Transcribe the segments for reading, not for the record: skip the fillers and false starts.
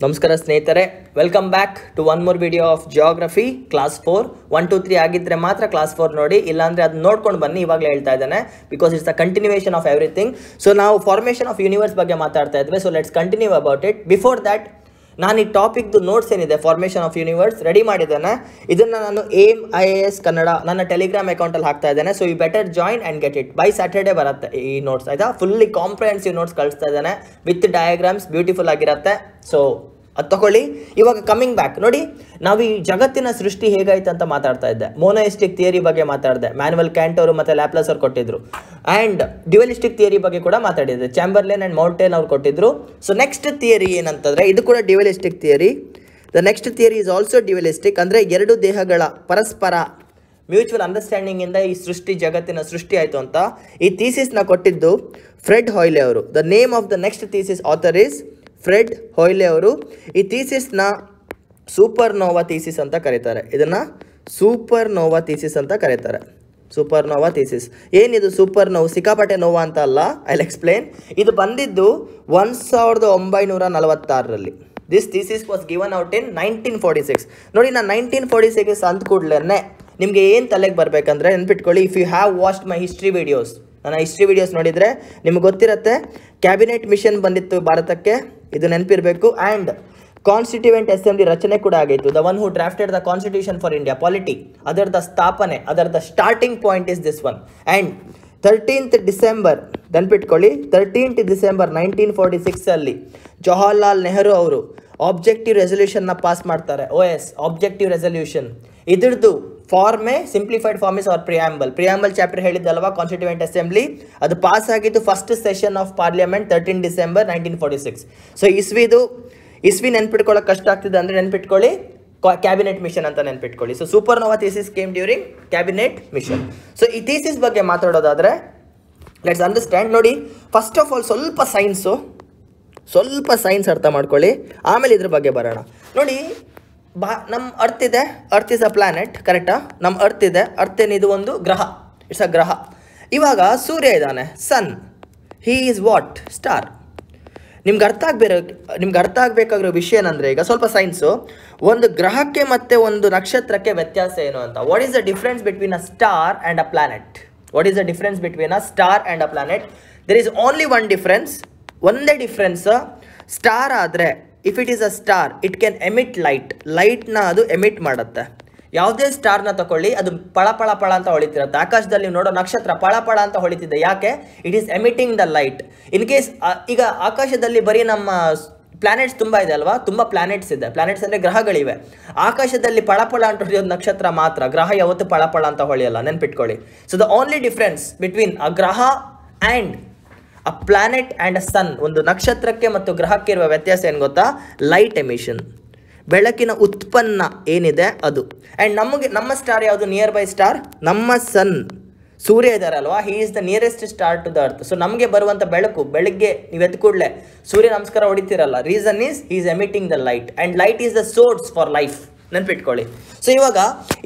ನಮಸ್ಕಾರ ಸ್ನೇಹಿತರೆ, welcome back to one more video of geography class 4 1 2 3 ಆಗಿದ್ರೆ ಮಾತ್ರ ಕ್ಲಾಸ್ 4 ನೋಡಿ, ಇಲ್ಲಾಂದ್ರೆ ಅದು ನೋಡ್ಕೊಂಡು ಬನ್ನಿ. ಇವಾಗಲೇ ಹೇಳ್ತಾ ಇದ್ದಾನೆ because it's a continuation of everything. So ನಾವು ಫಾರ್ಮೇಷನ್ ಆಫ್ ಯೂನಿವರ್ಸ್ ಬಗ್ಗೆ ಮಾತಾಡ್ತಾ ಇದ್ವಿ. So let's continue about it. Before that ನಾನು ಈ ಟಾಪಿಕ್ದು ನೋಟ್ಸ್ ಏನಿದೆ ಫಾರ್ಮೇಷನ್ ಆಫ್ ಯೂನಿವರ್ಸ್ ರೆಡಿ ಮಾಡಿದ್ದೇನೆ. ಇದನ್ನು ನಾನು ಏಮ್ IAS ಕನ್ನಡ ನನ್ನ ಟೆಲಿಗ್ರಾಮ್ ಅಕೌಂಟಲ್ಲಿ ಹಾಕ್ತಾ ಇದ್ದೇನೆ. So you better join and get it. By Saturday ಬರುತ್ತೆ ಈ ನೋಟ್ಸ್, ಆಯಿತಾ? ಫುಲ್ಲಿ ಕಾಂಪ್ರಿಹೆನ್ಸಿವ್ ನೋಟ್ಸ್ ಕಳಿಸ್ತಾ ಇದ್ದಾನೆ ವಿತ್ ಡಯಾಗ್ರಾಮ್ಸ್, ಬ್ಯೂಟಿಫುಲ್ ಆಗಿರುತ್ತೆ. ಸೊ ಅದು ತಗೊಳ್ಳಿ. ಇವಾಗ ಕಮಿಂಗ್ ಬ್ಯಾಕ್ ನೋಡಿ, ನಾವು ಈ ಜಗತ್ತಿನ ಸೃಷ್ಟಿ ಹೇಗಾಯ್ತು ಅಂತ ಮಾತಾಡ್ತಾ ಇದ್ದೆ. ಮೋನೋಯಿಸ್ಟಿಕ್ ಥಿಯರಿ ಬಗ್ಗೆ ಮಾತಾಡಿದೆ, ಮ್ಯಾನುವಲ್ ಕ್ಯಾಂಟ್ ಅವರು ಮತ್ತು ಲ್ಯಾಪ್ಲಾಸ್ ಅವ್ರು ಕೊಟ್ಟಿದ್ರು. ಆ್ಯಂಡ್ ಡ್ಯುಯಲಿಸ್ಟಿಕ್ ಥಿಯರಿ ಬಗ್ಗೆ ಕೂಡ ಮಾತಾಡಿದೆ, ಚಾಂಬರ್ಲೇನ್ ಆ್ಯಂಡ್ ಮೌಂಟೇನ್ ಅವ್ರು ಕೊಟ್ಟಿದ್ರು. ಸೊ ನೆಕ್ಸ್ಟ್ ಥಿಯರಿ ಏನಂತಂದರೆ ಇದು ಕೂಡ dualistic theory. The next theory is also dualistic. ಅಂದರೆ ಎರಡು ದೇಹಗಳ ಪರಸ್ಪರ ಮ್ಯೂಚುವಲ್ ಅಂಡರ್ಸ್ಟ್ಯಾಂಡಿಂಗಿಂದ ಈ ಜಗತ್ತಿನ ಸೃಷ್ಟಿ ಆಯಿತು ಅಂತ ಈ ಥೀಸಿಸ್ನ ಕೊಟ್ಟಿದ್ದು ಫ್ರೆಡ್ ಹಾಯ್ಲೆ ಅವರು. The name of the next thesis author is Fred Hoyle ಅವರು. ಈ ಥೀಸಿಸ್ನ ಸೂಪರ್ ನೋವಾ ಥೀಸಿಸ್ ಅಂತ ಕರೀತಾರೆ. ಇದನ್ನು ಸೂಪರ್ ನೋವಾ ಥೀಸಿಸ್ ಅಂತ ಕರೀತಾರೆ. ಸೂಪರ್ ನೋವಾ ಥೀಸಿಸ್ ಏನಿದು? ಸೂಪರ್ ನೋವು ಸಿಕ್ಕಾಪಟ್ಟೆ ನೋವಾ ಅಂತ ಅಲ್ಲ, ಐ ಎಕ್ಸ್ಪ್ಲೇನ್. ಇದು ಬಂದಿದ್ದು 1946ರಲ್ಲಿ. This thesis was given out in 1946. ನೋಡಿ, ನಾನು 1946 ಅಂದ ಕೂಡಲೇ ನಿಮಗೆ ಏನು ತಲೆಗೆ ಬರಬೇಕಂದ್ರೆ ನೆನ್ಪಿಟ್ಕೊಳ್ಳಿ, if you have watched my history videos, ನನ್ನ ಹಿಸ್ಟ್ರಿ ವೀಡಿಯೋಸ್ ನೋಡಿದರೆ ನಿಮಗೆ ಗೊತ್ತಿರುತ್ತೆ. ಕ್ಯಾಬಿನೆಟ್ ಮಿಷನ್ ಬಂದಿತ್ತು ಭಾರತಕ್ಕೆ, ಇದು ನೆನಪಿರಬೇಕು. ಆ್ಯಂಡ್ ಕಾನ್ಸ್ಟಿಟ್ಯೂಯೆಂಟ್ ಅಸೆಂಬ್ಲಿ ರಚನೆ ಕೂಡ ಆಗಿತ್ತು. The one who drafted the constitution for India polity, ಅದರದ ಸ್ಥಾಪನೆ, ಅದರದ starting point is this one. And 13th December ನೆನ್ಪಿಟ್ಕೊಳ್ಳಿ, 13th ಡಿಸೆಂಬರ್ 1946 ಜವಾಹರ್ಲಾಲ್ ನೆಹರು ಅವರು ಆಬ್ಜೆಕ್ಟಿವ್ ರೆಸೊಲ್ಯೂಷನ್ನ ಪಾಸ್ ಮಾಡ್ತಾರೆ. OS objective resolution. ಇದ್ರದ್ದು ಫಾರ್ಮೇ simplified form is our preamble chapter ಹೇಳಿದ್ದಲ್ವಾ ಕಾನ್ಸ್ಟಿಟ್ಯೂಯೆಂಟ್ ಅಸೆಂಬ್ಲಿ, ಅದು ಪಾಸ್ ಆಗಿದ್ದು first session of parliament 13 December 1946. So ಇಸ್ವಿ ನೆನ್ಪಿಟ್ಕೊಳ್ಳೋಕೆ ಕಷ್ಟ ಆಗ್ತಿದೆ ಅಂದರೆ ನೆನ್ಪಿಟ್ಕೊಳ್ಳಿ ಕ್ಯಾಬಿನೆಟ್ ಮಿಷನ್ ಅಂತ ನೆನ್ಪಿಟ್ಕೊಳ್ಳಿ. ಸೊ ಸೂಪರ್ ನೋವಾ thesis came during cabinet mission. So ಈ ಥೀಸಿಸ್ ಬಗ್ಗೆ ಮಾತಾಡೋದಾದರೆ ಲೆಟ್ಸ್ ಅಂಡರ್ಸ್ಟ್ಯಾಂಡ್. ನೋಡಿ, ಫಸ್ಟ್ ಆಫ್ ಆಲ್ ಸ್ವಲ್ಪ ಸೈನ್ಸ್ ಅರ್ಥ ಮಾಡ್ಕೊಳ್ಳಿ, ಆಮೇಲೆ ಇದ್ರ ಬಗ್ಗೆ ಬರೋಣ. ನೋಡಿ, ನಮ್ಮ ಅರ್ತ್ ಇದೆ, ಅರ್ತ್ ಇಸ್ ಅ ಪ್ಲಾನೆಟ್, ಕರೆಕ್ಟಾ? ನಮ್ಮ ಅರ್ತ್ ಇದೆ, ಅರ್ತ್ ಏನಿದು ಒಂದು ಗ್ರಹ, ಇಟ್ಸ್ ಅ ಗ್ರಹ. ಇವಾಗ ಸೂರ್ಯ ಇದ್ದಾನೆ, ಸನ್, ಹೀ ಈಸ್ ವಾಟ್? ಸ್ಟಾರ್. ನಿಮ್ಗೆ ಅರ್ಥ ಆಗಬೇಕಾಗಿರೋ ವಿಷಯ ಏನಂದರೆ, ಈಗ ಸ್ವಲ್ಪ ಸೈನ್ಸು, ಒಂದು ಗ್ರಹಕ್ಕೆ ಮತ್ತು ಒಂದು ನಕ್ಷತ್ರಕ್ಕೆ ವ್ಯತ್ಯಾಸ ಏನು ಅಂತ. What is the difference between a star and a planet? What is the difference between a star and a planet? There is only one difference, ಒಂದೇ ಡಿಫ್ರೆನ್ಸ್. ಸ್ಟಾರ್ ಆದರೆ if it is a star it can emit ಲೈಟ್ನ ಅದು emit ಮಾಡುತ್ತೆ. ಯಾವುದೇ ಸ್ಟಾರ್ನ ತಗೊಳ್ಳಿ, ಅದು ಪಳ ಅಂತ ಹೊಳಿತಿರುತ್ತೆ. ಆಕಾಶದಲ್ಲಿ ನೀವು ನೋಡೋ ನಕ್ಷತ್ರ ಪಳ ಅಂತ ಹೊಳಿತಿದೆ, ಯಾಕೆ? It is emitting the light. In case ಈಗ ಆಕಾಶದಲ್ಲಿ ಬರೀ ನಮ್ಮ ಪ್ಲಾನೆಟ್ಸ್ ತುಂಬ ಇದೆ ಅಲ್ವಾ, ತುಂಬ ಪ್ಲಾನೆಟ್ಸ್ ಇದೆ. ಪ್ಲಾನೆಟ್ಸ್ ಅಂದರೆ ಗ್ರಹಗಳಿವೆ. ಆಕಾಶದಲ್ಲಿ ಪಳ ಅಂತ ಹೊಳೆಯೋದು ನಕ್ಷತ್ರ ಮಾತ್ರ, ಗ್ರಹ ಯಾವತ್ತು ಪಳ ಅಂತ ಹೊಳೆಯಲ್ಲ, ನೆನ್ಪಿಟ್ಕೊಳ್ಳಿ. So the only difference between a ಗ್ರಹ and a planet and a sun, ಒಂದು ನಕ್ಷತ್ರಕ್ಕೆ ಮತ್ತು ಗ್ರಹಕ್ಕೆ ಇರುವ ವ್ಯತ್ಯಾಸ ಏನು ಗೊತ್ತಾ? ಲೈಟ್ ಎಮಿಷನ್, ಬೆಳಕಿನ ಉತ್ಪನ್ನ ಏನಿದೆ ಅದು. ಆ್ಯಂಡ್ ನಮ್ಮ ಸ್ಟಾರ್ ಯಾವುದು? ನಿಯರ್ ಬೈ ಸ್ಟಾರ್ ನಮ್ಮ ಸನ್, ಸೂರ್ಯ ಇದ್ದಾರೆ ಅಲ್ವಾ, he is the nearest star to the earth. So ನಮಗೆ ಬರುವಂಥ ಬೆಳಗ್ಗೆ ನೀವು ಎದ್ದು ಕೂಡಲೇ ಸೂರ್ಯ ನಮಸ್ಕಾರ ಹೊಡಿತೀರಲ್ಲ, reason is he is emitting the light and light is the source for life, ನೆನ್ಪಿಟ್ಕೊಳ್ಳಿ. ಸೊ ಇವಾಗ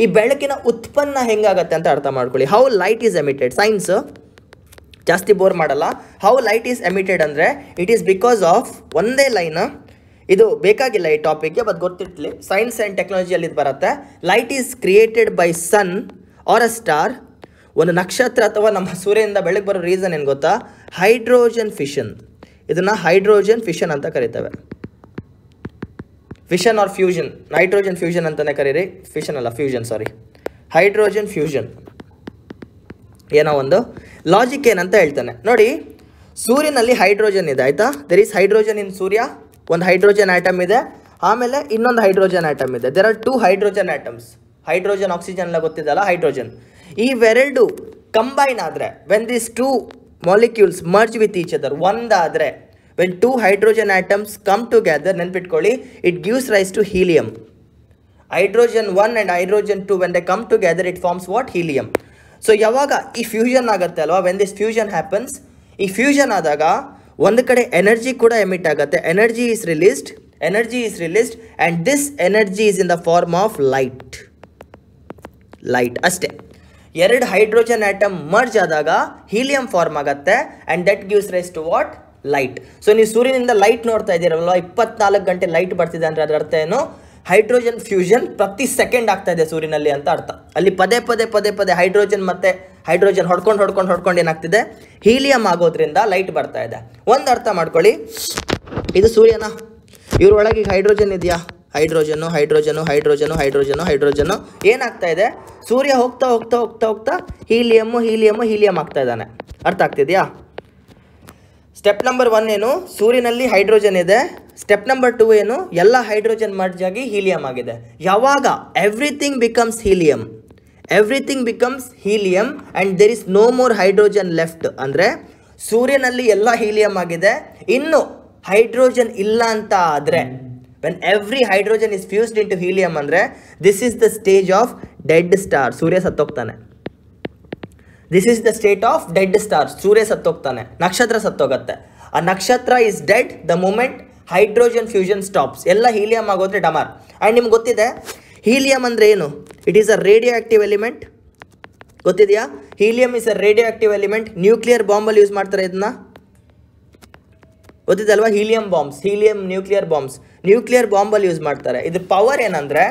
ಈ ಬೆಳಕಿನ ಉತ್ಪನ್ನ ಹೆಂಗಾಗತ್ತೆ ಅಂತ ಅರ್ಥ ಮಾಡ್ಕೊಳ್ಳಿ. How light is emitted, science ಜಾಸ್ತಿ ಬೋರ್ ಮಾಡಲ್ಲ. ಹೌ ಲೈಟ್ ಈಸ್ ಎಮಿಟೆಡ್ ಅಂದರೆ ಇಟ್ ಈಸ್ ಬಿಕಾಸ್ ಆಫ್ ಒಂದೇ ಲೈನ್. ಇದು ಬೇಕಾಗಿಲ್ಲ ಈ ಟಾಪಿಕ್ಗೆ, ಬಟ್ ಗೊತ್ತಿರಲಿ, ಸೈನ್ಸ್ ಆ್ಯಂಡ್ ಟೆಕ್ನಾಲಜಿಯಲ್ಲಿ ಇದು ಬರುತ್ತೆ. Light is created by sun or a star. ಒಂದು ನಕ್ಷತ್ರ ಅಥವಾ ನಮ್ಮ ಸೂರ್ಯನಿಂದ ಬೆಳಗ್ಗೆ ಬರೋ ರೀಸನ್ ಏನು ಗೊತ್ತಾ? Hydrogen fission. ಇದನ್ನು ಹೈಡ್ರೋಜನ್ ಫಿಷನ್ ಅಂತ ಕರಿತೇವೆ. Fission or fusion, nitrogen fusion ಅಂತಲೇ ಕರೀರಿ, ಫಿಷನ್ ಅಲ್ಲ ಫ್ಯೂಷನ್, ಸಾರಿ, ಹೈಡ್ರೋಜನ್ ಫ್ಯೂಷನ್. ಏನೋ ಒಂದು ಲಾಜಿಕ್ ಏನಂತ ಹೇಳ್ತಾನೆ ನೋಡಿ. ಸೂರ್ಯನಲ್ಲಿ ಹೈಡ್ರೋಜನ್ ಇದೆ, ಆಯಿತಾ? ದೆರ್ ಈಸ್ ಹೈಡ್ರೋಜನ್ ಇನ್ ಸೂರ್ಯ. ಒಂದು ಹೈಡ್ರೋಜನ್ ಆಟಮ್ ಇದೆ, ಆಮೇಲೆ ಇನ್ನೊಂದು ಹೈಡ್ರೋಜನ್ ಆಟಮ್ ಇದೆ. There are 2 hydrogen atoms. Hydrogen oxygen ಎಲ್ಲ ಗೊತ್ತಿದೆಯಲ್ಲ, ಹೈಡ್ರೋಜನ್. ಇವೆರಡು ಕಂಬೈನ್ ಆದರೆ, when this 2 molecules merge with each other, ಒಂದಾದರೆ, when 2 hydrogen atoms come together, ನೆನ್ಪಿಟ್ಕೊಳ್ಳಿ, it gives rise to helium. Hydrogen 1 and hydrogen 2 when they come together it forms what? Helium. So ಯಾವಾಗ ಈ fusion ಆಗುತ್ತೆ ಅಲ್ವಾ, when this fusion happens, ಈ fusion ಆದಾಗ ಒಂದು ಕಡೆ ಎನರ್ಜಿ ಕೂಡ ಎಮಿಟ್ ಆಗುತ್ತೆ. Energy is released and this energy is in the form of light ಅಷ್ಟೇ. ಎರಡು ಹೈಡ್ರೋಜನ್ ಆಟಮ್ ಮರ್ಜ್ ಆದಾಗ ಹೀಲಿಯಂ ಫಾರ್ಮ್ ಆಗುತ್ತೆ and that gives rise to what? Light. So ನೀವು ಸೂರ್ಯನಿಂದ ಲೈಟ್ ನೋಡ್ತಾ ಇದ್ದೀರಲ್ವ, 24 ಗಂಟೆ ಲೈಟ್ ಬರ್ತಿದೆ ಅಂದರೆ ಅದರ ಅರ್ಥ ಏನು? ಹೈಡ್ರೋಜನ್ ಫ್ಯೂಷನ್ ಪ್ರತಿ ಸೆಕೆಂಡ್ ಆಗ್ತಾ ಇದೆ ಸೂರ್ಯನಲ್ಲಿ ಅಂತ ಅರ್ಥ. ಅಲ್ಲಿ ಪದೇ ಪದೇ ಹೈಡ್ರೋಜನ್ ಮತ್ತೆ ಹೈಡ್ರೋಜನ್ ಹೊಡ್ಕೊಂಡು ಏನಾಗ್ತಿದೆ, ಹೀಲಿಯಂ ಆಗೋದ್ರಿಂದ ಲೈಟ್ ಬರ್ತಾ ಇದೆ. ಒಂದು ಅರ್ಥ ಮಾಡ್ಕೊಳ್ಳಿ, ಇದು ಸೂರ್ಯನ, ಇವ್ರೊಳಗೆ ಹೈಡ್ರೋಜನ್ ಇದೆಯಾ, ಹೈಡ್ರೋಜನು ಏನಾಗ್ತಾ ಇದೆ, ಸೂರ್ಯ ಹೋಗ್ತಾ ಹೀಲಿಯಮ್ ಆಗ್ತಾ ಇದ್ದಾನೆ. ಅರ್ಥ ಆಗ್ತಿದೆಯಾ? ಸ್ಟೆಪ್ ನಂಬರ್ 1 ಏನು, ಸೂರ್ಯನಲ್ಲಿ ಹೈಡ್ರೋಜನ್ ಇದೆ. ಸ್ಟೆಪ್ ನಂಬರ್ 2 ಏನು, ಎಲ್ಲ ಹೈಡ್ರೋಜನ್ ಮರ್ಜ್ ಆಗಿ ಹೀಲಿಯಂ ಆಗಿದೆ. ಯಾವಾಗ everything becomes helium and there is no more hydrogen left, ಅಂದರೆ ಸೂರ್ಯನಲ್ಲಿ ಎಲ್ಲ ಹೀಲಿಯಂ ಆಗಿದೆ, ಇನ್ನು ಹೈಡ್ರೋಜನ್ ಇಲ್ಲ ಅಂತ ಆದರೆ, when every hydrogen is fused into helium ಅಂದರೆ this is the stage of dead star, Surya ಸತ್ತೋಗ್ತಾನೆ. This is the state of dead star, ಸೂರ್ಯ ಸತ್ತೋಗ್ತಾನೆ, ನಕ್ಷತ್ರ ಸತ್ತೋಗುತ್ತೆ. ಆ ನಕ್ಷತ್ರ is dead the moment hydrogen fusion stops. ಎಲ್ಲ ಹೀಲಿಯಂ ಆಗೋದ್ರೆ ಡಮಾರ್. ಆ್ಯಂಡ್ ನಿಮ್ಗೆ ಗೊತ್ತಿದೆ helium ಅಂದರೆ ಏನು? It is a radio active element. ಗೊತ್ತಿದೆಯಾ? Helium is a radio active element. Nuclear ಬಾಂಬಲ್ಲಿ ಯೂಸ್ ಮಾಡ್ತಾರೆ ಇದನ್ನ, ಗೊತ್ತಿದಲ್ವಾ? ಹೀಲಿಯಂ ನ್ಯೂಕ್ಲಿಯರ್ ಬಾಂಬಲ್ಲಿ ಯೂಸ್ ಮಾಡ್ತಾರೆ. ಇದ್ರ ಪವರ್ ಏನಂದರೆ,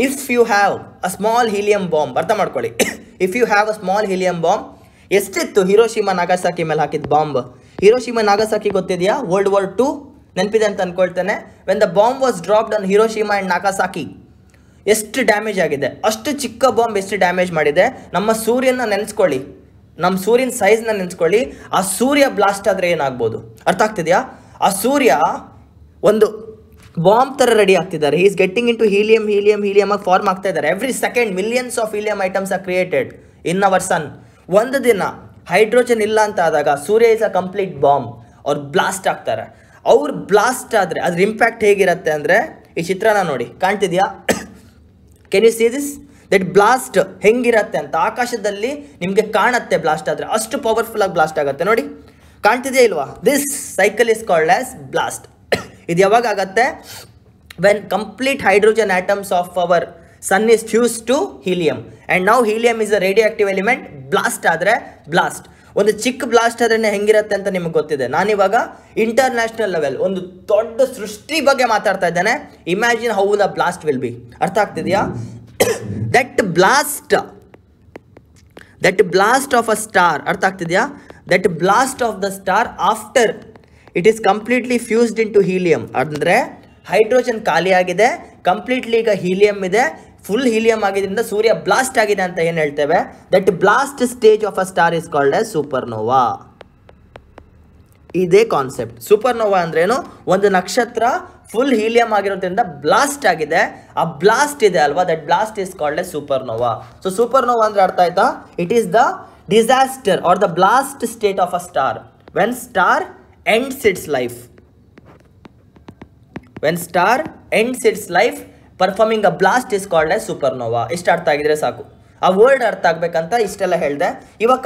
if you have a small helium bomb, ಅರ್ಥ ಮಾಡ್ಕೊಳ್ಳಿ, if you have a small helium bomb, ಎಷ್ಟಿತ್ತು ಹಿರೋಶಿಮಾ ನಾಗಾಸಾಕಿ ಮೇಲೆ ಹಾಕಿದ ಬಾಂಬ್? ಹಿರೋಶಿಮಾ ನಾಗಾಸಾಕಿ ಗೊತ್ತಿದೆಯಾ? World War II ನೆನಪಿದೆ ಅಂತ ಅಂದ್ಕೊಳ್ತೇನೆ. When the bomb was dropped on Hiroshima and Nagasaki, ಎಷ್ಟು ಡ್ಯಾಮೇಜ್ ಆಗಿದೆ, ಅಷ್ಟು ಚಿಕ್ಕ ಬಾಂಬ್ ಎಷ್ಟು ಡ್ಯಾಮೇಜ್ ಮಾಡಿದೆ. ನಮ್ಮ ಸೂರ್ಯನ ನೆನೆಸ್ಕೊಳ್ಳಿ, ನಮ್ಮ ಸೂರ್ಯನ ಸೈಜ್ನ ನೆನೆಸ್ಕೊಳ್ಳಿ, ಆ ಸೂರ್ಯ ಬ್ಲಾಸ್ಟ್ ಆದರೆ ಏನಾಗ್ಬೋದು? ಅರ್ಥ ಆಗ್ತಿದೆಯಾ? ಆ ಸೂರ್ಯ ಒಂದು ಬಾಂಬ್ ಥರ ರೆಡಿ ಆಗ್ತಿದ್ದಾರೆ. He is getting into helium ಆಗಿ ಫಾರ್ಮ್ ಆಗ್ತಾ ಇದ್ದಾರೆ. Every second millions of helium atoms are created in our sun. ಒಂದು ದಿನ ಹೈಡ್ರೋಜನ್ ಇಲ್ಲ ಅಂತ ಆದಾಗ ಸೂರ್ಯ ಇಸ್ ಅ ಕಂಪ್ಲೀಟ್ ಬಾಂಬ್, ಅವ್ರು ಬ್ಲಾಸ್ಟ್ ಆಗ್ತಾರೆ. ಅವ್ರು ಬ್ಲಾಸ್ಟ್ ಆದರೆ ಅದ್ರ ಇಂಪ್ಯಾಕ್ಟ್ ಹೇಗಿರುತ್ತೆ ಅಂದರೆ, ಈ ಚಿತ್ರನ ನೋಡಿ, ಕಾಣ್ತಿದ್ಯಾ? Can you see this? That blast ಹೆಂಗಿರತ್ತೆ ಅಂತ ಆಕಾಶದಲ್ಲಿ ನಿಮಗೆ ಕಾಣುತ್ತೆ. ಬ್ಲಾಸ್ಟ್ ಆದರೆ ಅಷ್ಟು ಪವರ್ಫುಲ್ ಆಗಿ ಬ್ಲಾಸ್ಟ್ ಆಗುತ್ತೆ. ನೋಡಿ, ಕಾಣ್ತಿದೆಯಾ ಇಲ್ವಾ? This cycle is called as blast. ಇದು ಯಾವಾಗ ಆಗುತ್ತೆ? When complete hydrogen atoms of our sun is fuse to helium and now helium is a radio active element. Blast ಆದರೆ ಬ್ಲಾಸ್ಟ್, ಒಂದು ಚಿಕ್ಕ ಬ್ಲಾಸ್ಟ್ ಆದ್ರೆ ಹೆಂಗಿರುತ್ತೆ ಅಂತ ನಿಮಗೆ ಗೊತ್ತಿದೆ. ನಾನಿವಾಗ ಇಂಟರ್ನ್ಯಾಷನಲ್ ಲೆವೆಲ್ ಒಂದು ದೊಡ್ಡ ಸೃಷ್ಟಿ ಬಗ್ಗೆ ಮಾತಾಡ್ತಾ ಇದ್ದೇನೆ. Imagine how the blast will be. ಅರ್ಥ ಆಗ್ತಿದೆಯಾ? that blast of a star, ಅರ್ಥ ಆಗ್ತಿದೆಯಾ? that blast of the star after it is completely fused into helium, ಅಂದರೆ ಹೈಡ್ರೋಜನ್ ಖಾಲಿ ಆಗಿದೆ, ಕಂಪ್ಲೀಟ್ಲಿ ಈಗ ಹೀಲಿಯಂ ಇದೆ, ಫುಲ್ ಹೀಲಿಯಂ ಆಗಿದ್ದರಿಂದ ಸೂರ್ಯ ಬ್ಲಾಸ್ಟ್ ಆಗಿದೆ ಅಂತ ಏನು ಹೇಳ್ತೇವೆ? That blast stage of a star is called as supernova. ಇದೇ ಕಾನ್ಸೆಪ್ಟ್. ಸೂಪರ್ನೋವಾ ಅಂದ್ರೇನು? ಒಂದು ನಕ್ಷತ್ರ ಫುಲ್ ಹೀಲಿಯಂ ಆಗಿರೋದ್ರಿಂದ ಬ್ಲಾಸ್ಟ್ ಆಗಿದೆ, ಆ ಬ್ಲಾಸ್ಟ್ ಇದೆ ಅಲ್ವಾ, that blast is called A supernova. So supernova ಅಂದ್ರೆ ಅರ್ಥ ಆಯ್ತಾ? It is the disaster are the blast state of a star when star ends it's life. When star ends it's life performing a blast is called A supernova. ಇಷ್ಟು ಅರ್ಥ ಆಗಿದ್ರೆ ಸಾಕು. ಆ word ಅರ್ಥ ಆಗ್ಬೇಕಂತ ಇಷ್ಟೆಲ್ಲ ಹೇಳಿದೆ. ಇವಾಗ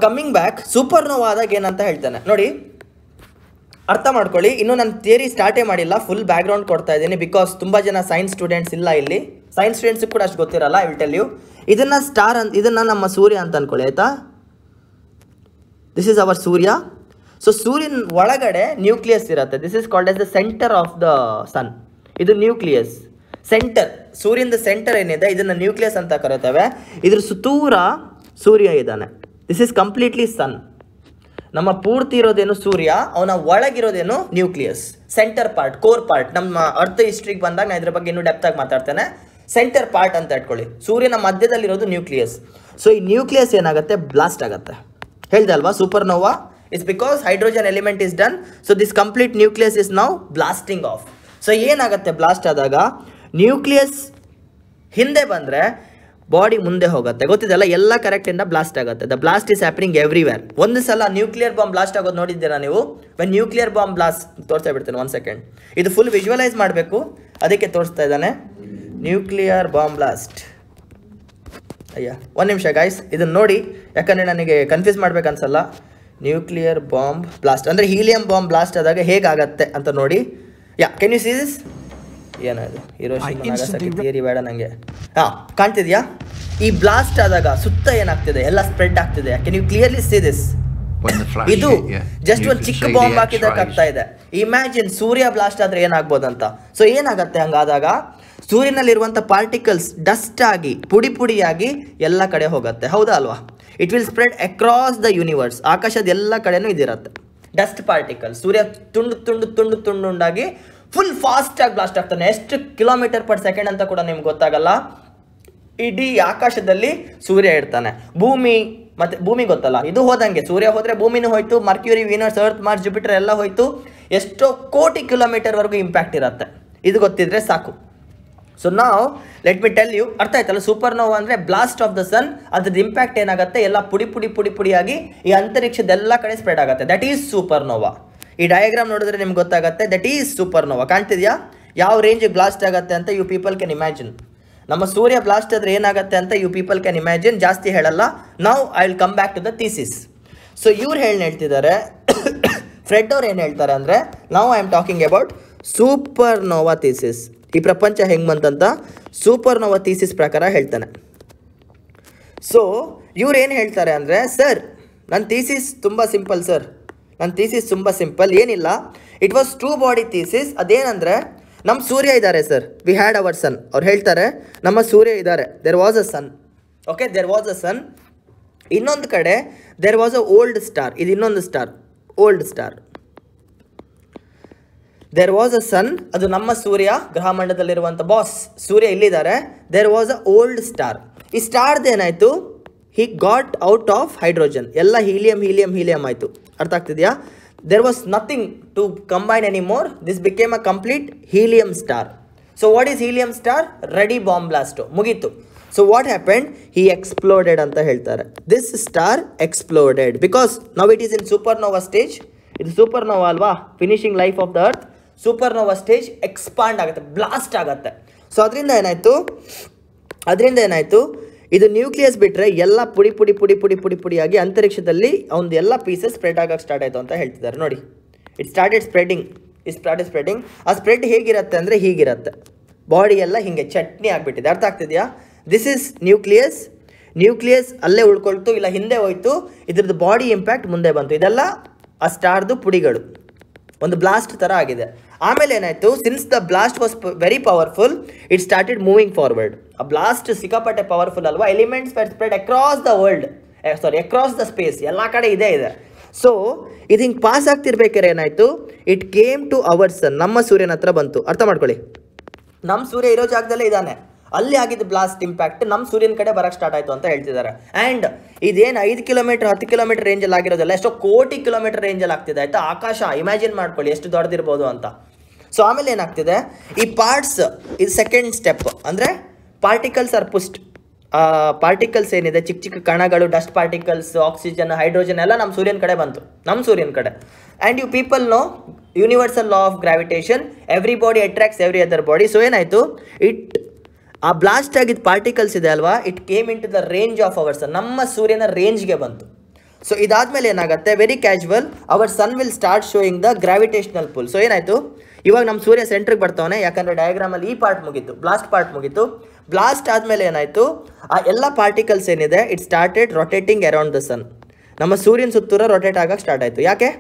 ಕಮಿಂಗ್ ಬ್ಯಾಕ್ ಸೂಪರ್ನೋವಾ ಆದಾಗ ಏನಂತ ಹೇಳ್ತೇನೆ ನೋಡಿ, ಅರ್ಥ ಮಾಡ್ಕೊಳ್ಳಿ. ಇನ್ನೂ ನಾನು ಥಿಯರಿ ಸ್ಟಾರ್ಟೇ ಮಾಡಿಲ್ಲ, ಫುಲ್ ಬ್ಯಾಕ್ಗ್ರೌಂಡ್ ಕೊಡ್ತಾ ಇದ್ದೀನಿ. ಬಿಕಾಸ್ ತುಂಬ ಜನ ಸೈನ್ಸ್ ಸ್ಟೂಡೆಂಟ್ಸ್ ಇಲ್ಲ ಇಲ್ಲಿ, ಸೈನ್ಸ್ ಸ್ಟೂಡೆಂಟ್ಸಿಗೆ ಕೂಡ ಅಷ್ಟು ಗೊತ್ತಿರಲ್ಲ. I will tell you. ಇದನ್ನು ನಮ್ಮ ಸೂರ್ಯ ಅಂತ ಅಂದ್ಕೊಳ್ಳಿ, ಆಯಿತಾ? ದಿಸ್ ಈಸ್ ಅವರ್ ಸೂರ್ಯ. ಸೊ ಸೂರ್ಯನ ಒಳಗಡೆ ನ್ಯೂಕ್ಲಿಯಸ್ ಇರುತ್ತೆ. This is called as the centre of the sun. ಇದು ನ್ಯೂಕ್ಲಿಯಸ್ ಸೆಂಟರ್. ಸೂರ್ಯನ ಸೆಂಟರ್ ಏನಿದೆ ಇದನ್ನು ನ್ಯೂಕ್ಲಿಯಸ್ ಅಂತ ಕರೀತೇವೆ. ಇದ್ರ ಸುತ್ತೂರ ಸೂರ್ಯ ಇದ್ದಾನೆ. This is completely sun. ನಮ್ಮ ಪೂರ್ತಿ ಇರೋದೇನು ಸೂರ್ಯ, ಅವನ ಒಳಗಿರೋದೇನು nucleus, centre part, core part. ನಮ್ಮ ಅರ್ಥ ಹಿಸ್ಟ್ರಿಗೆ ಬಂದಾಗ ನಾನು ಇದ್ರ ಬಗ್ಗೆ ಇನ್ನೂ ಡೆಪ್ತಾಗಿ ಮಾತಾಡ್ತೇನೆ. ಸೆಂಟರ್ ಪಾರ್ಟ್ ಅಂತ ಇಟ್ಕೊಳ್ಳಿ. ಸೂರ್ಯನ ಮಧ್ಯದಲ್ಲಿರೋದು ನ್ಯೂಕ್ಲಿಯಸ್. ಸೊ ಈ ನ್ಯೂಕ್ಲಿಯಸ್ ಏನಾಗುತ್ತೆ? ಬ್ಲಾಸ್ಟ್ ಆಗುತ್ತೆ. ಹೇಳ್ದೆ ಅಲ್ವಾ? Supernova is because hydrogen element is done. So this complete nucleus is now blasting of. So ಏನಾಗುತ್ತೆ ಬ್ಲಾಸ್ಟ್ ಆದಾಗ? ನ್ಯೂಕ್ಲಿಯಸ್ ಹಿಂದೆ ಬಂದರೆ ಬಾಡಿ ಮುಂದೆ ಹೋಗುತ್ತೆ. ಗೊತ್ತಿದೆಲ್ಲ, ಎಲ್ಲ ಕರೆಕ್ಟಿಂದ ಬ್ಲಾಸ್ಟ್ ಆಗುತ್ತೆ. The blast is happening everywhere. ಒಂದು ಸಲ ನ್ಯೂಕ್ಲಿಯರ್ ಬಾಂಬ್ ಬ್ಲಾಸ್ಟ್ ಆಗೋದು ನೋಡಿದ್ದೀರಾ ನೀವು? ವೆನ್ ನ್ಯೂಕ್ಲಿಯರ್ ಬಾಂಬ್ ಬ್ಲಾಸ್ಟ್ ತೋರಿಸ್ತಾ ಬಿಡ್ತೇನೆ, 1 ಸೆಕೆಂಡ್. ಇದು ಫುಲ್ ವಿಜುವಲೈಸ್ ಮಾಡಬೇಕು, ಅದಕ್ಕೆ ತೋರಿಸ್ತಾ ಇದ್ದಾನೆ. Nuclear bomb blast. ಅಯ್ಯ 1 ನಿಮಿಷ ಗಾಯ್ಸ್, ಇದನ್ನು ನೋಡಿ, ಯಾಕಂದರೆ ನನಗೆ ಕನ್ಫ್ಯೂಸ್ ಮಾಡ್ಬೇಕನ್ಸಲ್ಲ. ನ್ಯೂಕ್ಲಿಯರ್ ಬಾಂಬ್ ಬ್ಲಾಸ್ಟ್ ಅಂದರೆ ಹೀಲಿಯಂ ಬಾಂಬ್ ಬ್ಲಾಸ್ಟ್ ಆದಾಗ ಹೇಗಾಗತ್ತೆ ಅಂತ ನೋಡಿ. ಯಾ, ಕ್ಯಾನ್ ಯು ಸಿ ದಿಸ್? ಏನದು? ಹಿರೋಶಿಮಾ ನಾಗಾಸಾಕಿ ಥಿಯರಿ ಬೇಡ ನನಗೆ. ಹಾಂ, ಕಾಣ್ತಿದ್ಯಾ? ಈ ಬ್ಲಾಸ್ಟ್ ಆದಾಗ ಸುತ್ತ ಏನಾಗ್ತಿದೆ? ಎಲ್ಲ ಸ್ಪ್ರೆಡ್ ಆಗ್ತಿದೆ. Can you clearly see this? when the flash ಇದು hit you. ಜಸ್ಟ್ You ಒಂದು could ಚಿಕ್ಕ see ಬಾಂಬ್ the ಹಾಕಿದಕ್ಕೆ ಆಗ್ತಾ X-rays. ಇದೆ. ಇಮ್ಯಾಜಿನ್ ಸೂರ್ಯ ಬ್ಲಾಸ್ಟ್ ಆದ್ರೆ ಏನಾಗ್ಬೋದಂತ. ಸೊ ಏನಾಗತ್ತೆ ಹಂಗಾದಾಗ, ಸೂರ್ಯನಲ್ಲಿರುವಂಥ ಪಾರ್ಟಿಕಲ್ಸ್ ಡಸ್ಟ್ ಆಗಿ ಪುಡಿ ಪುಡಿಯಾಗಿ ಎಲ್ಲ ಕಡೆ ಹೋಗುತ್ತೆ, ಹೌದಾ ಅಲ್ವಾ? It will spread across the universe. ಆಕಾಶದ ಎಲ್ಲ ಕಡೆನೂ ಇದಿರುತ್ತೆ ಡಸ್ಟ್ ಪಾರ್ಟಿಕಲ್. ಸೂರ್ಯ ತುಂಡು ತುಂಡು ತುಂಡು ತುಂಡುಂಡಾಗಿ ಫುಲ್ ಫಾಸ್ಟಾಗಿ ಬ್ಲಾಸ್ಟ್ ಆಗ್ತಾನೆ. ಎಷ್ಟು ಕಿಲೋಮೀಟರ್ ಪರ್ ಸೆಕೆಂಡ್ ಅಂತ ಕೂಡ ನಿಮ್ಗೆ ಗೊತ್ತಾಗಲ್ಲ. ಇಡೀ ಆಕಾಶದಲ್ಲಿ ಸೂರ್ಯ ಇರ್ತಾನೆ. ಭೂಮಿ ಗೊತ್ತಲ್ಲ, ಇದು ಹೋದಂಗೆ. ಸೂರ್ಯ ಹೋದರೆ ಭೂಮಿನೂ ಹೋಯ್ತು, Mercury, Venus, Earth, Mars, Jupiter ಎಲ್ಲ ಹೋಯ್ತು. ಎಷ್ಟೋ ಕೋಟಿ ಕಿಲೋಮೀಟರ್ವರೆಗೂ ಇಂಪ್ಯಾಕ್ಟ್ ಇರುತ್ತೆ. ಇದು ಗೊತ್ತಿದ್ರೆ ಸಾಕು. ಸೊ ನಾವು ಲೆಟ್ ಮಿ ಟೆಲ್ ಯು, ಅರ್ಥ ಆಯ್ತಲ್ಲ? ಸೂಪರ್ ನೋವಾ ಅಂದರೆ ಬ್ಲಾಸ್ಟ್ ಆಫ್ ದ ಸನ್. ಅದ್ರದ್ದು ಇಂಪ್ಯಾಕ್ಟ್ ಏನಾಗುತ್ತೆ, ಎಲ್ಲ ಪುಡಿ ಪುಡಿಯಾಗಿ ಈ ಅಂತರಿಕ್ಷದೆಲ್ಲ ಕಡೆ ಸ್ಪ್ರೆಡ್ ಆಗುತ್ತೆ. That is supernova. ಈ ಡಯಾಗ್ರಾಮ್ ನೋಡಿದ್ರೆ ನಿಮ್ಗೆ ಗೊತ್ತಾಗುತ್ತೆ, ದಟ್ ಈಸ್ ಸೂಪರ್ ನೋವಾ. ಕಾಣ್ತಿದ್ಯಾ ಯಾವ ರೇಂಜಿಗೆ ಬ್ಲಾಸ್ಟ್ ಆಗುತ್ತೆ ಅಂತ? You people can imagine. ನಮ್ಮ ಸೂರ್ಯ ಬ್ಲಾಸ್ಟ್ ಆದ್ರೆ ಏನಾಗುತ್ತೆ ಅಂತ ಯು ಪೀಪಲ್ ಕ್ಯಾನ್ ಇಮ್ಯಾಜಿನ್. ಜಾಸ್ತಿ ಹೇಳಲ್ಲ. ನಾವು I will come back to the thesis. So ಇವ್ರು ಹೇಳ್ತಿದ್ದಾರೆ, ಫ್ರೆಡ್ ಅವ್ರು ಏನು ಹೇಳ್ತಾರೆ ಅಂದರೆ, ನಾವು I am talking about super Nova thesis. ಈ ಪ್ರಪಂಚ ಹೆಂಗೆ ಬಂತಂತ ಸೂಪರ್ ನೋವಾ ಥೀಸಿಸ್ ಪ್ರಕಾರ ಹೇಳ್ತಾನೆ. ಸೊ ಇವ್ರು ಏನು ಹೇಳ್ತಾರೆ ಅಂದರೆ, ಸರ್ ನನ್ನ ಥೀಸಿಸ್ ತುಂಬ ಸಿಂಪಲ್ ಸರ್, ನನ್ನ ಥೀಸಿಸ್ ತುಂಬ ಸಿಂಪಲ್, ಏನಿಲ್ಲ. It was two body thesis. ಅದೇನಂದರೆ, ನಮ್ಮ ಸೂರ್ಯ ಇದ್ದಾರೆ sir, we had our sun. ಅವ್ರು ಹೇಳ್ತಾರೆ ನಮ್ಮ ಸೂರ್ಯ ಇದ್ದಾರೆ, there was a sun. Okay, there was a sun. ಇನ್ನೊಂದು ಕಡೆ there was a old star. ಇದು ಇನ್ನೊಂದು star, old star. There was a sun, ಅದು ನಮ್ಮ ಸೂರ್ಯ, ಗ್ರಹಮಂಡಲದಲ್ಲಿರುವಂಥ ಬಾಸ್ ಸೂರ್ಯ ಇಲ್ಲಿದ್ದಾರೆ. There was a old star. ಈ ಸ್ಟಾರ್ದು ಏನಾಯಿತು, he got out of hydrogen. ಎಲ್ಲ ಹೀಲಿಯಂ ಆಯಿತು. ಅರ್ಥ ಆಗ್ತಿದೆಯಾ? there was nothing to combine anymore. This became a complete helium star. So what is helium star? Ready bomb blast. ಮುಗೀತು. So what happened? He exploded ಅಂತ ಹೇಳ್ತಾರೆ. This star exploded because now it is in supernova stage. ಇದು supernova ಅಲ್ವಾ, finishing life of the earth. supernova stage expand ಆಗುತ್ತೆ, blast ಆಗುತ್ತೆ. So ಅದರಿಂದ ಏನಾಯಿತು, ಇದು ನ್ಯೂಕ್ಲಿಯಸ್ ಬಿಟ್ಟರೆ ಎಲ್ಲ ಪುಡಿಯಾಗಿ ಅಂತರಿಕ್ಷದಲ್ಲಿ ಒಂದು ಎಲ್ಲ ಪೀಸಸ್ ಸ್ಪ್ರೆಡ್ ಆಗಕ್ಕೆ ಸ್ಟಾರ್ಟ್ ಆಯಿತು ಅಂತ ಹೇಳ್ತಿದ್ದಾರೆ. ನೋಡಿ, ಇಟ್ ಸ್ಟಾರ್ಟೆಡ್ ಸ್ಪ್ರೆಡಿಂಗ್. ಆ ಸ್ಪ್ರೆಡ್ ಹೇಗಿರುತ್ತೆ ಅಂದರೆ ಹೀಗಿರುತ್ತೆ, ಬಾಡಿ ಎಲ್ಲ ಹೀಗೆ ಚಟ್ನಿ ಆಗಿಬಿಟ್ಟಿದೆ. ಅರ್ಥ ಆಗ್ತಿದೆಯಾ? ದಿಸ್ ಈಸ್ ನ್ಯೂಕ್ಲಿಯಸ್ ಅಲ್ಲೇ ಉಳ್ಕೊಳ್ತು, ಇಲ್ಲ ಹಿಂದೆ ಹೋಯ್ತು. ಇದ್ರದ್ದು ಬಾಡಿ ಇಂಪ್ಯಾಕ್ಟ್ ಮುಂದೆ ಬಂತು. ಇದೆಲ್ಲ ಆ ಸ್ಟಾರ್ದು ಪುಡಿಗಳು, ಒಂದು ಬ್ಲಾಸ್ಟ್ ಥರ ಆಗಿದೆ. ಆಮೇಲೆ ಏನಾಯಿತು, since the blast was very powerful, it started moving forward. ಆ ಬ್ಲಾಸ್ಟ್ ಸಿಕ್ಕಾಪಟ್ಟೆ ಪವರ್ಫುಲ್ ಅಲ್ವಾ, elements were spread across the world, across the space, ಎಲ್ಲ ಕಡೆ ಇದೆ. ಸೊ ಇದು ಹಿಂಗೆ ಪಾಸ್ ಆಗ್ತಿರ್ಬೇಕಾದ್ರೆ ಏನಾಯಿತು, it came to our sun, ನಮ್ಮ ಸೂರ್ಯನ ಹತ್ರ ಬಂತು. ಅರ್ಥ ಮಾಡ್ಕೊಳ್ಳಿ, ನಮ್ಮ ಸೂರ್ಯ ಇರೋ ಜಾಗದಲ್ಲೇ ಇದ್ದಾನೆ, ಅಲ್ಲಿ ಆಗಿದ್ದು ಬ್ಲಾಸ್ಟ್ ಇಂಪ್ಯಾಕ್ಟ್ ನಮ್ಮ ಸೂರ್ಯನ ಕಡೆ ಬರಕ್ಕೆ ಸ್ಟಾರ್ಟ್ ಆಯಿತು ಅಂತ ಹೇಳ್ತಿದ್ದಾರೆ. ಆ್ಯಂಡ್ ಇದೇನು 5 ಕಿಲೋಮೀಟರ್ 10 ಕಿಲೋಮೀಟರ್ ರೇಂಜಲ್ಲಿ ಆಗಿರೋದಲ್ಲ, ಎಷ್ಟೋ ಕೋಟಿ ಕಿಲೋಮೀಟರ್ ರೇಂಜಲ್ಲಿ ಆಗ್ತಿದೆ. ಆಯಿತಾ, ಆಕಾಶ ಇಮ್ಯಾಜಿನ್ ಮಾಡ್ಕೊಳ್ಳಿ ಎಷ್ಟು ದೊಡ್ಡದಿರ್ಬೋದು ಅಂತ. ಸೊ ಆಮೇಲೆ ಏನಾಗ್ತಿದೆ, ಈ ಪಾರ್ಟ್ಸ್, ಇದು ಸೆಕೆಂಡ್ ಸ್ಟೆಪ್. ಅಂದರೆ ಪಾರ್ಟಿಕಲ್ಸ್ ಆರ್ ಪುಸ್ಟ್. ಪಾರ್ಟಿಕಲ್ಸ್ ಏನಿದೆ, ಚಿಕ್ಕ ಕಣಗಳು, ಡಸ್ಟ್ ಪಾರ್ಟಿಕಲ್ಸ್, ಆಕ್ಸಿಜನ್, ಹೈಡ್ರೋಜನ್ ಎಲ್ಲ ನಮ್ಮ ಸೂರ್ಯನ ಕಡೆ ಬಂತು, ನಮ್ಮ ಸೂರ್ಯನ ಕಡೆ. And you people know universal law of gravitation, every body attracts every other body. So ಏನಾಯಿತು, ಆ ಬ್ಲಾಸ್ಟ್ ಆಗಿದ್ದ ಪಾರ್ಟಿಕಲ್ಸ್ ಇದೆ ಅಲ್ವಾ, it came into the range of our sun, ನಮ್ಮ ಸೂರ್ಯನ ರೇಂಜ್ಗೆ ಬಂತು. ಸೊ ಇದಾದಮೇಲೆ ಏನಾಗುತ್ತೆ, very casual, our sun will start showing the gravitational pull. So ಏನಾಯಿತು, ಇವಾಗ ನಮ್ಮ ಸೂರ್ಯ ಸೆಂಟ್ರಿಗೆ ಬರ್ತಾವನೆ, ಯಾಕಂದರೆ ಡಯಾಗ್ರಾಮಲ್ಲಿ ಈ ಪಾರ್ಟ್ ಮುಗೀತು, ಬ್ಲಾಸ್ಟ್ ಪಾರ್ಟ್ ಮುಗೀತು. ಬ್ಲಾಸ್ಟ್ ಆದಮೇಲೆ ಏನಾಯಿತು, ಆ ಎಲ್ಲ ಪಾರ್ಟಿಕಲ್ಸ್ ಏನಿದೆ, it started rotating around the sun. ನಮ್ಮ ಸೂರ್ಯನ ಸುತ್ತೂರ ರೊಟೇಟ್ ಆಗಕ್ಕೆ ಸ್ಟಾರ್ಟ್ ಆಯಿತು. ಯಾಕೆ?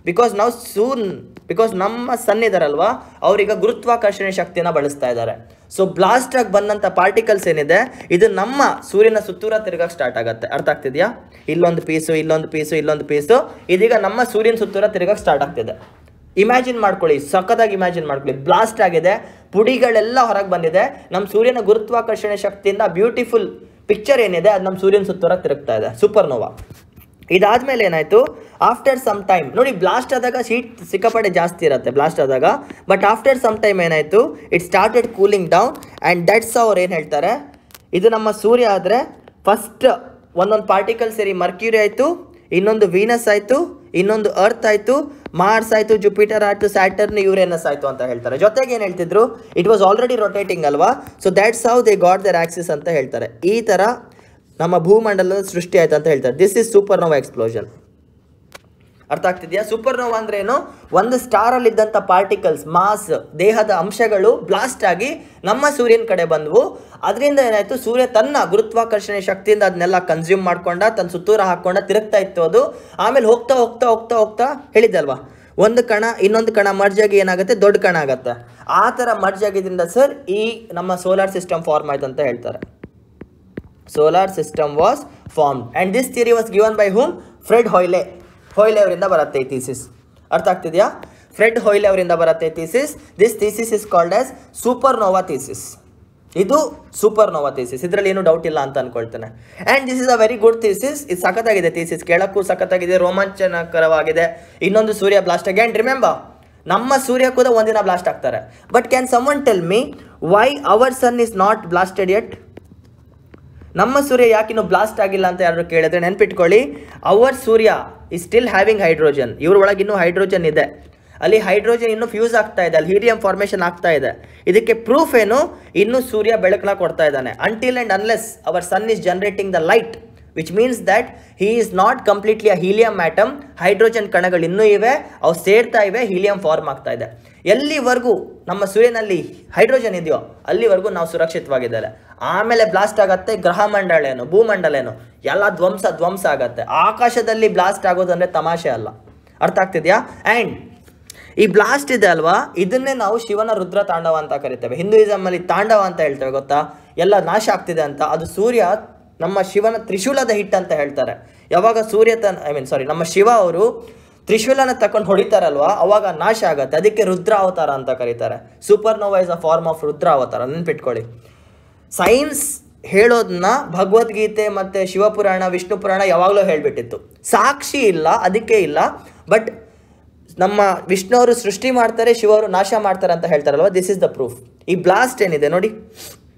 ಬಿಕಾಸ್ ನಮ್ಮ ಸನ್ ಇದಾರಲ್ವಾ, ಅವ್ರೀಗ ಗುರುತ್ವಾಕರ್ಷಣೆ ಶಕ್ತಿನ ಬಳಸ್ತಾ ಇದ್ದಾರೆ. ಸೊ ಬ್ಲಾಸ್ಟ್ ಆಗಿ ಬಂದಂಥ ಪಾರ್ಟಿಕಲ್ಸ್ ಏನಿದೆ, ಇದು ನಮ್ಮ ಸೂರ್ಯನ ಸುತ್ತೂರ ತಿರುಗಕ್ಕೆ ಸ್ಟಾರ್ಟ್ ಆಗುತ್ತೆ. ಅರ್ಥ ಆಗ್ತಿದೆಯಾ? ಇಲ್ಲೊಂದು ಪೀಸು, ಇದೀಗ ನಮ್ಮ ಸೂರ್ಯನ ಸುತ್ತೂರ ತಿರುಗಕ್ಕೆ ಸ್ಟಾರ್ಟ್ ಆಗ್ತಿದೆ. ಇಮ್ಯಾಜಿನ್ ಮಾಡ್ಕೊಳ್ಳಿ, ಸಖತ್ತಾಗಿ ಇಮ್ಯಾಜಿನ್ ಮಾಡ್ಕೊಳ್ಳಿ. ಬ್ಲಾಸ್ಟ್ ಆಗಿದೆ, ಪುಡಿಗಳೆಲ್ಲ ಹೊರಗೆ ಬಂದಿದೆ, ನಮ್ಮ ಸೂರ್ಯನ ಗುರುತ್ವಾಕರ್ಷಣೆ ಶಕ್ತಿಯಿಂದ ಬ್ಯೂಟಿಫುಲ್ ಪಿಕ್ಚರ್ ಏನಿದೆ ಅದು ನಮ್ಮ ಸೂರ್ಯನ ಸುತ್ತೂರ ತಿರುಗ್ತಾ ಇದೆ, ಸೂಪರ್ನೋವಾ. ಇದಾದಮೇಲೆ ಏನಾಯಿತು, ಆಫ್ಟರ್ ಸಮ್ ಟೈಮ್, ನೋಡಿ ಬ್ಲಾಸ್ಟ್ ಆದಾಗ ಹೀಟ್ ಸಿಕ್ಕಾಪಟ್ಟೆ ಜಾಸ್ತಿ ಇರುತ್ತೆ ಬ್ಲಾಸ್ಟ್ ಆದಾಗ, ಬಟ್ ಆಫ್ಟರ್ ಸಮ್ ಟೈಮ್ ಏನಾಯಿತು, it started cooling down. And that's ಅವ್ರು ಏನು ಹೇಳ್ತಾರೆ, ಇದು ನಮ್ಮ ಸೂರ್ಯ ಆದರೆ ಫಸ್ಟ್ ಒಂದೊಂದು ಪಾರ್ಟಿಕಲ್ ಸೇರಿ ಮರ್ಕ್ಯೂರಿ ಆಯಿತು, ಇನ್ನೊಂದು ವೀನಸ್ ಆಯಿತು, ಇನ್ನೊಂದು ಅರ್ತ್ ಆಯಿತು, ಮಾರ್ಸ್ ಆಯಿತು, ಜುಪಿಟರ್ ಆಯಿತು, ಸ್ಯಾಟರ್ನ್, ಯುರೇನಸ್ ಆಯಿತು ಅಂತ ಹೇಳ್ತಾರೆ. ಜೊತೆಗೆ ಏನು ಹೇಳ್ತಿದ್ರು, ಇಟ್ ವಾಸ್ ಆಲ್ರೆಡಿ ರೊಟೇಟಿಂಗ್ ಅಲ್ವಾ, so that's how they got their axis ಅಂತ ಹೇಳ್ತಾರೆ. ಈ ಥರ ನಮ್ಮ ಭೂಮಂಡಲದ ಸೃಷ್ಟಿ ಆಯ್ತು ಅಂತ ಹೇಳ್ತಾರೆ. This is supernova explosion. ಅರ್ಥ ಆಗ್ತಿದೆಯಾ? ಸೂಪರ್ನೋವಾ ಅಂದ್ರೆ ಏನು? ಒಂದು ಸ್ಟಾರ್ ಅಲ್ಲಿ ಇದ್ದಂಥ ಪಾರ್ಟಿಕಲ್ಸ್, ಮಾಸ್, ದೇಹದ ಅಂಶಗಳು ಬ್ಲಾಸ್ಟ್ ಆಗಿ ನಮ್ಮ ಸೂರ್ಯನ ಕಡೆ ಬಂದವು. ಅದರಿಂದ ಏನಾಯ್ತು, ಸೂರ್ಯ ತನ್ನ ಗುರುತ್ವಾಕರ್ಷಣೆ ಶಕ್ತಿಯಿಂದ ಅದನ್ನೆಲ್ಲ ಕನ್ಸ್ಯೂಮ್ ಮಾಡ್ಕೊಂಡ, ತನ್ನ ಸುತ್ತೂರ ಹಾಕೊಂಡ ತಿರುಗ್ತಾ ಇತ್ತು ಅದು. ಆಮೇಲೆ ಹೋಗ್ತಾ ಹೋಗ್ತಾ ಹೋಗ್ತಾ ಹೋಗ್ತಾ ಹೇಳಿದ್ದಲ್ವಾ, ಒಂದು ಕಣ ಇನ್ನೊಂದು ಕಣ ಮರ್ಜ್ ಆಗಿ ಏನಾಗುತ್ತೆ, ದೊಡ್ಡ ಕಣ ಆಗುತ್ತೆ. ಆ ಥರ ಮರ್ಜ್ ಆಗಿದ್ರಿಂದ ಸರ್ ಈ ನಮ್ಮ ಸೋಲಾರ್ ಸಿಸ್ಟಮ್ ಫಾರ್ಮ್ ಆಯ್ತು ಅಂತ ಹೇಳ್ತಾರೆ. Solar system was formed and this theory was given by whom? Fred Hoyle. Hoyle ಅವರಿಂದ ಬರುತ್ತೆ ಈ ಥೀಸಿಸ್. ಅರ್ಥ ಆಗ್ತಿದೆಯಾ? ಫ್ರೆಡ್ ಹೊಯ್ಲೆ ಅವರಿಂದ ಬರುತ್ತೆ thesis. This thesis is called as supernova thesis. ಇದು ಸೂಪರ್ನೋವಾ ಥೀಸಿಸ್, ಇದರಲ್ಲಿ ಏನು ಡೌಟ್ ಇಲ್ಲ ಅಂತ ಅನ್ಕೊಳ್ತೇನೆ. And this is a very good thesis. ಇದು ಸಖತ್ತಾಗಿದೆ ಥೀಸಿಸ್, ಕೇಳಕ್ಕೂ ಸಖತ್ತಾಗಿದೆ, ರೋಮಾಂಚನಕರವಾಗಿದೆ. ಇನ್ನೊಂದು ಸೂರ್ಯ ಬ್ಲಾಸ್ಟ್ ಆಗಿ, ಆ್ಯಂಡ್ ರಿಮೆಂಬರ್ ನಮ್ಮ ಸೂರ್ಯ ಕೂಡ ಒಂದಿನ ಬ್ಲಾಸ್ಟ್ ಆಗ್ತಾರೆ. But can someone tell me why our sun is not blasted yet? ನಮ್ಮ ಸೂರ್ಯ ಯಾಕಿನ್ನೂ ಬ್ಲಾಸ್ಟ್ ಆಗಿಲ್ಲ ಅಂತ ಯಾರು ಕೇಳಿದ್ರೆ ನೆನ್ಪಿಟ್ಕೊಳ್ಳಿ, ಅವರ್ ಸೂರ್ಯ ಇಸ್ ಸ್ಟಿಲ್ ಹ್ಯಾವಿಂಗ್ ಹೈಡ್ರೋಜನ್. ಇವ್ರ ಒಳಗೆ ಇನ್ನೂ ಹೈಡ್ರೋಜನ್ ಇದೆ, ಅಲ್ಲಿ ಹೈಡ್ರೋಜನ್ ಇನ್ನೂ ಫ್ಯೂಸ್ ಆಗ್ತಾ ಇದೆ, ಅಲ್ಲಿ ಹೀಲಿಯಂ ಫಾರ್ಮೇಷನ್ ಆಗ್ತಾ ಇದೆ. ಇದಕ್ಕೆ ಪ್ರೂಫ್ ಏನು? ಇನ್ನೂ ಸೂರ್ಯ ಬೆಳಕನ್ನ ಕೊಡ್ತಾ ಇದ್ದಾನೆ. Until and unless our sun is generating the light, which means that he is not completely a helium atom. Hydrogen ಕಣಗಳು ಇನ್ನೂ ಇವೆ, ಅವು ಸೇರ್ತಾ ಇವೆ, ಹೀಲಿಯಂ ಫಾರ್ಮ್ ಆಗ್ತಾ ಇದೆ. ಎಲ್ಲಿವರೆಗೂ ನಮ್ಮ ಸೂರ್ಯನಲ್ಲಿ ಹೈಡ್ರೋಜನ್ ಇದೆಯೋ ಅಲ್ಲಿವರೆಗೂ ನಾವು ಸುರಕ್ಷಿತವಾಗಿದ್ದಾರೆ. ಆಮೇಲೆ ಬ್ಲಾಸ್ಟ್ ಆಗತ್ತೆ, ಗ್ರಹ ಮಂಡಳ ಏನು, ಭೂಮಂಡಲ ಏನು, ಎಲ್ಲ ಧ್ವಂಸ ಆಗತ್ತೆ. ಆಕಾಶದಲ್ಲಿ ಬ್ಲಾಸ್ಟ್ ಆಗೋದಂದ್ರೆ ತಮಾಷೆ ಅಲ್ಲ. ಅರ್ಥ ಆಗ್ತಿದೆಯಾ? ಆ್ಯಂಡ್ ಈ ಬ್ಲಾಸ್ಟ್ ಇದೆ ಅಲ್ವಾ, ಇದನ್ನೇ ನಾವು ಶಿವನ ರುದ್ರ ತಾಂಡವ ಅಂತ ಕರಿತೇವೆ. ಹಿಂದೂಯಿಸಮ್ ಅಲ್ಲಿ ತಾಂಡವ ಅಂತ ಹೇಳ್ತೇವೆ, ಗೊತ್ತಾ? ಎಲ್ಲ ನಾಶ ಆಗ್ತಿದೆ ಅಂತ. ಅದು ಸೂರ್ಯ ನಮ್ಮ ಶಿವನ ತ್ರಿಶೂಲದ ಹಿಟ್ ಅಂತ ಹೇಳ್ತಾರೆ. ಯಾವಾಗ ಸೂರ್ಯ ನಮ್ಮ ಶಿವ ಅವರು ತ್ರಿಶೂಲನ ತಕೊಂಡು ಹೊಡಿತಾರಲ್ವಾ, ಅವಾಗ ನಾಶ ಆಗತ್ತೆ. ಅದಕ್ಕೆ ರುದ್ರ ಅವತಾರ ಅಂತ ಕರೀತಾರೆ. Supernova is a form of Rudra avatar, ನೆನ್ಪಿಟ್ಕೊಳ್ಳಿ. ಸೈನ್ಸ್ ಹೇಳೋದನ್ನ ಭಗವದ್ಗೀತೆ ಮತ್ತು ಶಿವಪುರಾಣ, ವಿಷ್ಣು ಪುರಾಣ ಯಾವಾಗಲೂ ಹೇಳಿಬಿಟ್ಟಿತ್ತು. ಸಾಕ್ಷಿ ಇಲ್ಲ, ಅದಕ್ಕೆ ಇಲ್ಲ. ಬಟ್ ನಮ್ಮ ವಿಷ್ಣು ಅವರು ಸೃಷ್ಟಿ ಮಾಡ್ತಾರೆ, ಶಿವ ಅವರು ನಾಶ ಮಾಡ್ತಾರೆ ಅಂತ ಹೇಳ್ತಾರಲ್ವ, ದಿಸ್ ಇಸ್ ದ ಪ್ರೂಫ್. ಈ ಬ್ಲಾಸ್ಟ್ ಏನಿದೆ ನೋಡಿ,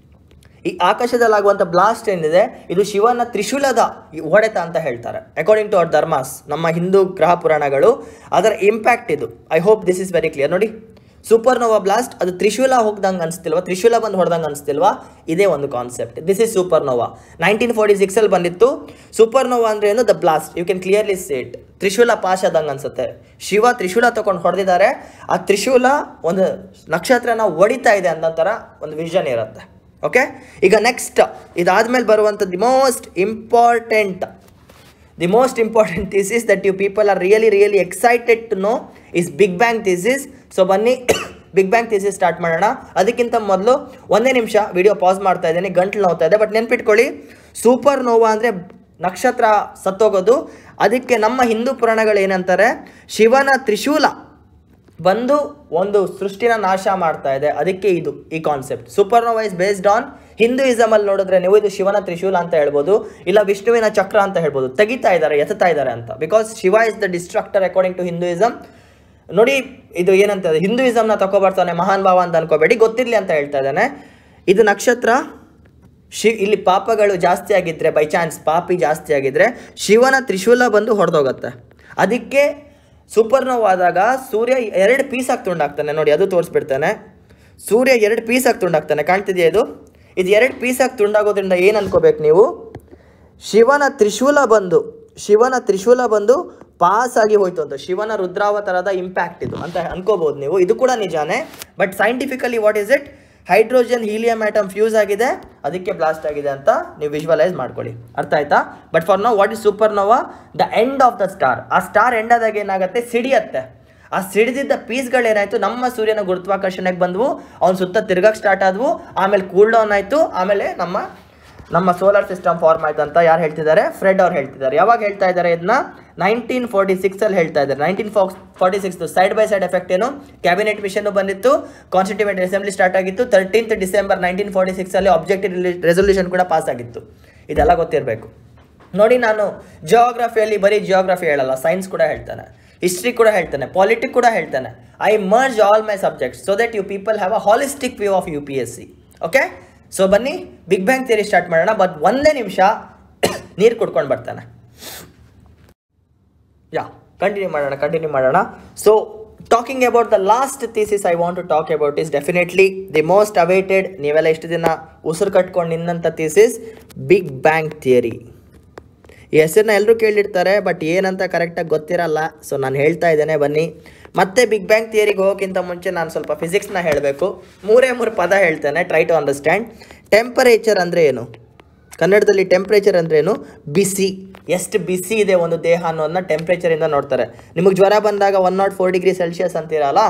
ಈ ಆಕಾಶದಲ್ಲಾಗುವಂಥ ಬ್ಲಾಸ್ಟ್ ಏನಿದೆ, ಇದು ಶಿವನ ತ್ರಿಶೂಲದ ಹೊಡೆತ ಅಂತ ಹೇಳ್ತಾರೆ. ಅಕಾರ್ಡಿಂಗ್ ಟು ಅವರ್ ಧರ್ಮಾಸ್, ನಮ್ಮ ಹಿಂದೂ ಗ್ರಹ ಪುರಾಣಗಳು, ಅದರ ಇಂಪ್ಯಾಕ್ಟ್ ಇದು. I hope this is very clear. ನೋಡಿ, ಸೂಪರ್ನೋವಾ ಬ್ಲಾಸ್ಟ್, ಅದು ತ್ರಿಶೂಲ ಹೋಗ್ದಂಗೆ ಅನಿಸ್ತಿಲ್ವಾ, ತ್ರಿಶೂಲ ಬಂದು ಹೊಡೆದಂಗೆ ಅನಿಸ್ತಿಲ್ವಾ? ಇದೇ ಒಂದು ಕಾನ್ಸೆಪ್ಟ್. This is supernova. 1946 ಬಂದಿತ್ತು. ಸೂಪರ್ನೋವಾ ಅಂದ್ರೆ ಏನು? The blast. You can clearly see it. ತ್ರಿಶೂಲ ಪಾಶ ಆದಂಗೆ ಅನ್ಸುತ್ತೆ. ಶಿವ ತ್ರಿಶೂಲ ತಗೊಂಡು ಹೊಡೆದಿದ್ದಾರೆ, ಆ ತ್ರಿಶೂಲ ಒಂದು ನಕ್ಷತ್ರನ ಹೊಡಿತಾ ಇದೆ ಅನ್ನೋ ಥರ ಒಂದು ವಿಷನ್ ಇರುತ್ತೆ. ಓಕೆ, ಈಗ ನೆಕ್ಸ್ಟ್ ಇದಾದ್ಮೇಲೆ ಬರುವಂಥ the most important thesis that you people are really excited to know is Big Bang thesis. So ಬನ್ನಿ ಬಿಗ್ ಬ್ಯಾಂಗ್ ಥೀಸಿಸ್ ಸ್ಟಾರ್ಟ್ ಮಾಡೋಣ. ಅದಕ್ಕಿಂತ ಮೊದಲು ಒಂದೇ ನಿಮಿಷ ವಿಡಿಯೋ ಪಾಸ್ ಮಾಡ್ತಾ ಇದ್ದೀನಿ, ಗಂಟ್ಲು ನೋವ್ತಾ ಇದೆ. ಬಟ್ ನೆನ್ಪಿಟ್ಕೊಳ್ಳಿ, ಸೂಪರ್ ನೋವಾ ಅಂದರೆ ನಕ್ಷತ್ರ ಸತ್ತೋಗೋದು. ಅದಕ್ಕೆ ನಮ್ಮ ಹಿಂದೂ ಪುರಾಣಗಳು ಏನಂತಾರೆ, ಶಿವನ ತ್ರಿಶೂಲ ಬಂದು ಒಂದು ಸೃಷ್ಟಿನ ನಾಶ ಮಾಡ್ತಾ ಇದೆ. ಅದಕ್ಕೆ ಇದು ಈ concept. Supernova is based on Hinduism ಅಲ್ಲಿ ನೋಡಿದ್ರೆ ನೀವು ಇದು ಶಿವನ ತ್ರಿಶೂಲ ಅಂತ ಹೇಳ್ಬೋದು, ಇಲ್ಲ ವಿಷ್ಣುವಿನ ಚಕ್ರ ಅಂತ ಹೇಳ್ಬೋದು. ತೆಗಿತಾ ಇದ್ದಾರೆ, ಎತ್ತಾ ಇದ್ದಾರೆ ಅಂತ. Because Shiva is the destructor according to Hinduism. ನೋಡಿ, ಇದು ಏನಂತ ಹಿಂದೂಯಿಸಮ್ನ ತಗೊಬರ್ತಾನೆ ಮಹಾನ್ ಭಾವ ಅಂತ ಅನ್ಕೋಬೇಡಿ, ಗೊತ್ತಿರಲಿ ಅಂತ ಹೇಳ್ತಾ ಇದ್ದಾನೆ. ಇದು ನಕ್ಷತ್ರ. ಇಲ್ಲಿ ಪಾಪಗಳು ಜಾಸ್ತಿ ಆಗಿದ್ರೆ, ಬೈ ಚಾನ್ಸ್ ಪಾಪಿ ಜಾಸ್ತಿ ಆಗಿದ್ರೆ, ಶಿವನ ತ್ರಿಶೂಲ ಬಂದು ಹೊಡೆದೋಗತ್ತೆ. ಅದಕ್ಕೆ ಸೂಪರ್ನೋವಾದಾಗ ಸೂರ್ಯ 2 ಪೀಸಾಗಿ ತುಂಡಾಗ್ತಾನೆ. ನೋಡಿ, ಅದು ತೋರಿಸ್ಬಿಡ್ತಾನೆ. ಸೂರ್ಯ 2 ಪೀಸಾಗಿ ತುಂಡಾಗ್ತಾನೆ, ಕಾಣ್ತಿದೆಯಾ? ಇದು 2 ಪೀಸಾಗಿ ತುಂಡಾಗೋದ್ರಿಂದ ಏನು ಅನ್ಕೋಬೇಕು ನೀವು, ಶಿವನ ತ್ರಿಶೂಲ ಬಂದು ಪಾಸ್ ಆಗಿ ಹೋಯ್ತು ಅಂತ. ಶಿವನ ರುದ್ರಾವತಾರದ ಇಂಪ್ಯಾಕ್ಟ್ ಇದು ಅಂತ ಅನ್ಕೋಬಹುದು ನೀವು. ಇದು ಕೂಡ ನಿಜಾನೇ. But scientifically what is it? Hydrogen helium atom fuse ಆಗಿದೆ, ಅದಕ್ಕೆ ಬ್ಲಾಸ್ಟ್ ಆಗಿದೆ ಅಂತ ನೀವು ವಿಜುವಲೈಸ್ ಮಾಡ್ಕೊಳ್ಳಿ. ಅರ್ಥ ಆಯ್ತಾ? But for now what is supernova? The end of the star. ಆ ಸ್ಟಾರ್ ಎಂಡ್ ಆದಾಗ ಏನಾಗುತ್ತೆ, ಸಿಡಿಯತ್ತೆ. ಆ ಸಿಡಿದಿದ್ದ ಪೀಸ್ಗಳೇನಾಯ್ತು, ನಮ್ಮ ಸೂರ್ಯನ ಗುರುತ್ವಾಕರ್ಷಣೆಗೆ ಬಂದವು, ಅವ್ನ ಸುತ್ತ ತಿರ್ಗಕ್ಕೆ ಸ್ಟಾರ್ಟ್ ಆದವು, ಆಮೇಲೆ ಕೂಲ್ ಡೌನ್ ಆಯಿತು, ಆಮೇಲೆ ನಮ್ಮ ಸೋಲಾರ್ ಸಿಸ್ಟಮ್ ಫಾರ್ಮ್ ಆಯ್ತು ಅಂತ ಯಾರು ಹೇಳ್ತಿದ್ದಾರೆ? ಫ್ರೆಡ್ ಅವ್ರು ಹೇಳ್ತಿದ್ದಾರೆ. ಯಾವಾಗ ಹೇಳ್ತಾ ಇದ್ದಾರೆ ಇದನ್ನ? 1946 ಹೇಳ್ತಾ ಇದ್ದಾರೆ. 1946 ಸೈಡ್ ಬೈ ಸೈಡ್ ಎಫೆಕ್ಟ್ ಏನು, ಕ್ಯಾಬಿನೆಟ್ ಮಿಷನ್ ಬಂದಿತ್ತು, ಕಾನ್ಸ್ಟಿಟ್ಯೂಯೆಂಟ್ ಅಸೆಂಬ್ಲಿ ಸ್ಟಾರ್ಟ್ ಆಗಿತ್ತು. 13th ಡಿಸೆಂಬರ್ 1946 ಆಬ್ಜೆಕ್ಟಿವ್ ರೆಸೊಲ್ಯೂಷನ್ ಕೂಡ ಪಾಸ್ ಆಗಿತ್ತು. ಇದೆಲ್ಲ ಗೊತ್ತಿರಬೇಕು. ನೋಡಿ, ನಾನು ಜಿಯೋಗ್ರಫಿಯಲ್ಲಿ ಬರೀ ಜಿಯೋಗ್ರಫಿ ಹೇಳಲ್ಲ, ಸೈನ್ಸ್ ಕೂಡ ಹೇಳ್ತಾನೆ, ಹಿಸ್ಟ್ರಿ ಕೂಡ ಹೇಳ್ತಾನೆ, ಪಾಲಿಟಿಕ್ ಕೂಡ ಹೇಳ್ತಾನೆ. I merge all my subjects so that you people have a holistic view of UPSC. Okay, so ಬನ್ನಿ ಬಿಗ್ ಬ್ಯಾಂಗ್ ಥಿಯರಿ ಸ್ಟಾರ್ಟ್ ಮಾಡೋಣ. ಬಟ್ ಒಂದೇ ನಿಮಿಷ ನೀರು ಕುಡ್ಕೊಂಡು ಬರ್ತಾನೆ. ಕಂಟಿನ್ಯೂ ಮಾಡೋಣ. So talking about the last thesis I want to talk about is definitely the most awaited, ನೀವೆಲ್ಲ ಇಷ್ಟು ದಿನ ಉಸಿರು ಕಟ್ಕೊಂಡು ನಿನ್ನಂಥ ಥೀಸಿಸ್, ಬಿಗ್ ಬ್ಯಾಂಗ್ ಥಿಯರಿ. ಈ ಹೆಸರನ್ನ ಎಲ್ಲರೂ ಕೇಳಿರ್ತಾರೆ, ಬಟ್ ಏನಂತ ಕರೆಕ್ಟಾಗಿ ಗೊತ್ತಿರಲ್ಲ. ಸೊ ನಾನು ಹೇಳ್ತಾ ಇದ್ದೇನೆ, ಬನ್ನಿ. ಮತ್ತೆ ಬಿಗ್ ಬ್ಯಾಂಗ್ ಥಿಯರಿಗೆ ಹೋಗೋಕ್ಕಿಂತ ಮುಂಚೆ ನಾನು ಸ್ವಲ್ಪ ಫಿಸಿಕ್ಸ್ನ ಹೇಳಬೇಕು. 3 ಪದ ಹೇಳ್ತೇನೆ, ಟ್ರೈ ಟು ಅಂಡರ್ಸ್ಟ್ಯಾಂಡ್. ಟೆಂಪರೇಚರ್ ಅಂದರೆ ಏನು? ಕನ್ನಡದಲ್ಲಿ ಟೆಂಪ್ರೇಚರ್ ಅಂದರೆ ಏನು? ಬಿಸಿ. ಎಷ್ಟು ಬಿಸಿ ಇದೆ ಒಂದು ದೇಹ ಅನ್ನೋದನ್ನ ಟೆಂಪ್ರೇಚರಿಂದ ನೋಡ್ತಾರೆ. ನಿಮಗೆ ಜ್ವರ ಬಂದಾಗ 104 ಡಿಗ್ರಿ ಸೆಲ್ಸಿಯಸ್ ಅಂತೀರಲ್ಲ,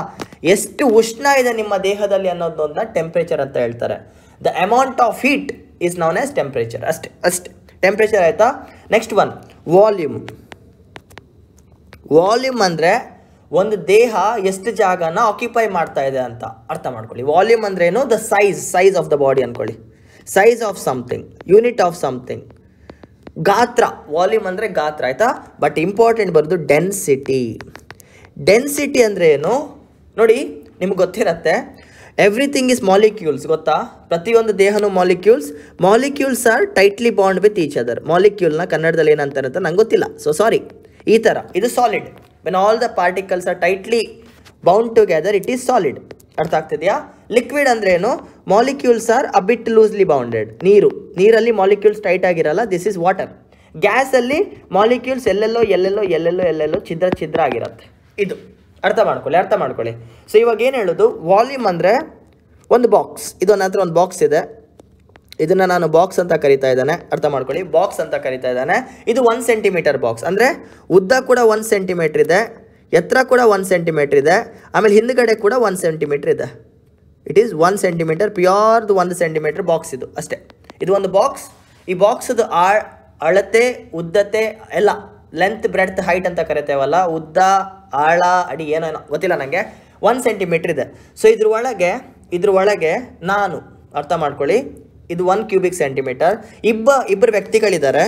ಎಷ್ಟು ಉಷ್ಣ ಇದೆ ನಿಮ್ಮ ದೇಹದಲ್ಲಿ ಅನ್ನೋದನ್ನ ಟೆಂಪ್ರೇಚರ್ ಅಂತ ಹೇಳ್ತಾರೆ. The amount of heat is known as temperature. ಅಷ್ಟೇ ಟೆಂಪ್ರೇಚರ್ ಆಯಿತಾ. Next one volume. ವಾಲ್ಯೂಮ್ ಅಂದರೆ ಒಂದು ದೇಹ ಎಷ್ಟು ಜಾಗನ ಆಕ್ಯುಪೈ ಮಾಡ್ತಾ ಇದೆ ಅಂತ ಅರ್ಥ ಮಾಡ್ಕೊಳ್ಳಿ. ವಾಲ್ಯೂಮ್ ಅಂದ್ರೆ ಏನು? The size of the body ಅಂದ್ಕೊಳ್ಳಿ. Size of something, unit of something. ಗಾತ್ರ, ವಾಲ್ಯೂಮ್ ಅಂದರೆ ಗಾತ್ರ ಆಯಿತಾ. ಬಟ್ ಇಂಪಾರ್ಟೆಂಟ್ ಬರೋದು ಡೆನ್ಸಿಟಿ. ಡೆನ್ಸಿಟಿ ಅಂದರೆ ಏನು ನೋಡಿ, ನಿಮ್ಗೆ ಗೊತ್ತಿರತ್ತೆ. ಎವ್ರಿಥಿಂಗ್ ಇಸ್ ಮಾಲಿಕ್ಯೂಲ್ಸ್, ಗೊತ್ತಾ? ಪ್ರತಿಯೊಂದು ದೇಹನೂ molecules are tightly bond with each other. ಮಾಲಿಕ್ಯೂಲ್ನ ಕನ್ನಡದಲ್ಲಿ ಏನಂತಾರೆ ಅಂತ ನಂಗೆ ಗೊತ್ತಿಲ್ಲ, ಸೊ ಸಾರಿ. ಈ ಥರ ಇದು solid. When all the particles R tightly bound together it is solid. ಅರ್ಥ ಆಗ್ತಿದೆಯಾ? ಲಿಕ್ವಿಡ್ ಅಂದರೆ ಏನು? Molecules are a bit loosely bounded. ನೀರಲ್ಲಿ ಮಾಲಿಕ್ಯೂಲ್ಸ್ ಟೈಟ್ ಆಗಿರಲ್ಲ, ದಿಸ್ ಇಸ್ ವಾಟರ್. ಗ್ಯಾಸಲ್ಲಿ ಮಾಲಿಕ್ಯೂಲ್ಸ್ ಎಲ್ಲೆಲ್ಲೋ ಛಿದ್ರ ಆಗಿರುತ್ತೆ. ಇದು ಅರ್ಥ ಮಾಡ್ಕೊಳ್ಳಿ. ಸೊ ಇವಾಗ ಏನು ಹೇಳೋದು? ವಾಲ್ಯೂಮ್ ಅಂದರೆ ಒಂದು ಬಾಕ್ಸ್. ಇದು ನನ್ನ ಹತ್ರ ಒಂದು ಬಾಕ್ಸ್ ಇದೆ, ಇದನ್ನು ನಾನು ಬಾಕ್ಸ್ ಅಂತ ಕರಿತಾ ಇದ್ದಾನೆ. ಅರ್ಥ ಮಾಡ್ಕೊಳ್ಳಿ, ಬಾಕ್ಸ್ ಅಂತ ಕರಿತಾ ಇದ್ದಾನೆ. ಇದು 1 ಸೆಂಟಿಮೀಟರ್ ಬಾಕ್ಸ್. ಅಂದರೆ ಉದ್ದ ಕೂಡ 1 ಸೆಂಟಿಮೀಟರ್ ಇದೆ, ಎತ್ತರ ಕೂಡ 1 ಸೆಂಟಿಮೀಟರ್ ಇದೆ, ಆಮೇಲೆ ಹಿಂದ್ಗಡೆ ಕೂಡ 1 ಸೆಂಟಿಮೀಟರ್ ಇದೆ. ಇಟ್ ಈಸ್ 1 ಸೆಂಟಿಮೀಟರ್, ಪ್ಯೂರ್ದು 1 ಸೆಂಟಿಮೀಟರ್ ಬಾಕ್ಸ್ ಇದು ಅಷ್ಟೇ. ಇದು ಒಂದು ಬಾಕ್ಸ್. ಈ ಬಾಕ್ಸದು ಅಳತೆ, ಉದ್ದತೆ ಎಲ್ಲ, ಲೆಂತ್, ಬ್ರೆಡ್ತ್, ಹೈಟ್ ಅಂತ ಕರಿತೇವಲ್ಲ, ಉದ್ದ, ಆಳ, ಅಡಿ ಏನೋ ಗೊತ್ತಿಲ್ಲ ನನಗೆ, 1 ಸೆಂಟಿಮೀಟರ್ ಇದೆ. ಸೊ ಇದ್ರ ಒಳಗೆ ನಾನು, ಅರ್ಥ ಮಾಡ್ಕೊಳ್ಳಿ, ಇದು 1 ಕ್ಯೂಬಿಕ್ ಸೆಂಟಿಮೀಟರ್. ಇಬ್ಬರು ವ್ಯಕ್ತಿಗಳಿದ್ದಾರೆ.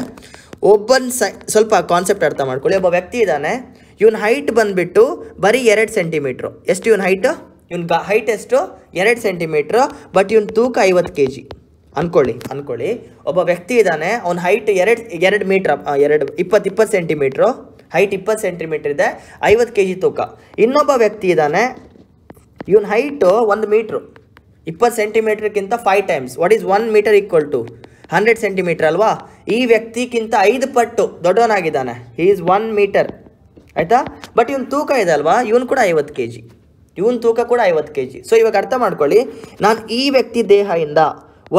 ಸ್ವಲ್ಪ ಕಾನ್ಸೆಪ್ಟ್ ಅರ್ಥ ಮಾಡ್ಕೊಳ್ಳಿ. ಒಬ್ಬ ವ್ಯಕ್ತಿ ಇದ್ದಾನೆ, ಇವನ್ ಹೈಟ್ ಬಂದುಬಿಟ್ಟು ಬರೀ 2 ಸೆಂಟಿಮೀಟ್ರು. ಎಷ್ಟು ಇವನ್ ಹೈಟ್? ಹೈಟ್ ಎಷ್ಟು? 2 ಸೆಂಟಿಮೀಟ್ರು. ಬಟ್ ಇವನ್ ತೂಕ 50 kg ಅನ್ಕೊಳ್ಳಿ. ಒಬ್ಬ ವ್ಯಕ್ತಿ ಇದ್ದಾನೆ, ಅವ್ನ height 2 metre, 20 centimetre, height 20 centimetre ಇದೆ, 50 kg ತೂಕ. ಇನ್ನೊಬ್ಬ ವ್ಯಕ್ತಿ ಇದ್ದಾನೆ, ಇವನ್ ಹೈಟು 1 ಮೀಟ್ರು, 20 ಸೆಂಟಿಮೀಟರ್ಗಿಂತ 5 times. What is 1 metre equal to 100 centimetre ಅಲ್ವಾ? ಈ ವ್ಯಕ್ತಿಗಿಂತ 5 ಪಟ್ಟು ದೊಡ್ಡವನಾಗಿದ್ದಾನೆ. ಹಿ ಈಸ್ 1 ಮೀಟರ್ ಆಯಿತಾ. ಬಟ್ ಇವನ್ ತೂಕ ಇದೆ ಅಲ್ವಾ, ಇವನು ಕೂಡ 50 kg, ಇವನ್ ತೂಕ ಕೂಡ 50 kg. ಸೊ ಇವಾಗ ಅರ್ಥ ಮಾಡ್ಕೊಳ್ಳಿ, ನಾನು ಈ ವ್ಯಕ್ತಿ ದೇಹದಿಂದ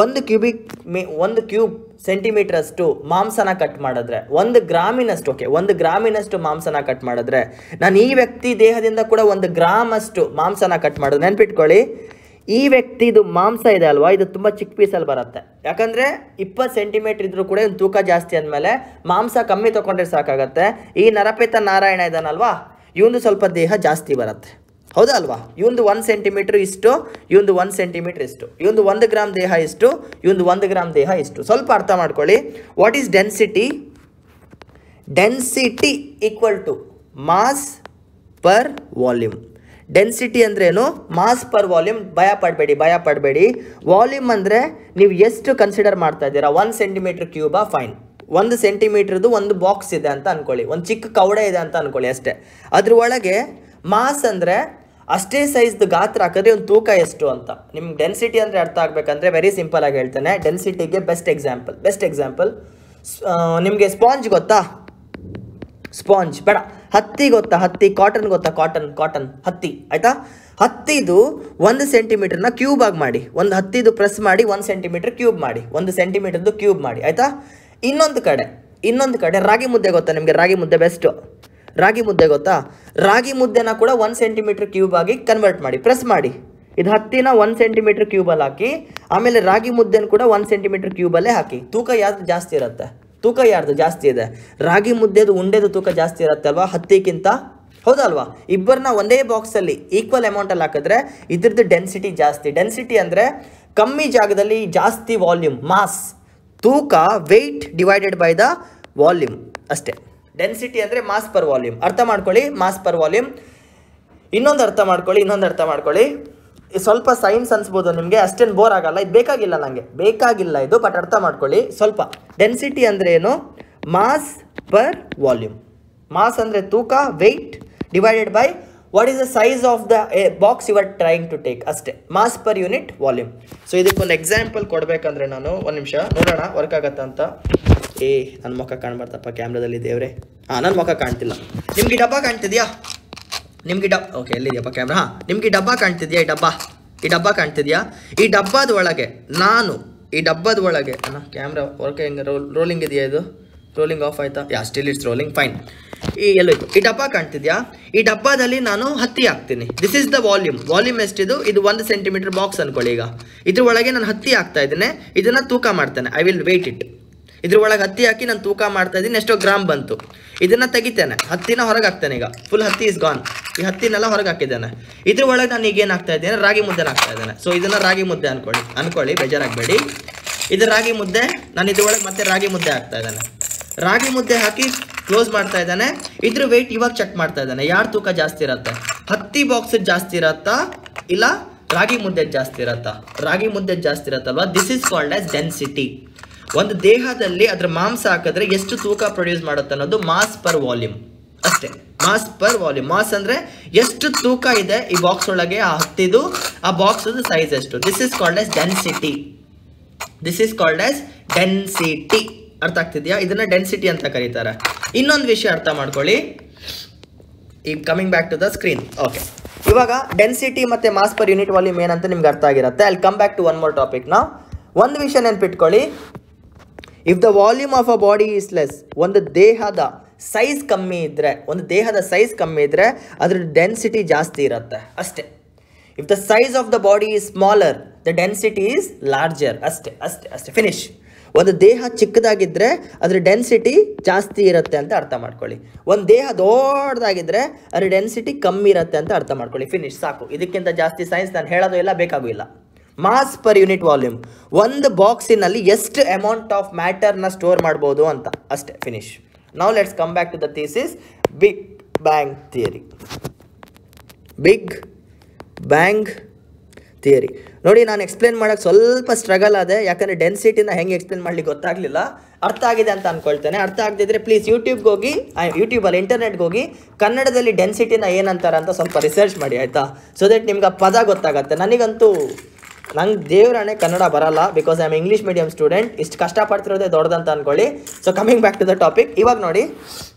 1 ಕ್ಯೂಬ್ ಸೆಂಟಿಮೀಟರ್ ಅಷ್ಟು ಮಾಂಸನ ಕಟ್ ಮಾಡಿದ್ರೆ, 1 ಗ್ರಾಮಿನಷ್ಟು ಮಾಂಸನ ಕಟ್ ಮಾಡಿದ್ರೆ, ನಾನು ಈ ವ್ಯಕ್ತಿ ದೇಹದಿಂದ ಕೂಡ 1 ಗ್ರಾಮ್ ಅಷ್ಟು ಮಾಂಸನ ಕಟ್ ಮಾಡಿದ್ರೆ, ನೆನ್ಪಿಟ್ಕೊಳ್ಳಿ, ಈ ವ್ಯಕ್ತಿದು ಮಾಂಸ ಇದೆ ಅಲ್ವಾ, ಇದು ತುಂಬ ಚಿಕ್ಕ ಪೀಸಲ್ಲಿ ಬರುತ್ತೆ. ಯಾಕಂದರೆ 20 ಸೆಂಟಿಮೀಟರ್ ಇದ್ರೂ ಕೂಡ ಇವ್ನು ತೂಕ ಜಾಸ್ತಿ ಅಂದಮೇಲೆ ಮಾಂಸ ಕಮ್ಮಿ ತೊಗೊಂಡ್ರೆ ಸಾಕಾಗತ್ತೆ. ಈ ನರಪೇತ ನಾರಾಯಣ ಇದ್ದಾನಲ್ವಾ, ಇವನು ಸ್ವಲ್ಪ ದೇಹ ಜಾಸ್ತಿ ಬರುತ್ತೆ, ಹೌದಾ ಅಲ್ವಾ? ಇವನು 1 ಸೆಂಟಿಮೀಟರ್ ಇಷ್ಟು, ಇವನು 1 ಸೆಂಟಿಮೀಟರ್ ಇಷ್ಟು, ಇವನು 1 ಗ್ರಾಮ್ ದೇಹ ಇಷ್ಟು, ಇವನು 1 ಗ್ರಾಮ್ ದೇಹ ಇಷ್ಟು. ಸ್ವಲ್ಪ ಅರ್ಥ ಮಾಡ್ಕೊಳ್ಳಿ. What is density? Density equal to mass per volume. Density ಅಂದ್ರೇನು? Mass per volume. ಭಯ ಪಡಬೇಡಿ. ವಾಲ್ಯೂಮ್ ಅಂದರೆ ನೀವು ಎಷ್ಟು ಕನ್ಸಿಡರ್ ಮಾಡ್ತಾ ಇದ್ದೀರಾ. 1 ಸೆಂಟಿಮೀಟರ್ ಕ್ಯೂಬಾ? ಫೈನ್. 1 ಸೆಂಟಿಮೀಟ್ರದ್ದು ಒಂದು ಬಾಕ್ಸ್ ಇದೆ ಅಂತ ಅಂದ್ಕೊಳ್ಳಿ, ಒಂದು ಚಿಕ್ಕ ಕವಡೆ ಇದೆ ಅಂತ ಅಂದ್ಕೊಳ್ಳಿ ಅಷ್ಟೇ. ಅದ್ರ ಒಳಗೆ ಮಾಸ್ ಅಂದರೆ ಅಷ್ಟೇ ಸೈಜ್ದು ಗಾತ್ರ ಹಾಕಿದ್ರೆ ಒಂದು ತೂಕ ಎಷ್ಟು ಅಂತ. ನಿಮ್ಗೆ ಡೆನ್ಸಿಟಿ ಅಂದರೆ ಅರ್ಥ ಆಗಬೇಕಂದ್ರೆ ವೆರಿ ಸಿಂಪಲ್ ಆಗಿ ಹೇಳ್ತೇನೆ. ಡೆನ್ಸಿಟಿಗೆ ಬೆಸ್ಟ್ ಎಕ್ಸಾಂಪಲ್ ನಿಮಗೆ ಸ್ಪಾಂಜ್ ಗೊತ್ತಾ? ಸ್ಪಾಂಜ್ ಬೇಡ, ಹತ್ತಿ ಗೊತ್ತಾ? ಕಾಟನ್ ಗೊತ್ತಾ? ಕಾಟನ್ ಹತ್ತಿ ಆಯಿತಾ. ಹತ್ತಿದು 1 ಸೆಂಟಿಮೀಟರ್ನ ಕ್ಯೂಬ್ ಆಗಿ ಮಾಡಿ, ಒಂದು ಹತ್ತಿದು ಪ್ರೆಸ್ ಮಾಡಿ 1 ಸೆಂಟಿಮೀಟರ್ ಕ್ಯೂಬ್ ಮಾಡಿ, 1 ಸೆಂಟಿಮೀಟರ್ದು ಕ್ಯೂಬ್ ಮಾಡಿ ಆಯಿತಾ. ಇನ್ನೊಂದು ಕಡೆ ರಾಗಿ ಮುದ್ದೆ ಗೊತ್ತಾ ನಿಮಗೆ? ರಾಗಿ ಮುದ್ದೆ ಬೆಸ್ಟು. ರಾಗಿ ಮುದ್ದೆ ಗೊತ್ತಾ? ರಾಗಿ ಮುದ್ದೆನ ಕೂಡ 1 ಸೆಂಟಿಮೀಟರ್ ಕ್ಯೂಬ್ ಆಗಿ ಕನ್ವರ್ಟ್ ಮಾಡಿ, ಪ್ರೆಸ್ ಮಾಡಿ. ಇದು ಹತ್ತಿನ 1 ಸೆಂಟಿಮೀಟರ್ ಕ್ಯೂಬಲ್ಲಿ ಹಾಕಿ, ಆಮೇಲೆ ರಾಗಿ ಮುದ್ದೆನ ಕೂಡ 1 ಸೆಂಟಿಮೀಟರ್ ಕ್ಯೂಬಲ್ಲೇ ಹಾಕಿ. ತೂಕ ಯಾರ್ದು ಜಾಸ್ತಿ ಇರುತ್ತೆ? ತೂಕ ಯಾರ್ದು ಜಾಸ್ತಿ ಇದೆ? ರಾಗಿ ಮುದ್ದೆದು ಉಂಡೆದು ತೂಕ ಜಾಸ್ತಿ ಇರುತ್ತೆ ಅಲ್ವಾ ಹತ್ತಿಗಿಂತ, ಹೌದಲ್ವಾ? ಇಬ್ಬರನ್ನ ಒಂದೇ ಬಾಕ್ಸಲ್ಲಿ ಈಕ್ವಲ್ ಅಮೌಂಟಲ್ಲಿ ಹಾಕಿದ್ರೆ ಇದ್ರದ್ದು ಡೆನ್ಸಿಟಿ ಜಾಸ್ತಿ. ಡೆನ್ಸಿಟಿ ಅಂದರೆ ಕಮ್ಮಿ ಜಾಗದಲ್ಲಿ ಜಾಸ್ತಿ ವಾಲ್ಯೂಮ್, ಮಾಸ್. ತೂಕ weight divided by the volume ಅಷ್ಟೇ. ಡೆನ್ಸಿಟಿ ಅಂದರೆ ಮಾಸ್ ಪರ್ ವಾಲ್ಯೂಮ್. ಅರ್ಥ ಮಾಡ್ಕೊಳ್ಳಿ, ಮಾಸ್ ಪರ್ ವಾಲ್ಯೂಮ್. ಇನ್ನೊಂದು ಅರ್ಥ ಮಾಡ್ಕೊಳ್ಳಿ. ಸ್ವಲ್ಪ ಸೈನ್ಸ್ ಅನ್ಸ್ಬೋದು ನಿಮಗೆ, ಅಷ್ಟೇನು ಬೋರ್ ಆಗಲ್ಲ. ಇದು ಬೇಕಾಗಿಲ್ಲ ಇದು, ಬಟ್ ಅರ್ಥ ಮಾಡ್ಕೊಳ್ಳಿ ಸ್ವಲ್ಪ. ಡೆನ್ಸಿಟಿ ಅಂದರೆ ಏನು? Mass per volume. ಮಾಸ್ ಅಂದರೆ ತೂಕ, weight divided by what is the size of the box you are trying to take ಅಷ್ಟೇ. Mass per unit volume. So ಇದಕ್ಕೊಂದು ಎಕ್ಸಾಂಪಲ್ ಕೊಡಬೇಕಂದ್ರೆ ನಾನು ಒಂದು ನಿಮಿಷ ನೋಡೋಣ ವರ್ಕ್ ಆಗತ್ತಾ ಅಂತ. ನನ್ನ ಮುಖ ಕಾಣ್ಬಾರ್ದಪ್ಪ ಕ್ಯಾಮ್ರಾದಲ್ಲಿ ದೇವ್ರೆ. ನನ್ನ ಮುಖ ಕಾಣ್ತಿಲ್ಲ. ನಿಮ್ಗೆ ಡಬ್ಬ ಕಾಣ್ತಿದ್ಯಾ? ನಿಮ್ಗೆ ಓಕೆ, ಎಲ್ಲಿದೆಯಪ್ಪ ಕ್ಯಾಮ್ರಾ? ನಿಮ್ಗೆ ಡಬ್ಬ ಕಾಣ್ತಿದ್ಯಾ? ಈ ಡಬ್ಬ ಕಾಣ್ತಿದ್ಯಾ? ಈ ಡಬ್ಬದ ಒಳಗೆ ಅಣ್ಣ ಕ್ಯಾಮ್ರಾ ವರ್ಕ್ ಹೆಂಗೆ ರೋಲಿಂಗ್ ಇದೆಯಾ? ಇದು ರೋಲಿಂಗ್ ಆಫ್ ಆಯ್ತಾ? Still it's rolling, fine. ಎಲ್ಲೋಯ್ತು? ಈ ಡಬ್ಬ ಕಾಣ್ತಿದ್ಯಾ? ಈ ಡಬ್ಬದಲ್ಲಿ ನಾನು ಹತ್ತಿ ಹಾಕ್ತೀನಿ. ದಿಸ್ ಇಸ್ ದ ವಾಲ್ಯೂಮ್ ಎಷ್ಟಿದು? ಇದು 1 ಸೆಂಟಿಮೀಟರ್ ಬಾಕ್ಸ್ ಅನ್ಕೊಳ್ಳಿ. ಈಗ ಇದ್ರ ಒಳಗೆ ನಾನು ಹತ್ತಿ ಹಾಕ್ತಾ ಇದ್ದೇನೆ. ಇದನ್ನು ತೂಕ ಮಾಡ್ತೇನೆ. I will weigh it. ಇದ್ರ ಒಳಗೆ ಹತ್ತಿ ಹಾಕಿ ನಾನು ತೂಕ ಮಾಡ್ತಾ ಇದ್ದೀನಿ. ಎಷ್ಟೋ ಗ್ರಾಮ್ ಬಂತು. ಇದನ್ನು ತೆಗಿತೇನೆ. ಹತ್ತಿನ ಹೊರಗೆ ಹಾಕ್ತೇನೆ. ಈಗ ಫುಲ್ ಹತ್ತಿ ಇಸ್ ಗಾನ್. ಈ ಹತ್ತಿನೆಲ್ಲ ಹೊರಗೆ ಹಾಕಿದ್ದೇನೆ. ಇದ್ರ ಒಳಗೆ ನಾನು ಈಗ ಏನು ಹಾಕ್ತಾ ಇದ್ದೇನೆ? ರಾಗಿ ಮುದ್ದೆ ಹಾಕ್ತಾ ಇದ್ದೇನೆ. ಸೊ ಇದನ್ನು ರಾಗಿ ಮುದ್ದೆ ಅನ್ಕೊಳ್ಳಿ, ಬೇಜಾರಾಗಬೇಡಿ. ಇದು ರಾಗಿ ಮುದ್ದೆ. ನಾನು ಇದ್ರ ಒಳಗೆ ಮತ್ತೆ ರಾಗಿ ಮುದ್ದೆ ಹಾಕ್ತಾ ಇದ್ದೇನೆ. ರಾಗಿ ಮುದ್ದೆ ಹಾಕಿ ಕ್ಲೋಸ್ ಮಾಡ್ತಾ ಇದ್ದಾನೆ. ಇದ್ರ ವೆಯ್ಟ್ ಇವಾಗ ಚೆಕ್ ಮಾಡ್ತಾ ಇದ್ದಾನೆ. ಯಾರು ತೂಕ ಜಾಸ್ತಿ ಇರತ್ತೆ? ಹತ್ತಿ ಬಾಕ್ಸ್ ಜಾಸ್ತಿ ಇರತ್ತಾ ಇಲ್ಲ ರಾಗಿ ಮುದ್ದೆ ಜಾಸ್ತಿ ಇರತ್ತಾ? ರಾಗಿ ಮುದ್ದೆ ಜಾಸ್ತಿ ಇರತ್ತಲ್ವಾ? This is called as density. ಒಂದು ದೇಹದಲ್ಲಿ ಅದ್ರ ಮಾಂಸ ಹಾಕಿದ್ರೆ ಎಷ್ಟು ತೂಕ ಪ್ರೊಡ್ಯೂಸ್ ಮಾಡುತ್ತೆ ಅನ್ನೋದು ಮಾಸ್ ಪರ್ ವಾಲ್ಯೂಮ್ ಅಷ್ಟೇ. Mass per volume. ಮಾಸ್ ಅಂದ್ರೆ ಎಷ್ಟು ತೂಕ ಇದೆ ಈ ಬಾಕ್ಸ್ ಒಳಗೆ, ಆ ಹತ್ತಿದು, ಆ ಬಾಕ್ಸ್ ಸೈಜ್ ಎಷ್ಟು. This is called as density. ಅರ್ಥ ಆಗ್ತಿದ್ಯಾ? ಇದನ್ನ ಡೆನ್ಸಿಟಿ ಅಂತ ಕರೀತಾರೆ. ಇನ್ನೊಂದು ವಿಷಯ ಅರ್ಥ ಮಾಡ್ಕೊಳ್ಳಿ. ಈಗ coming back to the screen. Okay, ಇವಾಗ ಡೆನ್ಸಿಟಿ ಮತ್ತೆ ಮಾಸ್ ಪರ್ ಯೂನಿಟ್ ವಾಲ್ಯೂಮ್ ಏನಂತ ನಿಮ್ಗೆ ಅರ್ಥ ಆಗಿರುತ್ತೆ. I come back to one more topic. ನಾವು ಒಂದು ವಿಷಯ ನೆನ್ಪಿಟ್ಕೊಳ್ಳಿ. If the volume of a body is less, ಒಂದು ದೇಹದ ಸೈಜ್ ಕಮ್ಮಿ ಇದ್ರೆ ಅದ್ರ ಡೆನ್ಸಿಟಿ ಜಾಸ್ತಿ ಇರುತ್ತೆ ಅಷ್ಟೇ. If the size of the body is smaller, the density is larger. ಅಷ್ಟೇ, ಫಿನಿಶ್. ಒಂದು ದೇಹ ಚಿಕ್ಕದಾಗಿದ್ದರೆ ಅದ್ರ ಡೆನ್ಸಿಟಿ ಜಾಸ್ತಿ ಇರುತ್ತೆ ಅಂತ ಅರ್ಥ ಮಾಡ್ಕೊಳ್ಳಿ. ಒಂದು ದೇಹ ದೊಡ್ಡದಾಗಿದ್ದರೆ ಅದ್ರ ಡೆನ್ಸಿಟಿ ಕಮ್ಮಿ ಇರುತ್ತೆ ಅಂತ ಅರ್ಥ ಮಾಡ್ಕೊಳ್ಳಿ. ಫಿನಿಶ್, ಸಾಕು. ಇದಕ್ಕಿಂತ ಜಾಸ್ತಿ ಸೈನ್ಸ್ ನಾನು ಹೇಳೋದು ಇಲ್ಲ, ಬೇಕಾಗೂ ಇಲ್ಲ. ಮಾಸ್ ಪರ್ ಯೂನಿಟ್ ವಾಲ್ಯೂಮ್, ಒಂದು ಬಾಕ್ಸಿನಲ್ಲಿ ಎಷ್ಟು ಅಮೌಂಟ್ ಆಫ್ ಮ್ಯಾಟರ್ನ ಸ್ಟೋರ್ ಮಾಡ್ಬೋದು ಅಂತ ಅಷ್ಟೇ. Finish. Now let's come back to the thesis. Big bang theory. ನೋಡಿ, ನಾನು ಎಕ್ಸ್ಪ್ಲೇನ್ ಮಾಡೋಕ್ಕೆ ಸ್ವಲ್ಪ ಸ್ಟ್ರಗಲ್ ಆದೆ, ಯಾಕಂದರೆ ಡೆನ್ಸಿಟಿನ ಹೆಂಗೆ ಎಕ್ಸ್ಪ್ಲೇನ್ ಮಾಡಲಿಕ್ಕೆ ಗೊತ್ತಾಗಲಿಲ್ಲ. ಅರ್ಥ ಆಗಿದೆ ಅಂತ ಅಂದ್ಕೊಳ್ತೇನೆ. ಅರ್ಥ ಆಗದಿದ್ದರೆ ಪ್ಲೀಸ್ ಯೂಟ್ಯೂಬಲ್ಲಿ ಇಂಟರ್ನೆಟ್ಗೆ ಹೋಗಿ ಕನ್ನಡದಲ್ಲಿ ಡೆನ್ಸಿಟಿನ ಏನಂತಾರೆ ಅಂತ ಸ್ವಲ್ಪ ರಿಸರ್ಚ್ ಮಾಡಿ, ಆಯಿತಾ? ಸೊ ದಟ್ ನಿಮ್ಗೆ ಆ ಪದ ಗೊತ್ತಾಗತ್ತೆ. ನಂಗೆ ದೇವರಾಣೆ ಕನ್ನಡ ಬರಲ್ಲ, because I am English medium student. ಇಷ್ಟು ಕಷ್ಟಪಡ್ತಿರೋದೇ ದೊಡ್ಡದಂತ ಅಂದ್ಕೊಳ್ಳಿ. So coming back to the topic. ಇವಾಗ ನೋಡಿ,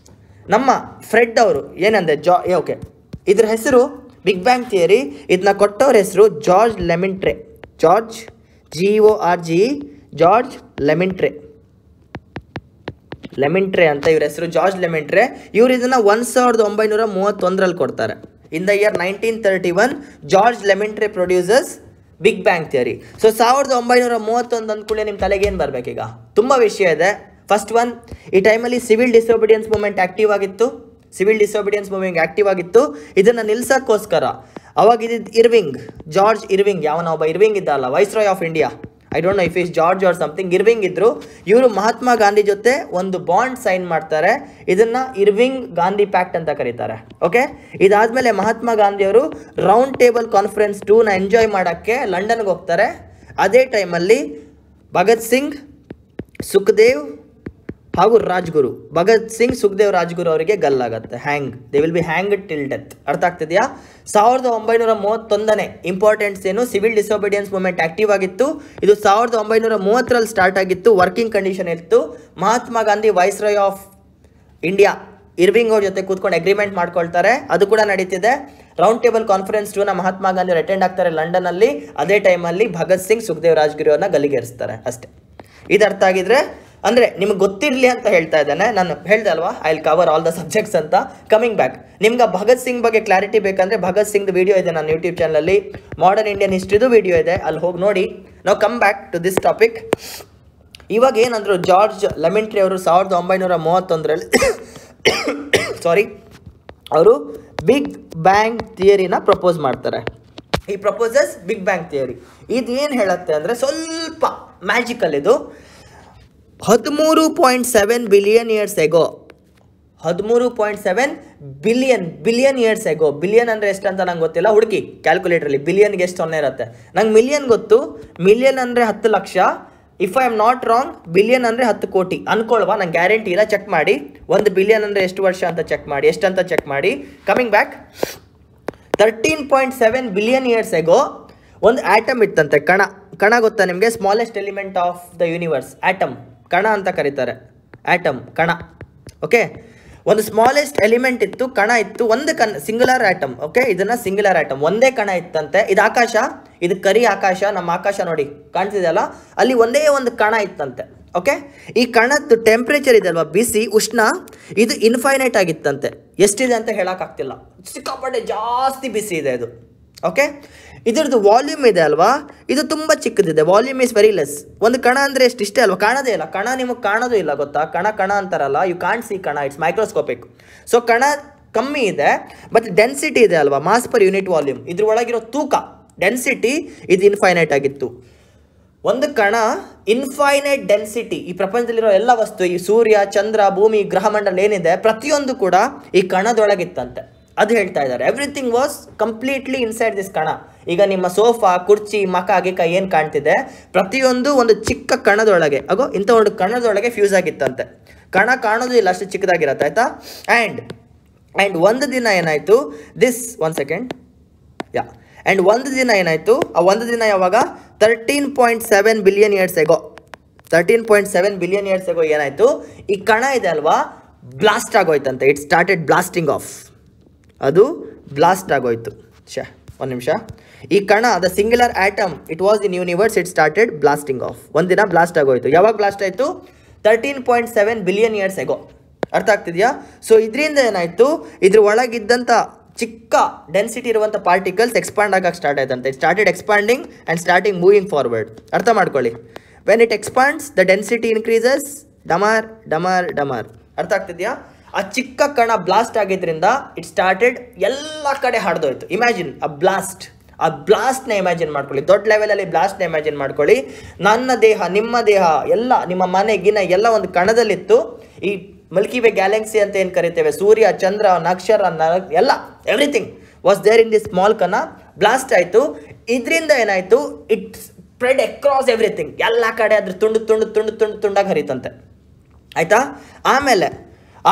ನಮ್ಮ ಫ್ರೆಡ್ ಅವರು ಏನಂದರೆ ಓಕೆ, ಇದ್ರ ಹೆಸರು ಬಿಗ್ ಬ್ಯಾಂಗ್ ಥಿಯರಿ. ಇದನ್ನ ಕೊಟ್ಟವ್ರ ಹೆಸರು ಜಾರ್ಜ್ ಲೆಮಿಂಟ್ರೆ. ಜಾರ್ಜ್ ಲೆಮಿಂಟ್ರೆ ಅಂತ ಇವ್ರ ಹೆಸರು. George Lemaitre. ಇವ್ರು ಇದನ್ನು 1931 ಕೊಡ್ತಾರೆ. In the year 1931 George Lemaitre produces big bang theory. So 1931 ಅಂದ್ಕೂಡಲೇ ನಿಮ್ಮ ತಲೆಗೆ ಏನು ಬರಬೇಕೀಗ? ತುಂಬ ವಿಷಯ ಇದೆ. ಫಸ್ಟ್ ಒನ್, ಈ ಟೈಮಲ್ಲಿ ಸಿವಿಲ್ ಡಿಸೋಬಿಡಿಯನ್ಸ್ ಮೂವ್ಮೆಂಟ್ ಆಕ್ಟಿವ್ ಆಗಿತ್ತು. ಇದನ್ನು ನಿಲ್ಸೋಕ್ಕೋಸ್ಕರ ಅವಾಗ ಇದಿದ್ದು ಜಾರ್ಜ್ ಇರ್ವಿಂಗ್, ಯಾವನೊಬ್ಬ ಇರ್ವಿಂಗ್ ಇದ್ದಲ್ಲ, viceroy of India. I don't know if is George or something. Irving ಇದ್ರು. ಇವರು ಮಹಾತ್ಮ ಗಾಂಧಿ ಜೊತೆ ಒಂದು ಬಾಂಡ್ ಸೈನ್ ಮಾಡ್ತಾರೆ. ಇದನ್ನ ಇರ್ವಿಂಗ್ ಗಾಂಧಿ ಪ್ಯಾಕ್ಟ್ ಅಂತ ಕರೀತಾರೆ. ಓಕೆ, ಇದಾದ್ಮೇಲೆ ಮಹಾತ್ಮ ಗಾಂಧಿಯವರು ರೌಂಡ್ ಟೇಬಲ್ ಕಾನ್ಫರೆನ್ಸ್ 2ನ ಎಂಜಾಯ್ ಮಾಡೋಕ್ಕೆ ಲಂಡನ್ಗೆ ಹೋಗ್ತಾರೆ. ಅದೇ ಟೈಮಲ್ಲಿ ಭಗತ್ ಸಿಂಗ್, ಸುಖದೇವ್ ಹಾಗೂ ರಾಜ್ಗುರು, ಅವರಿಗೆ ಗಲ್ಲಾಗತ್ತೆ. They will be hanged till death. ಅರ್ಥ ಆಗ್ತಿದೆಯಾ? 1931 ಇಂಪಾರ್ಟೆಂಟ್ಸ್ ಏನು? ಸಿವಿಲ್ ಡಿಸೋಬಿಡಿಯನ್ಸ್ ಮೂವ್ಮೆಂಟ್ ಆಕ್ಟಿವ್ ಆಗಿತ್ತು. ಇದು 1930 ಸ್ಟಾರ್ಟ್ ಆಗಿತ್ತು. ವರ್ಕಿಂಗ್ ಕಂಡೀಷನ್ ಇತ್ತು. Mahatma Gandhi viceroy of India Irving ಅವ್ರ ಜೊತೆ ಕೂತ್ಕೊಂಡು ಅಗ್ರಿಮೆಂಟ್ ಮಾಡ್ಕೊಳ್ತಾರೆ. ಅದು ಕೂಡ ನಡೀತಿದೆ. ರೌಂಡ್ ಟೇಬಲ್ ಕಾನ್ಫರೆನ್ಸ್ 2ನ ಮಹಾತ್ಮ ಗಾಂಧಿ ಅವರು ಅಟೆಂಡ್ ಆಗ್ತಾರೆ ಲಂಡನ್ನಲ್ಲಿ. ಅದೇ ಟೈಮಲ್ಲಿ ಭಗತ್ ಸಿಂಗ್, ಸುಖದೇವ್, ರಾಜ್ಗುರು ಅವ್ರನ್ನ ಗಲ್ಲಿಗೇರಿಸ್ತಾರೆ ಅಷ್ಟೇ. ಇದು ಅರ್ಥ ಆಗಿದ್ರೆ, ಅಂದರೆ ನಿಮ್ಗೆ ಗೊತ್ತಿರಲಿ ಅಂತ ಹೇಳ್ತಾ ಇದ್ದಾನೆ. ನಾನು ಹೇಳ್ದೆ ಅಲ್ವಾ, I will cover all the subjects ಅಂತ. ಕಮಿಂಗ್ ಬ್ಯಾಕ್, ನಿಮ್ಗೆ ಭಗತ್ ಸಿಂಗ್ ಬಗ್ಗೆ ಕ್ಲಾರಿಟಿ ಬೇಕಂದರೆ ಭಗತ್ ಸಿಂಗ್ದು ವಿಡಿಯೋ ಇದೆ ನನ್ನ ಯೂಟ್ಯೂಬ್ ಚಾನಲಲ್ಲಿ. ಮಾಡರ್ನ್ ಇಂಡಿಯನ್ ಹಿಸ್ಟ್ರಿದು ವಿಡಿಯೋ ಇದೆ, ಅಲ್ಲಿ ಹೋಗಿ ನೋಡಿ. ನಾವು come back to this topic. ಇವಾಗ ಏನಂದ್ರು, ಜಾರ್ಜ್ ಲೆಮಿಂಟ್ರೆ ಅವರು 1931 ಅವರು ಬಿಗ್ ಬ್ಯಾಂಗ್ ಥಿಯರಿನ ಪ್ರಪೋಸ್ ಮಾಡ್ತಾರೆ. ಈ ಪ್ರಪೋಸಸ್ ಬಿಗ್ ಬ್ಯಾಂಗ್ ಥಿಯರಿ. ಇದು ಏನು ಹೇಳುತ್ತೆ ಅಂದರೆ ಸ್ವಲ್ಪ ಮ್ಯಾಜಿಕಲ್. ಇದು 13.7 billion years ago. 13.7 billion years ago. Billion ಅಂದರೆ ಎಷ್ಟು ಅಂತ ನಂಗೆ ಗೊತ್ತಿಲ್ಲ, ಹುಡುಕಿ ಕ್ಯಾಲ್ಕುಲೇಟ್ರಲ್ಲಿ. ಬಿಲಿಯನ್ಗೆ ಎಷ್ಟು ಸೊನ್ನೆ ಇರುತ್ತೆ? ನಂಗೆ ಮಿಲಿಯನ್ ಗೊತ್ತು. ಮಿಲಿಯನ್ ಅಂದರೆ 10 lakh. If I am not wrong, billion ಅಂದರೆ 10 ಕೋಟಿ ಅನ್ಕೊಳ್ವಾ. ನಂಗೆ ಗ್ಯಾರಂಟಿ ಇಲ್ಲ, ಚೆಕ್ ಮಾಡಿ. 1 ಬಿಲಿಯನ್ ಅಂದರೆ ಎಷ್ಟು ವರ್ಷ ಅಂತ ಚೆಕ್ ಮಾಡಿ, ಎಷ್ಟಂತ ಚೆಕ್ ಮಾಡಿ. Coming back, 13.7 billion years ago ಒಂದು ಆಟಮ್ ಇತ್ತಂತೆ. ಕಣ ಗೊತ್ತಾ ನಿಮಗೆ? Smallest element of the universe. Atom, ಕಣ ಅಂತ ಕರೀತಾರೆ. ಆಟಮ್, ಕಣ. ಓಕೆ, ಒಂದು ಸ್ಮಾಲೆಸ್ಟ್ ಎಲಿಮೆಂಟ್ ಇತ್ತು, ಕಣ ಇತ್ತು, ಒಂದು ಸಿಂಗುಲರ್ ಆಟಮ್. ಓಕೆ, ಇದನ್ನ ಸಿಂಗುಲರ್ ಆಟಮ್, ಒಂದೇ ಕಣ ಇತ್ತಂತೆ. ಇದು ಆಕಾಶ, ಇದು ಕರಿ ಆಕಾಶ, ನಮ್ಮ ಆಕಾಶ ನೋಡಿ ಕಾಣ್ತಿದೆಯಲ್ಲ, ಅಲ್ಲಿ ಒಂದೇ ಒಂದು ಕಣ ಇತ್ತಂತೆ. ಓಕೆ, ಈ ಕಣದ್ದು ಟೆಂಪ್ರೇಚರ್ ಇದೆ ಅಲ್ವಾ, ಬಿಸಿ ಉಷ್ಣ, ಇದು ಇನ್ಫೈನೈಟ್ ಆಗಿತ್ತಂತೆ. ಎಷ್ಟಿದೆ ಅಂತ ಹೇಳೋಕ್ಕಾಗ್ತಿಲ್ಲ, ಸಿಕ್ಕಾಪಟ್ಟೆ ಜಾಸ್ತಿ ಬಿಸಿ ಇದೆ ಇದು. ಓಕೆ, ಇದ್ರದ್ದು ವಾಲ್ಯೂಮ್ ಇದೆ ಅಲ್ವಾ, ಇದು ತುಂಬ ಚಿಕ್ಕದಿದೆ, ವಾಲ್ಯೂಮ್ ಈಸ್ ವೆರಿ ಲೆಸ್. ಒಂದು ಕಣ ಅಂದರೆ ಇಷ್ಟೇ ಅಲ್ವಾ, ಕಾಣೋದೇ ಇಲ್ಲ. ಕಣ ನಿಮಗೆ ಕಾಣೋದು ಇಲ್ಲ ಗೊತ್ತಾ, ಕಣ ಅಂತಾರಲ್ಲ, ಯು ಕಾಂಟ್ ಸಿ ಕಣ, ಇಟ್ಸ್ ಮೈಕ್ರೋಸ್ಕೋಪಿಕ್. ಸೊ ಕಣ ಕಮ್ಮಿ ಇದೆ, ಬಟ್ ಡೆನ್ಸಿಟಿ ಇದೆ ಅಲ್ವಾ, ಮಾಸ್ ಪರ್ ಯೂನಿಟ್ ವಾಲ್ಯೂಮ್, ಇದ್ರ ಒಳಗಿರೋ ತೂಕ, ಡೆನ್ಸಿಟಿ ಇದು ಇನ್ಫೈನೈಟ್ ಆಗಿತ್ತು. ಒಂದು ಕಣ ಇನ್ಫೈನೈಟ್ ಡೆನ್ಸಿಟಿ, ಈ ಪ್ರಪಂಚದಲ್ಲಿರೋ ಎಲ್ಲ ವಸ್ತು, ಈ ಸೂರ್ಯ, ಚಂದ್ರ, ಭೂಮಿ, ಗ್ರಹಮಂಡಲ ಏನಿದೆ ಪ್ರತಿಯೊಂದು ಕೂಡ ಈ ಕಣದೊಳಗಿತ್ತಂತೆ. ಅದು ಹೇಳ್ತಾ ಇದ್ದಾರೆ, everything was completely inside this ಕಣ. ಈಗ ನಿಮ್ಮ ಸೋಫಾ, ಕುರ್ಚಿ, ಮಕ, ಗಿಕ ಏನು ಕಾಣ್ತಿದೆ ಪ್ರತಿಯೊಂದು ಒಂದು ಚಿಕ್ಕ ಕಣದೊಳಗೆ, ಇಂಥ ಒಂದು ಕಣದೊಳಗೆ ಫ್ಯೂಸ್ ಆಗಿತ್ತಂತೆ. ಕಣ ಕಾಣೋದು ಇಲ್ಲ, ಅಷ್ಟು ಚಿಕ್ಕದಾಗಿರತ್ತೆ, ಆಯ್ತಾ. ಆ್ಯಂಡ್ ಒಂದು ದಿನ ಏನಾಯಿತು, ಒಂದು ದಿನ ಏನಾಯಿತು, ಆ ಒಂದು ದಿನ ಯಾವಾಗ 13.7 billion years ago, 13.7 billion years ago ಏನಾಯಿತು, ಈ ಕಣ ಇದೆ ಅಲ್ವಾ, ಬ್ಲಾಸ್ಟ್ ಆಗೋಯ್ತಂತೆ. ಇಟ್ ಸ್ಟಾರ್ಟೆಡ್ ಬ್ಲಾಸ್ಟಿಂಗ್ ಆಫ್, ಅದು ಬ್ಲಾಸ್ಟ್ ಆಗೋಯ್ತು. ಒಂದು ನಿಮಿಷ, ಈ ಕಣ the singular atom, it was in universe, it started blasting off. ಒಂದಿನ ಬ್ಲಾಸ್ಟ್ ಆಗೋಯ್ತು. ಯಾವಾಗ ಬ್ಲಾಸ್ಟ್ ಆಯಿತು, 13.7 ಬಿಲಿಯನ್ ಇಯರ್ಸ್ ಎಗೋ. ಅರ್ಥ ಆಗ್ತಿದೆಯಾ. ಸೊ ಇದರಿಂದ ಏನಾಯಿತು, ಇದ್ರ ಒಳಗಿದ್ದಂಥ ಚಿಕ್ಕ ಡೆನ್ಸಿಟಿ ಇರುವಂಥ ಪಾರ್ಟಿಕಲ್ಸ್ ಎಕ್ಸ್ಪಾಂಡ್ ಆಗಕ್ಕೆ ಸ್ಟಾರ್ಟ್ ಆಯ್ತಂತೆ. It started expanding and starting moving forward. ಅರ್ಥ ಮಾಡ್ಕೊಳ್ಳಿ, when it expands the density increases, ಡಮಾರ್ ಡಮಾರ್ ಡಮಾರ್. ಅರ್ಥ ಆಗ್ತಿದೆಯಾ. ಆ ಚಿಕ್ಕ ಕಣ ಬ್ಲಾಸ್ಟ್ ಆಗಿದ್ರಿಂದ ಇಟ್ ಸ್ಟಾರ್ಟೆಡ್ ಎಲ್ಲ ಕಡೆ ಹರಿದೋಯ್ತು. ಇಮ್ಯಾಜಿನ್ ಆ ಬ್ಲಾಸ್ಟ್ನ ಇಮ್ಯಾಜಿನ್ ಮಾಡ್ಕೊಳ್ಳಿ, ದೊಡ್ಡ ಲೆವೆಲಲ್ಲಿ ಬ್ಲಾಸ್ಟ್ನ ಇಮ್ಯಾಜಿನ್ ಮಾಡ್ಕೊಳ್ಳಿ. ನನ್ನ ದೇಹ, ನಿಮ್ಮ ದೇಹ, ಎಲ್ಲ ನಿಮ್ಮ ಮನೆ ಗಿನ ಎಲ್ಲ ಒಂದು ಕಣದಲ್ಲಿತ್ತು. ಈ ಮಿಲ್ಕಿ ವೇ ಗ್ಯಾಲಕ್ಸಿ ಅಂತ ಏನು ಕರಿತೇವೆ, ಸೂರ್ಯ, ಚಂದ್ರ, ನಕ್ಷತ್ರ, ಎಲ್ಲ everything was there in this small ಕಣ. ಬ್ಲಾಸ್ಟ್ ಆಯಿತು. ಇದರಿಂದ ಏನಾಯಿತು, ಇಟ್ ಸ್ಪ್ರೆಡ್ ಅಕ್ರಾಸ್ ಎವ್ರಿಥಿಂಗ್, ಎಲ್ಲ ಕಡೆ ಅದ್ರ ತುಂಡಾಗಿ ಹರಿತಂತೆ. ಆಯಿತಾ. ಆಮೇಲೆ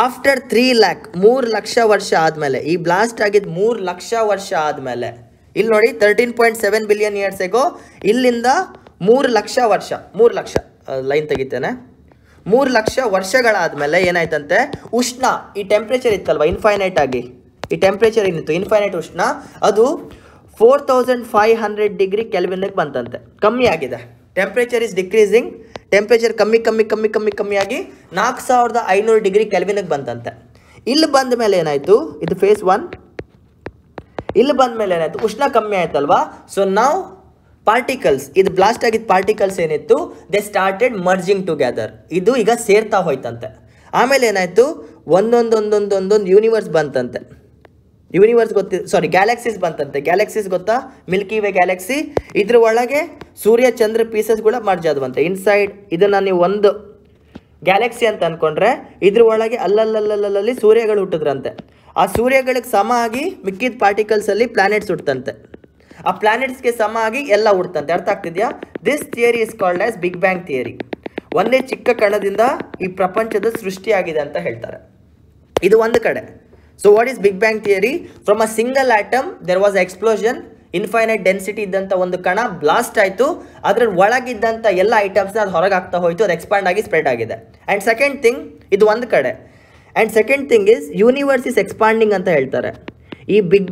ಆಫ್ಟರ್ 3 ಲಕ್ಷ ವರ್ಷ ಆದಮೇಲೆ, ಈ ಬ್ಲಾಸ್ಟ್ ಆಗಿದ್ದು 3 ಲಕ್ಷ ವರ್ಷ ಆದಮೇಲೆ, ಇಲ್ಲಿ ನೋಡಿ 13.7 ಬಿಲಿಯನ್ ಇಯರ್ಸ್ ಎಗೋ, ಇಲ್ಲಿಂದ 3 ಲಕ್ಷ ವರ್ಷ, 3 ಲಕ್ಷ ಲೈನ್ ತೆಗಿತೇನೆ, 3 ಲಕ್ಷ ವರ್ಷಗಳಾದಮೇಲೆ ಏನಾಯ್ತಂತೆ, ಉಷ್ಣ, ಈ ಟೆಂಪ್ರೇಚರ್ ಇತ್ತಲ್ವ ಇನ್ಫೈನೈಟ್ ಆಗಿ, ಈ ಟೆಂಪ್ರೇಚರ್ ಏನಿತ್ತು ಇನ್ಫೈನೈಟ್ ಉಷ್ಣ, ಅದು 4500 ಡಿಗ್ರಿ ಕೆಲ್ವಿನ್ಗೆ ಬಂತಂತೆ. ಕಮ್ಮಿ ಆಗಿದೆ, ಟೆಂಪ್ರೇಚರ್ ಇಸ್ ಡಿಕ್ರೀಸಿಂಗ್, ಟೆಂಪ್ರೇಚರ್ ಕಮ್ಮಿ ಆಗಿ 4500 ಡಿಗ್ರಿ ಕೆಲ್ವಿನ್ಗೆ ಬಂತಂತೆ. ಇಲ್ಲಿ ಬಂದ ಮೇಲೆ ಏನಾಯಿತು, ಇದು ಫೇಸ್ 1. ಇಲ್ಲಿ ಬಂದ ಮೇಲೆ ಏನಾಯಿತು, ಉಷ್ಣ ಕಮ್ಮಿ ಆಯ್ತಲ್ವಾ. ಸೊ ನಾವು ಪಾರ್ಟಿಕಲ್ಸ್, ಇದು ಬ್ಲಾಸ್ಟ್ ಆಗಿದ್ದ ಪಾರ್ಟಿಕಲ್ಸ್ ಏನಿತ್ತು, ದೇ ಸ್ಟಾರ್ಟೆಡ್ ಮರ್ಜಿಂಗ್ ಟುಗೆದರ್, ಇದು ಈಗ ಸೇರ್ತಾ ಹೋಯ್ತಂತೆ. ಆಮೇಲೆ ಏನಾಯಿತು, ಒಂದೊಂದು ಯೂನಿವರ್ಸ್ ಬಂತಂತೆ. ಗ್ಯಾಲಕ್ಸೀಸ್ ಬಂತಂತೆ. ಗ್ಯಾಲಕ್ಸೀಸ್ ಗೊತ್ತಾ, ಮಿಲ್ಕಿ ವೇ ಗ್ಯಾಲಕ್ಸಿ. ಇದ್ರ ಒಳಗೆ ಸೂರ್ಯ ಚಂದ್ರ ಪೀಸಸ್ಗಳ ಮರ್ಜ್ ಆದವಂತೆ. ಇನ್ಸೈಡ್ ಇದನ್ನು ನೀವು ಒಂದು ಗ್ಯಾಲಕ್ಸಿ ಅಂತ ಅಂದ್ಕೊಂಡ್ರೆ, ಇದ್ರ ಒಳಗೆ ಅಲ್ಲಲ್ಲಿ ಸೂರ್ಯಗಳು ಹುಟ್ಟಿದ್ರಂತೆ. ಆ ಸೂರ್ಯಗಳಿಗೆ ಸಮ ಆಗಿ ಮಿಕ್ಕಿದ ಪಾರ್ಟಿಕಲ್ಸಲ್ಲಿ ಪ್ಲಾನೆಟ್ಸ್ ಹುಟ್ಟಂತೆ. ಆ ಪ್ಲಾನೆಟ್ಸ್ಗೆ ಸಮ ಆಗಿ ಎಲ್ಲ ಹುಡ್ತಂತೆ. ಅರ್ಥ ಆಗ್ತಿದೆಯಾ. This theory is called as big bang theory. ಒಂದೇ ಚಿಕ್ಕ ಕಣದಿಂದ ಈ ಪ್ರಪಂಚದ ಸೃಷ್ಟಿಯಾಗಿದೆ ಅಂತ ಹೇಳ್ತಾರೆ. ಇದು ಒಂದು ಕಡೆ. So what is big bang theory? From a single atom there was explosion. Infinite density ಇದ್ದಂಥ ಒಂದು ಕಣ ಬ್ಲಾಸ್ಟ್ ಆಯಿತು. ಅದರ ಒಳಗಿದ್ದಂಥ ಎಲ್ಲ ಐಟಮ್ಸ್ನ ಅದು ಹೊರಗೆ ಆಗ್ತಾ ಹೋಯಿತು. ಅದು ಎಕ್ಸ್ಪ್ಯಾಂಡ್ ಆಗಿ ಸ್ಪ್ರೆಡ್ ಆಗಿದೆ. ಆ್ಯಂಡ್ ಸೆಕೆಂಡ್ ಥಿಂಗ್, ಇದು ಒಂದು ಕಡೆ. And second thing is universe is expanding ಅಂತ ಹೇಳ್ತಾರೆ. ಈ ಬಿಗ್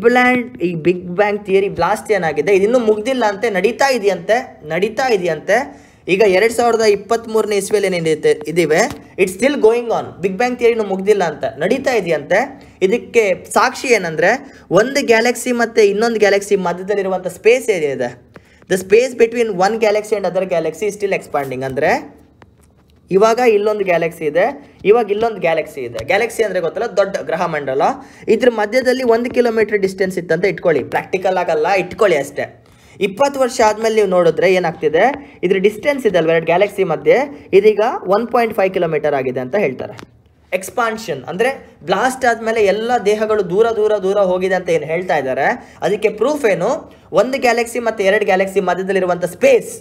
ಬ್ಯಾಂಗ್ ಥಿಯರಿ ಬ್ಲಾಸ್ಟ್ ಏನಾಗಿದೆ, ಇದಿನ್ನೂ ಮುಗ್ದಿಲ್ಲ ಅಂತೆ, ನಡೀತಾ ಇದೆಯಂತೆ. ಈಗ 2023ನೇ ಇಸ್ವಿಯಲ್ಲಿ ಏನೇನೈತೆ ಇದಿವೆ, it's still going on. Big bang ಥಿಯರಿನೂ ಮುಗ್ದಿಲ್ಲ ಅಂತ, ನಡೀತಾ ಇದೆಯಂತೆ. ಇದಕ್ಕೆ ಸಾಕ್ಷಿ ಏನಂದರೆ, ಒಂದು ಗ್ಯಾಲಕ್ಸಿ ಮತ್ತು ಇನ್ನೊಂದು ಗ್ಯಾಲಕ್ಸಿ ಮಧ್ಯದಲ್ಲಿರುವಂಥ ಸ್ಪೇಸ್ ಏನಿದೆ, the space between one Galaxy and other Galaxy is still expanding. ಅಂದರೆ ಇವಾಗ ಇಲ್ಲೊಂದು ಗ್ಯಾಲಕ್ಸಿ ಇದೆ, ಇವಾಗ ಇಲ್ಲೊಂದು ಗ್ಯಾಲಕ್ಸಿ ಇದೆ. ಗ್ಯಾಲಕ್ಸಿ ಅಂದರೆ ಗೊತ್ತಲ್ಲ, ದೊಡ್ಡ ಗ್ರಹ ಮಂಡಲ. ಇದ್ರ ಮಧ್ಯದಲ್ಲಿ 1 ಕಿಲೋಮೀಟರ್ ಡಿಸ್ಟೆನ್ಸ್ ಇತ್ತಂತ ಇಟ್ಕೊಳ್ಳಿ. ಪ್ರಾಕ್ಟಿಕಲ್ ಆಗಲ್ಲ, ಇಟ್ಕೊಳ್ಳಿ ಅಷ್ಟೇ. 20 ವರ್ಷ ಆದಮೇಲೆ ನೀವು ನೋಡಿದ್ರೆ ಏನಾಗ್ತಿದೆ, ಇದ್ರ ಡಿಸ್ಟೆನ್ಸ್ ಇದೆ ಅಲ್ವ ಎರಡು ಗ್ಯಾಲಕ್ಸಿ ಮಧ್ಯೆ, ಇದೀಗ 1.5 ಕಿಲೋಮೀಟರ್ ಆಗಿದೆ ಅಂತ ಹೇಳ್ತಾರೆ. ಎಕ್ಸ್ಪಾನ್ಷನ್ ಅಂದರೆ ಬ್ಲಾಸ್ಟ್ ಆದಮೇಲೆ ಎಲ್ಲ ದೇಹಗಳು ದೂರ ಹೋಗಿದೆ ಅಂತ ಏನು ಹೇಳ್ತಾ ಇದ್ದಾರೆ, ಅದಕ್ಕೆ ಪ್ರೂಫ್ ಏನು, ಒಂದು ಗ್ಯಾಲಕ್ಸಿ ಮತ್ತು ಎರಡು ಗ್ಯಾಲಕ್ಸಿ ಮಧ್ಯದಲ್ಲಿರುವಂಥ ಸ್ಪೇಸ್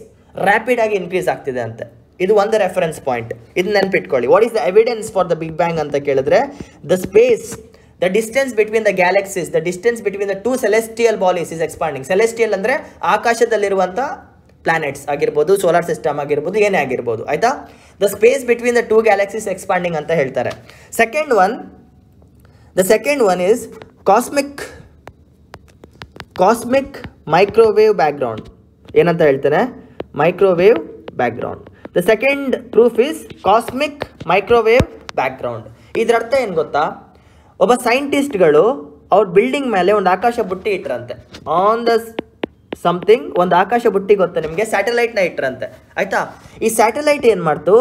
ರ್ಯಾಪಿಡ್ ಆಗಿ ಇನ್ಕ್ರೀಸ್ ಆಗ್ತಿದೆ ಅಂತೆ. ಇದು ಒಂದು ರೆಫರೆನ್ಸ್ ಪಾಯಿಂಟ್, ಇದು ನೆನ್ಪಿಟ್ಕೊಳ್ಳಿ. What is the evidence for the big bang ಅಂತ ಕೇಳಿದ್ರೆ, the space, the distance between the galaxies, the distance between the two celestial bodies is expanding. Celestial ಅಂದರೆ ಆಕಾಶದಲ್ಲಿರುವಂಥ ಪ್ಲಾನೆಟ್ಸ್ ಆಗಿರ್ಬೋದು, ಸೋಲಾರ್ ಸಿಸ್ಟಮ್ ಆಗಿರ್ಬೋದು, ಏನೇ ಆಗಿರ್ಬೋದು. ಆಯಿತಾ? The space between the 2 galaxies expanding ಅಂತ ಹೇಳ್ತಾರೆ. Second one is cosmic microwave background. ಏನಂತ ಹೇಳ್ತಾರೆ? Microwave background. The second proof is cosmic microwave background. ಇದರ ಅರ್ಥ ಏನು ಗೊತ್ತಾ? ಒಬ್ಬ ಸೈಂಟಿಸ್ಟ್ಗಳು ಅವ್ರ ಬಿಲ್ಡಿಂಗ್ ಮೇಲೆ ಒಂದು ಆಕಾಶ ಬುಟ್ಟಿ ಇಟ್ರಂತೆ. ಆನ್ ದ ಸಮಥಿಂಗ್, ಒಂದು ಆಕಾಶ ಬುಟ್ಟಿ ಗೊತ್ತಾ ನಿಮಗೆ? ಸ್ಯಾಟಲೈಟ್ನ ಇಟ್ರಂತೆ. ಆಯಿತಾ? ಈ ಸ್ಯಾಟಲೈಟ್ ಏನು ಮಾಡ್ತು?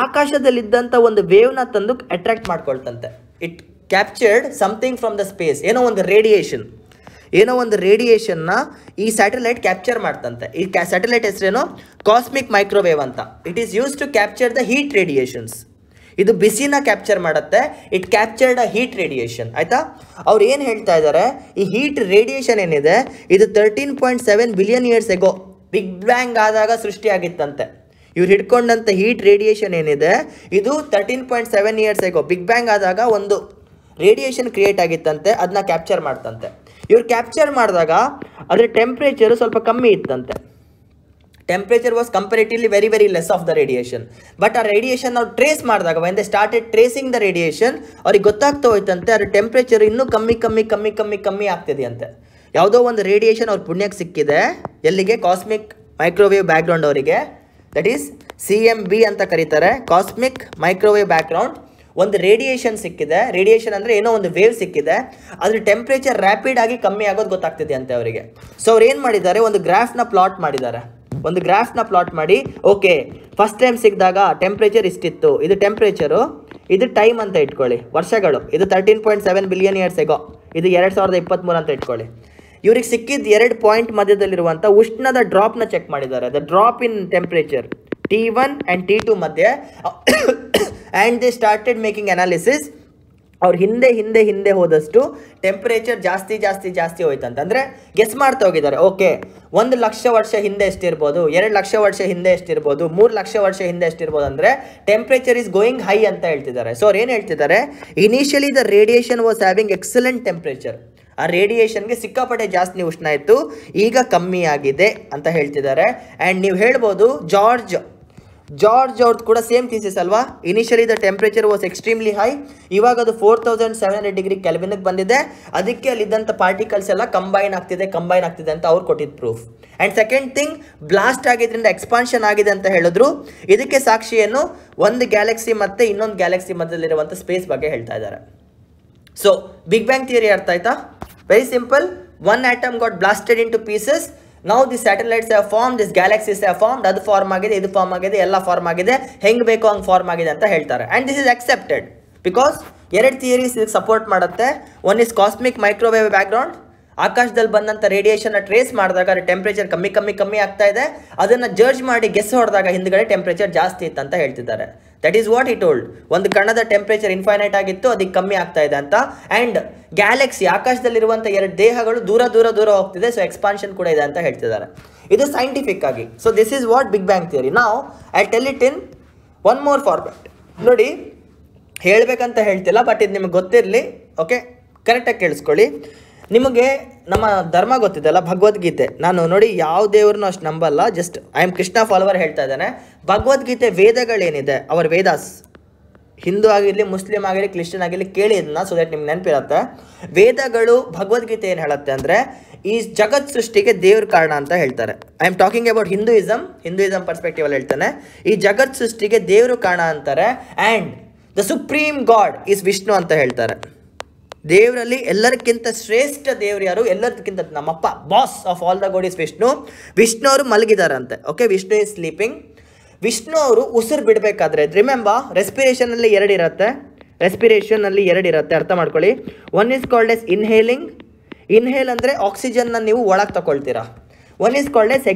ಆಕಾಶದಲ್ಲಿದ್ದಂಥ ಒಂದು ವೇವ್ನ ತಂದು ಅಟ್ರಾಕ್ಟ್ ಮಾಡ್ಕೊಳ್ತಂತೆ. It captured something from the space. ಏನೋ ಒಂದು ರೇಡಿಯೇಷನ್ನ ಈ ಸ್ಯಾಟಲೈಟ್ ಕ್ಯಾಪ್ಚರ್ ಮಾಡ್ತಂತೆ. ಈ ಸ್ಯಾಟಲೈಟ್ ಹೆಸರೇನೋ ಕಾಸ್ಮಿಕ್ ಮೈಕ್ರೋವೇವ್ ಅಂತ. It is use to capture the heat radiations. ಇದು ಬಿಸಿನ ಕ್ಯಾಪ್ಚರ್ ಮಾಡುತ್ತೆ. It captured a heat radiation. ಆಯಿತಾ? ಅವ್ರು ಏನು ಹೇಳ್ತಾ ಇದ್ದಾರೆ? ಈ ಹೀಟ್ ರೇಡಿಯೇಷನ್ ಏನಿದೆ ಇದು 13.7 billion years ago big bang ಆದಾಗ ಸೃಷ್ಟಿಯಾಗಿತ್ತಂತೆ. ಇವ್ರು ಹಿಡ್ಕೊಂಡಂಥ ಹೀಟ್ ರೇಡಿಯೇಷನ್ ಏನಿದೆ ಇದು 13.7 ಇಯರ್ಸ್ ಎಗೋ ಬಿಗ್ ಬ್ಯಾಂಗ್ ಆದಾಗ ಒಂದು ರೇಡಿಯೇಷನ್ ಕ್ರಿಯೇಟ್ ಆಗಿತ್ತಂತೆ. ಅದನ್ನ ಕ್ಯಾಪ್ಚರ್ ಮಾಡ್ತಂತೆ. ಇವ್ರು ಕ್ಯಾಪ್ಚರ್ ಮಾಡಿದಾಗ ಅದರ ಟೆಂಪ್ರೇಚರು ಸ್ವಲ್ಪ ಕಮ್ಮಿ ಇತ್ತಂತೆ. Temperature was comparatively very very less of the radiation. But ಆ ರೇಡಿಯೇಷನ್ ಅವ್ರು ಟ್ರೇಸ್ ಮಾಡಿದಾಗ when they started tracing the radiation ಅವ್ರಿಗೆ ಗೊತ್ತಾಗ್ತಾ ಹೋಯ್ತಂತೆ ಅದ್ರ ಟೆಂಪ್ರೇಚರ್ ಇನ್ನೂ ಕಮ್ಮಿ ಆಗ್ತಿದೆ ಅಂತೆ. ಯಾವುದೋ ಒಂದು ರೇಡಿಯೇಷನ್ ಅವ್ರ ಪುಣ್ಯಕ್ಕೆ ಸಿಕ್ಕಿದೆ. ಎಲ್ಲಿಗೆ? ಕಾಸ್ಮಿಕ್ ಮೈಕ್ರೋವೇವ್ ಬ್ಯಾಕ್ಗ್ರೌಂಡ್ ಅವರಿಗೆ. ದಟ್ ಈಸ್ CMB ಅಂತ ಕರೀತಾರೆ, ಕಾಸ್ಮಿಕ್ ಮೈಕ್ರೋವೇವ್ ಬ್ಯಾಕ್ಗ್ರೌಂಡ್. ಒಂದು ರೇಡಿಯೇಷನ್ ಸಿಕ್ಕಿದೆ. ರೇಡಿಯೇಷನ್ ಅಂದರೆ ಏನೋ ಒಂದು ವೇವ್ ಸಿಕ್ಕಿದೆ. ಅದ್ರ ಟೆಂಪ್ರೇಚರ್ ರ್ಯಾಪಿಡ್ ಆಗಿ ಕಮ್ಮಿ ಆಗೋದು ಗೊತ್ತಾಗ್ತಿದೆ ಅಂತೆ ಅವರಿಗೆ. ಸೊ ಅವ್ರು ಏನು ಮಾಡಿದ್ದಾರೆ? ಒಂದು ಗ್ರಾಫ್ನ ಪ್ಲಾಟ್ ಮಾಡಿ, ಓಕೆ ಫಸ್ಟ್ ಟೈಮ್ ಸಿಕ್ಕಿದಾಗ ಟೆಂಪ್ರೇಚರ್ ಇಷ್ಟಿತ್ತು, ಇದು ಟೆಂಪ್ರೇಚರು, ಇದು ಟೈಮ್ ಅಂತ ಇಟ್ಕೊಳ್ಳಿ, ವರ್ಷಗಳು, ಇದು 13.7 ಬಿಲಿಯನ್ ಇಯರ್ಸ್ ಎಗೋ, ಇದು 2023 ಅಂತ ಇಟ್ಕೊಳ್ಳಿ. ಇವ್ರಿಗೆ ಸಿಕ್ಕಿದ್ದು 2 ಪಾಯಿಂಟ್ ಮಧ್ಯದಲ್ಲಿರುವಂಥ ಉಷ್ಣದ ಡ್ರಾಪ್ನ ಚೆಕ್ ಮಾಡಿದ್ದಾರೆ. The drop in temperature T1 and T2 ಮಧ್ಯೆ. And they started making analysis. ಅವ್ರು ಹಿಂದೆ ಹೋದಷ್ಟು ಟೆಂಪ್ರೇಚರ್ ಜಾಸ್ತಿ ಹೋಯ್ತಂತ. ಅಂದರೆ ಗೆಸ್ ಮಾಡ್ತಾ ಹೋಗಿದ್ದಾರೆ. ಓಕೆ 1 ಲಕ್ಷ ವರ್ಷ ಹಿಂದೆ ಎಷ್ಟಿರ್ಬೋದು, 2 ಲಕ್ಷ ವರ್ಷ ಹಿಂದೆ ಎಷ್ಟಿರ್ಬೋದು, 3 ಲಕ್ಷ ವರ್ಷ ಹಿಂದೆ ಎಷ್ಟಿರ್ಬೋದು, ಅಂದರೆ ಟೆಂಪ್ರೇಚರ್ ಈಸ್ ಗೋಯಿಂಗ್ ಹೈ ಅಂತ ಹೇಳ್ತಿದ್ದಾರೆ. ಸೊ ಅವ್ರು ಏನು ಹೇಳ್ತಿದ್ದಾರೆ? Initially the radiation was having excellent temperature. ಆ ರೇಡಿಯೇಷನ್ಗೆ ಸಿಕ್ಕಾಪಟ್ಟೆ ಜಾಸ್ತಿ ಉಷ್ಣ ಇತ್ತು, ಈಗ ಕಮ್ಮಿ ಆಗಿದೆ ಅಂತ ಹೇಳ್ತಿದ್ದಾರೆ. ಆ್ಯಂಡ್ ನೀವು ಹೇಳ್ಬೋದು ಜಾರ್ಜ್ ಅವ್ರದ್ದು ಕೂಡ ಸೇಮ್ ಥೀಸಿಸ್ ಅಲ್ವಾ? Initially the temperature was extremely high, ಇವಾಗ ಅದು 4700 ಡಿಗ್ರಿ ಕೆಲ್ವಿನ್ಗೆ ಬಂದಿದೆ. ಅದಕ್ಕೆ ಅಲ್ಲಿದ್ದಂಥ ಪಾರ್ಟಿಕಲ್ಸ್ ಎಲ್ಲ ಕಂಬೈನ್ ಆಗ್ತಿದೆ ಅಂತ ಅವ್ರು ಕೊಟ್ಟಿದ್ದು proof. And second thing, blast ಆಗಿದ್ರಿಂದ ಎಕ್ಸ್ಪಾನ್ಷನ್ ಆಗಿದೆ ಅಂತ ಹೇಳಿದ್ರು. ಇದಕ್ಕೆ ಸಾಕ್ಷಿಯನ್ನು ಒಂದು ಗ್ಯಾಲಕ್ಸಿ ಮತ್ತು ಇನ್ನೊಂದು ಗ್ಯಾಲಕ್ಸಿ ಮಧ್ಯದಲ್ಲಿರುವಂಥ ಸ್ಪೇಸ್ ಬಗ್ಗೆ ಹೇಳ್ತಾ ಇದ್ದಾರೆ. ಸೊ ಬಿಗ್ ಬ್ಯಾಂಗ್ ಥಿಯರಿ ಅರ್ಥ ಆಯ್ತಾ? Very simple. One atom got blasted into pieces. ನಾವು the satellites have form, this galaxies have formed. ಅದು ಫಾರ್ಮ್ ಆಗಿದೆ, ಇದು ಫಾರ್ಮ್ ಆಗಿದೆ, ಎಲ್ಲ ಫಾರ್ಮ್ ಆಗಿದೆ, ಹೆಂಗೆ ಬೇಕೋ ಹಂಗೆ ಫಾರ್ಮ್ ಆಗಿದೆ ಅಂತ ಹೇಳ್ತಾರೆ. And this is accepted because 2 theories ಇದಕ್ಕೆ ಸಪೋರ್ಟ್ ಮಾಡುತ್ತೆ. One is cosmic microwave background. ಆಕಾಶದಲ್ಲಿ ಬಂದಂಥ ರೇಡಿಯೇಷನ್ನ ಟ್ರೇಸ್ ಮಾಡಿದಾಗ ಅದು ಟೆಂಪ್ರೇಚರ್ ಕಮ್ಮಿ ಆಗ್ತಾ ಇದೆ. ಅದನ್ನು ಜಡ್ಜ್ ಮಾಡಿ ಗೆಸ್ ಹೊಡೆದಾಗ ಹಿಂದ್ಗಡೆ ಟೆಂಪ್ರೇಚರ್ ಜಾಸ್ತಿ ಇತ್ತು ಅಂತ ಹೇಳ್ತಿದ್ದಾರೆ. That is what he told. ಒಂದು ಕಣದ ಟೆಂಪ್ರೇಚರ್ ಇನ್ಫೈನೈಟ್ ಆಗಿತ್ತು, ಅದಕ್ಕೆ ಕಮ್ಮಿ ಆಗ್ತಾ ಇದೆ ಅಂತ. ಆ್ಯಂಡ್ ಗ್ಯಾಲಕ್ಸಿ, ಆಕಾಶದಲ್ಲಿರುವಂಥ 2 ದೇಹಗಳು ದೂರ ಹೋಗ್ತಿದೆ. ಸೊ ಎಕ್ಸ್ಪಾನ್ಷನ್ ಕೂಡ ಇದೆ ಅಂತ ಹೇಳ್ತಿದ್ದಾರೆ. ಇದು ಸೈಂಟಿಫಿಕ್ ಆಗಿ. So this is what big bang theory. ನಾವು I tell it in one more format. ನೋಡಿ, ಹೇಳಬೇಕಂತ ಹೇಳ್ತಿಲ್ಲ, ಬಟ್ ಇದು ನಿಮಗೆ ಗೊತ್ತಿರಲಿ. ಓಕೆ, ಕರೆಕ್ಟಾಗಿ ಕೇಳಿಸ್ಕೊಳ್ಳಿ. ನಿಮಗೆ ನಮ್ಮ ಧರ್ಮ ಗೊತ್ತಿದೆಲ್ಲ, ಭಗವದ್ಗೀತೆ. ನಾನು ನೋಡಿ ಯಾವ ದೇವ್ರನ್ನೂ ಅಷ್ಟು ನಂಬಲ್ಲ, just I am Krishna follower ಹೇಳ್ತಾ ಇದ್ದಾನೆ. ಭಗವದ್ಗೀತೆ ವೇದಗಳೇನಿದೆ, ಅವರ ವೇದಾಸ್, ಹಿಂದೂ ಆಗಿರಲಿ, ಮುಸ್ಲಿಂ ಆಗಿರಲಿ, ಕ್ರಿಶ್ಚಿಯನ್ ಆಗಿರಲಿ, ಕೇಳಿ ಇದನ್ನ, ಸೊ ದಟ್ ನಿಮ್ಗೆ ನೆನಪಿರುತ್ತೆ. ವೇದಗಳು ಭಗವದ್ಗೀತೆ ಏನು ಹೇಳುತ್ತೆ ಅಂದರೆ, ಈ ಜಗತ್ ಸೃಷ್ಟಿಗೆ ದೇವ್ರ ಕಾರಣ ಅಂತ ಹೇಳ್ತಾರೆ. I am talking about Hinduism ಪರ್ಸ್ಪೆಕ್ಟಿವಲ್ಲಿ ಹೇಳ್ತಾನೆ. ಈ ಜಗತ್ ಸೃಷ್ಟಿಗೆ ದೇವರು ಕಾರಣ ಅಂತಾರೆ. And the supreme god is Vishnu ಅಂತ ಹೇಳ್ತಾರೆ. ದೇವರಲ್ಲಿ ಎಲ್ಲರಿಗಿಂತ ಶ್ರೇಷ್ಠ ದೇವ್ರು ಯಾರು? ಎಲ್ಲದಕ್ಕಿಂತ ನಮ್ಮಪ್ಪ, boss of all the god is Vishnu. Vishnu ಅವರು ಮಲಗಿದಾರಂತೆ. Okay, Vishnu is sleeping. Vishnu ಅವರು ಉಸಿರು ಬಿಡಬೇಕಾದ್ರೆ, ರಿಮೆಂಬರ್, ರೆಸ್ಪಿರೇಷನಲ್ಲಿ 2 ಇರುತ್ತೆ, ಅರ್ಥ ಮಾಡ್ಕೊಳ್ಳಿ. One is called as inhaling. Inhale ಅಂದರೆ ಆಕ್ಸಿಜನ್ನ ನೀವು ಒಳಗೆ ತಗೊಳ್ತೀರಾ. One is called S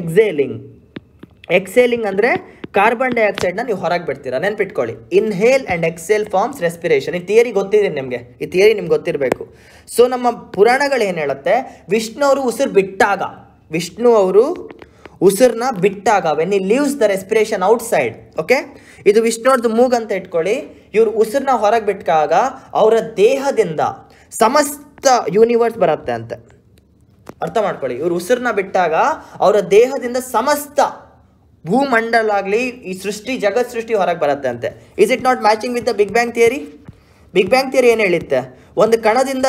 exhaling ಅಂದರೆ ಕಾರ್ಬನ್ ಡೈಆಕ್ಸೈಡ್ನ ನೀವು ಹೊರಗೆ ಬಿಡ್ತೀರಾ. ನೆನ್ಪಿಟ್ಕೊಳ್ಳಿ, inhale and exhale forms respiration. ಈ ಥಿಯರಿ ಗೊತ್ತಿದೆ ನಿಮಗೆ, ಈ ಥಿಯರಿ ನಿಮ್ಗೆ ಗೊತ್ತಿರಬೇಕು. ಸೊ ನಮ್ಮ ಪುರಾಣಗಳು ಏನು ಹೇಳುತ್ತೆ? ವಿಷ್ಣು ಅವರು ಉಸಿರನ್ನ ಬಿಟ್ಟಾಗ when he leaves the respiration outside. Okay, ಇದು ವಿಷ್ಣುವ್ರದ್ದು ಮೂಗ್ ಅಂತ ಇಟ್ಕೊಳ್ಳಿ. ಇವರು ಉಸಿರನ್ನ ಹೊರಗೆ ಬಿಟ್ಟಾಗ ಅವರ ದೇಹದಿಂದ ಸಮಸ್ತ ಯೂನಿವರ್ಸ್ ಬರುತ್ತೆ ಅಂತೆ. ಅರ್ಥ ಮಾಡ್ಕೊಳ್ಳಿ, ಇವ್ರು ಉಸಿರನ್ನ ಬಿಟ್ಟಾಗ ಅವರ ದೇಹದಿಂದ ಸಮಸ್ತ ಭೂಮಂಡಲ ಆಗಲಿ ಈ ಸೃಷ್ಟಿ ಜಗತ್ ಸೃಷ್ಟಿ ಹೊರಗೆ ಬರುತ್ತೆ ಅಂತೆ. Is it not matching with the big bang theory? Big bang theory ಏನು ಹೇಳುತ್ತೆ? ಒಂದು ಕಣದಿಂದ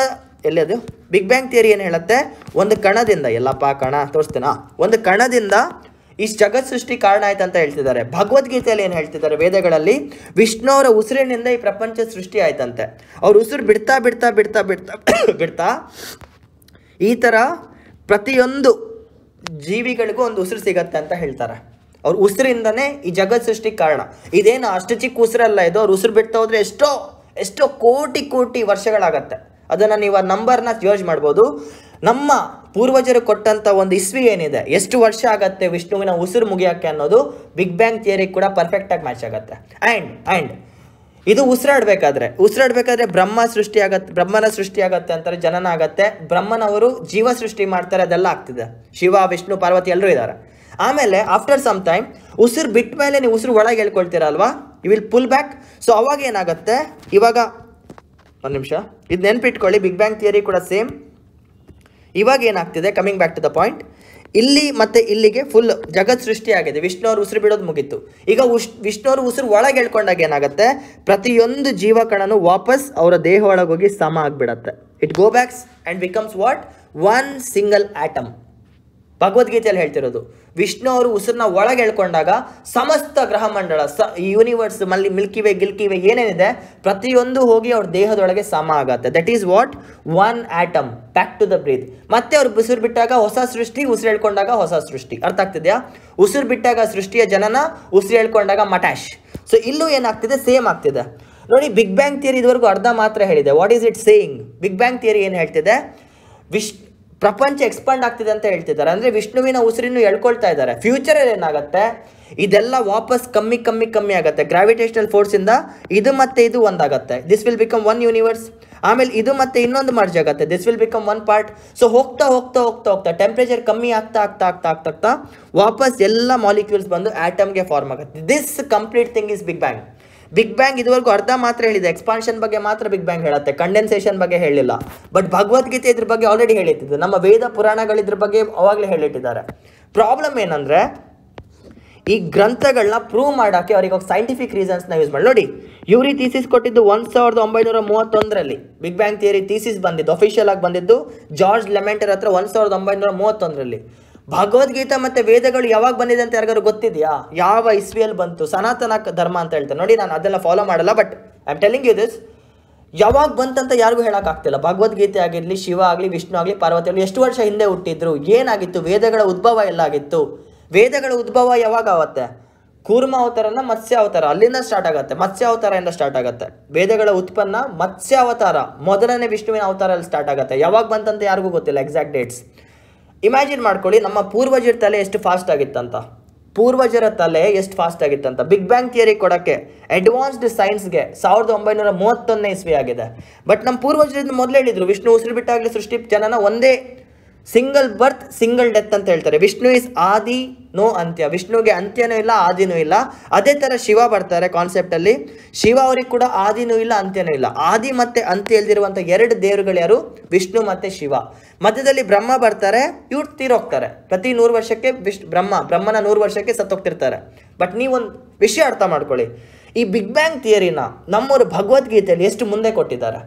ಎಲ್ಲದು ಬಿಗ್ ಬ್ಯಾಂಗ್ ಥಿಯರಿ ಏನು ಹೇಳುತ್ತೆ? ಒಂದು ಕಣದಿಂದ, ಎಲ್ಲಪ್ಪ ಕಣ ತೋರಿಸ್ತೇನಾ, ಒಂದು ಕಣದಿಂದ ಇಷ್ಟು ಜಗತ್ ಸೃಷ್ಟಿ ಕಾರಣ ಆಯ್ತು ಅಂತ ಹೇಳ್ತಿದ್ದಾರೆ. ಭಗವದ್ಗೀತೆಯಲ್ಲಿ ಏನು ಹೇಳ್ತಿದ್ದಾರೆ ವೇದಗಳಲ್ಲಿ? ವಿಷ್ಣು ಅವರ ಉಸಿರಿನಿಂದ ಈ ಪ್ರಪಂಚ ಸೃಷ್ಟಿ ಆಯ್ತಂತೆ. ಅವ್ರ ಉಸಿರು ಬಿಡ್ತಾ ಬಿಡ್ತಾ ಬಿಡ್ತಾ ಬಿಡ್ತಾ ಬಿಡ್ತಾ ಈ ಥರ ಪ್ರತಿಯೊಂದು ಜೀವಿಗಳಿಗೂ ಒಂದು ಉಸಿರು ಸಿಗತ್ತೆ ಅಂತ ಹೇಳ್ತಾರೆ. ಅವ್ರ ಉಸಿರಿಂದನೇ ಈ ಜಗತ್ ಸೃಷ್ಟಿಗೆ ಕಾರಣ. ಇದೇನು ಅಷ್ಟು ಚಿಕ್ಕ ಉಸಿರಲ್ಲ ಇದು. ಅವ್ರು ಉಸಿರು ಬಿಡ್ತಾ ಹೋದ್ರೆ ಎಷ್ಟೋ ಎಷ್ಟೋ ಕೋಟಿ ಕೋಟಿ ವರ್ಷಗಳಾಗತ್ತೆ. ಅದನ್ನು ನೀವು ಆ ನಂಬರ್ನ ಯೋಚನೆ ಮಾಡ್ಬೋದು. ನಮ್ಮ ಪೂರ್ವಜರು ಕೊಟ್ಟಂಥ ಒಂದು ಇಸ್ವಿ ಏನಿದೆ, ಎಷ್ಟು ವರ್ಷ ಆಗತ್ತೆ ವಿಷ್ಣುವಿನ ಉಸಿರು ಮುಗಿಯೋಕ್ಕೆ ಅನ್ನೋದು ಬಿಗ್ ಬ್ಯಾಂಗ್ ಥಿಯರಿ ಕೂಡ ಪರ್ಫೆಕ್ಟಾಗಿ ಮ್ಯಾಚ್ ಆಗುತ್ತೆ. ಆ್ಯಂಡ್ ಇದು ಉಸಿರಾಡಬೇಕಾದ್ರೆ ಬ್ರಹ್ಮನ ಸೃಷ್ಟಿ ಆಗತ್ತೆ ಅಂತಾರೆ, ಜನನ ಆಗತ್ತೆ. ಬ್ರಹ್ಮನವರು ಜೀವ ಸೃಷ್ಟಿ ಮಾಡ್ತಾರೆ, ಅದೆಲ್ಲ ಆಗ್ತಿದೆ. ಶಿವ, ವಿಷ್ಣು, ಪಾರ್ವತಿ ಎಲ್ಲರೂ ಇದ್ದಾರೆ. ಆಮೇಲೆ ಆಫ್ಟರ್ ಸಮ್ ಟೈಮ್ ಉಸಿರು ಬಿಟ್ಟ ಮೇಲೆ ನೀವು ಉಸಿರು ಒಳಗೆ ಹೇಳ್ಕೊಳ್ತೀರಲ್ವಾ, you will pull back. So ಅವಾಗ ಏನಾಗುತ್ತೆ, ಇವಾಗ ಒಂದು ನಿಮಿಷ ಇದು ನೆನ್ಪಿಟ್ಕೊಳ್ಳಿ, ಬಿಗ್ ಬ್ಯಾಂಗ್ ಥಿಯರಿ ಕೂಡ ಸೇಮ್. ಇವಾಗ ಏನಾಗ್ತಿದೆ, coming back to the point, ಇಲ್ಲಿ ಮತ್ತೆ ಇಲ್ಲಿಗೆ ಫುಲ್ ಜಗತ್ ಸೃಷ್ಟಿ ಆಗಿದೆ. ವಿಷ್ಣು ಅವರು ಉಸಿರು ಬಿಡೋದು ಮುಗೀತು. ಈಗ ವಿಷ್ಣು ಅವರು ಉಸಿರು ಒಳಗೆ ಹೇಳ್ಕೊಂಡಾಗ ಏನಾಗುತ್ತೆ, ಪ್ರತಿಯೊಂದು ಜೀವಕಣನು ವಾಪಸ್ ಅವರ ದೇಹ ಒಳಗೋಗಿ ಸಮ ಆಗಿಬಿಡತ್ತೆ. It go backs and becomes what, one single atom. ಭಗವದ್ಗೀತೆಯಲ್ಲಿ ಹೇಳ್ತಿರೋದು ವಿಷ್ಣು ಅವರು ಉಸಿರನ್ನ ಒಳಗೆ ಹೇಳ್ಕೊಂಡಾಗ ಸಮಸ್ತ ಗ್ರಹ ಮಂಡಳ, ಯೂನಿವರ್ಸ್, ಮಿಲ್ಕಿವೆ ಗಿಲ್ಕಿವೆ ಏನೇನಿದೆ ಪ್ರತಿಯೊಂದು ಹೋಗಿ ಅವ್ರ ದೇಹದೊಳಗೆ ಸಮ ಆಗತ್ತೆ. That is what, one atom. Back to the breath. ಮತ್ತೆ ಅವ್ರು ಉಸಿರು ಬಿಟ್ಟಾಗ ಹೊಸ ಸೃಷ್ಟಿ, ಉಸಿರು ಹೇಳ್ಕೊಂಡಾಗ ಹೊಸ ಸೃಷ್ಟಿ. ಅರ್ಥ ಆಗ್ತಿದೆಯಾ? ಉಸಿರು ಬಿಟ್ಟಾಗ ಸೃಷ್ಟಿಯ ಜನನ, ಉಸಿರು ಹೇಳ್ಕೊಂಡಾಗ ಮಟಾಶ್. ಸೊ ಇಲ್ಲೂ ಏನಾಗ್ತಿದೆ, ಸೇಮ್ ಆಗ್ತಿದೆ ನೋಡಿ. ಬಿಗ್ ಬ್ಯಾಂಗ್ ಥಿಯರಿ ಇದುವರೆಗೂ ಅರ್ಧ ಮಾತ್ರ ಹೇಳಿದೆ. What is it saying? Big bang theory ಏನು ಹೇಳ್ತಿದೆ, ಪ್ರಪಂಚ ಎಕ್ಸ್ಪಾಂಡ್ ಆಗ್ತಿದೆ ಅಂತ ಹೇಳ್ತಿದ್ದಾರೆ. ಅಂದರೆ ವಿಷ್ಣುವಿನ ಉಸಿರಿನ್ನು ಎಳ್ಕೊಳ್ತಾ ಇದ್ದಾರೆ. ಫ್ಯೂಚರಲ್ಲಿ ಏನಾಗುತ್ತೆ, ಇದೆಲ್ಲ ವಾಪಸ್ ಕಮ್ಮಿ ಆಗುತ್ತೆ. ಗ್ರಾವಿಟೇಷನಲ್ ಫೋರ್ಸಿಂದ ಇದು ಮತ್ತೆ ಇದು ಒಂದಾಗುತ್ತೆ. This will become one universe. ಆಮೇಲೆ ಇದು ಮತ್ತೆ ಇನ್ನೊಂದು ಮರ್ಜ್ ಆಗುತ್ತೆ. This will become one part. So ಹೋಗ್ತಾ ಟೆಂಪ್ರೇಚರ್ ಕಮ್ಮಿ ಆಗ್ತಾ ವಾಪಸ್ ಎಲ್ಲ ಮಾಲಿಕ್ಯೂಲ್ಸ್ ಬಂದು ಆಟಮ್ಗೆ ಫಾರ್ಮ್ ಆಗುತ್ತೆ. This complete thing is big bang. Big bang ಇದುವರೆಗೂ ಅರ್ಧ ಮಾತ್ರ ಹೇಳಿದೆ. ಎಕ್ಸ್ಪಾನ್ಷನ್ ಬಗ್ಗೆ ಮಾತ್ರ ಬಿಗ್ ಬ್ಯಾಂಗ್ ಹೇಳುತ್ತೆ, ಕಂಡೆನ್ಸೇಷನ್ ಬಗ್ಗೆ ಹೇಳಿಲ್ಲ. ಬಟ್ ಭಗವದ್ಗೀತೆ ಇದ್ರ ಬಗ್ಗೆ ಆಲ್ರೆಡಿ ಹೇಳಿಟ್ಟಿದ್ದು. ನಮ್ಮ ವೇದ ಪುರಾಣಗಳು ಇದ್ರ ಬಗ್ಗೆ ಅವಾಗಲೇ ಹೇಳಿಟ್ಟಿದ್ದಾರೆ. ಪ್ರಾಬ್ಲಮ್ ಏನಂದರೆ, ಈ ಗ್ರಂಥಗಳನ್ನ ಪ್ರೂವ್ ಮಾಡೋಕ್ಕೆ ಅವ್ರಿಗೆ ಸೈಂಟಿಫಿಕ್ ರೀಸನ್ಸ್ನ ಯೂಸ್ ಮಾಡಿ. ನೋಡಿ, ಇವ್ರಿ ಥೀಸಿಸ್ ಕೊಟ್ಟಿದ್ದು 1931. ಬಿಗ್ ಬ್ಯಾಂಗ್ ಥಿಯರಿ ಥೀಸಿಸ್ ಬಂದಿದ್ದು, ಅಫಿಷಿಯಲ್ ಆಗಿ ಬಂದಿದ್ದು ಜಾರ್ಜ್ ಲೆಮೆಂಟರ್ ಹತ್ರ 1931. ಭಗವದ್ಗೀತಾ ಮತ್ತು ವೇದಗಳು ಯಾವಾಗ ಬಂದಿದೆ ಅಂತ ಯಾರಿಗಾರು ಗೊತ್ತಿದೆಯಾ? ಯಾವ ಇಸ್ವಿಯಲ್ಲಿ ಬಂತು? ಸನಾತನ ಧರ್ಮ ಅಂತ ಹೇಳ್ತಾರೆ ನೋಡಿ. ನಾನು ಅದೆಲ್ಲ ಫಾಲೋ ಮಾಡಲ್ಲ, but I am telling you this. ಯಾವಾಗ ಬಂತಂತ ಯಾರಿಗೂ ಹೇಳೋಕ್ಕಾಗ್ತಿಲ್ಲ. ಭಗವದ್ಗೀತೆ ಆಗಿರಲಿ, ಶಿವ ಆಗಲಿ, ವಿಷ್ಣು ಆಗಲಿ, ಪಾರ್ವತಿ ಆಗಲಿ ಎಷ್ಟು ವರ್ಷ ಹಿಂದೆ ಹುಟ್ಟಿದ್ರು, ಏನಾಗಿತ್ತು, ವೇದಗಳ ಉದ್ಭವ ಎಲ್ಲಾಗಿತ್ತು. ವೇದಗಳ ಉದ್ಭವ ಯಾವಾಗ ಆಗುತ್ತೆ? ಕೂರ್ಮ ಅವತಾರನ ಮತ್ಸ್ಯ ಅವತಾರ, ಅಲ್ಲಿಂದ ಸ್ಟಾರ್ಟ್ ಆಗುತ್ತೆ. ಮತ್ಸ್ಯ ಅವತಾರದಿಂದ ಸ್ಟಾರ್ಟ್ ಆಗುತ್ತೆ. ವೇದಗಳ ಉತ್ಪನ್ನ ಮತ್ಸ್ಯ ಅವತಾರ, ಮೊದಲನೇ ವಿಷ್ಣುವಿನ ಅವತಾರಲ್ಲಿ ಸ್ಟಾರ್ಟ್ ಆಗುತ್ತೆ. ಯಾವಾಗ ಬಂತಂತ ಯಾರಿಗೂ ಗೊತ್ತಿಲ್ಲ ಎಕ್ಸಾಕ್ಟ್ ಡೇಟ್ಸ್. ಇಮ್ಯಾಜಿನ್ ಮಾಡ್ಕೊಳ್ಳಿ, ನಮ್ಮ ಪೂರ್ವಜರ ತಲೆ ಎಷ್ಟು ಫಾಸ್ಟ್ ಆಗಿತ್ತಂತ. ಬಿಗ್ ಬ್ಯಾಂಗ್ ಥಿಯರಿ ಕೊಡೋಕ್ಕೆ ಅಡ್ವಾನ್ಸ್ಡ್ ಸೈನ್ಸ್ಗೆ 1931 ಇಸ್ವಿ ಆಗಿದೆ. ಬಟ್ ನಮ್ಮ ಪೂರ್ವಜರಿಂದ ಮೊದಲು ಹೇಳಿದ್ರು, ವಿಷ್ಣು ಉಸಿರು ಬಿಟ್ಟಾಗಲೇ ಸೃಷ್ಟಿ ಜನನ ಒಂದೇ, ಸಿಂಗಲ್ ಬರ್ತ್ ಸಿಂಗಲ್ ಡೆತ್ ಅಂತ ಹೇಳ್ತಾರೆ. ವಿಷ್ಣು ಇಸ್ ಆದಿ, ನೋ ಅಂತ್ಯ. ವಿಷ್ಣುಗೆ ಅಂತ್ಯನೂ ಇಲ್ಲ, ಆದಿನೂ ಇಲ್ಲ. ಅದೇ ಥರ ಶಿವ ಬರ್ತಾರೆ ಕಾನ್ಸೆಪ್ಟಲ್ಲಿ. ಶಿವ ಅವ್ರಿಗೆ ಕೂಡ ಆದಿನೂ ಇಲ್ಲ, ಅಂತ್ಯನೂ ಇಲ್ಲ. ಆದಿ ಮತ್ತು ಅಂತ್ಯ ಇಲ್ದಿರುವಂಥ ಎರಡು ದೇವರುಗಳು ಯಾರು? ವಿಷ್ಣು ಮತ್ತು ಶಿವ. ಮಧ್ಯದಲ್ಲಿ ಬ್ರಹ್ಮ ಬರ್ತಾರೆ, ಇವ್ರು ತೀರೋಗ್ತಾರೆ. ಪ್ರತಿ 100 ವರ್ಷಕ್ಕೆ ಬ್ರಹ್ಮನ 100 ವರ್ಷಕ್ಕೆ ಸತ್ತೋಗ್ತಿರ್ತಾರೆ. ಬಟ್ ನೀವೊಂದು ವಿಷಯ ಅರ್ಥ ಮಾಡ್ಕೊಳ್ಳಿ, ಈ ಬಿಗ್ ಬ್ಯಾಂಗ್ ಥಿಯರಿನ ನಮ್ಮವರು ಭಗವದ್ಗೀತೆಯಲ್ಲಿ ಎಷ್ಟು ಮುಂದೆ ಕೊಟ್ಟಿದ್ದಾರೆ.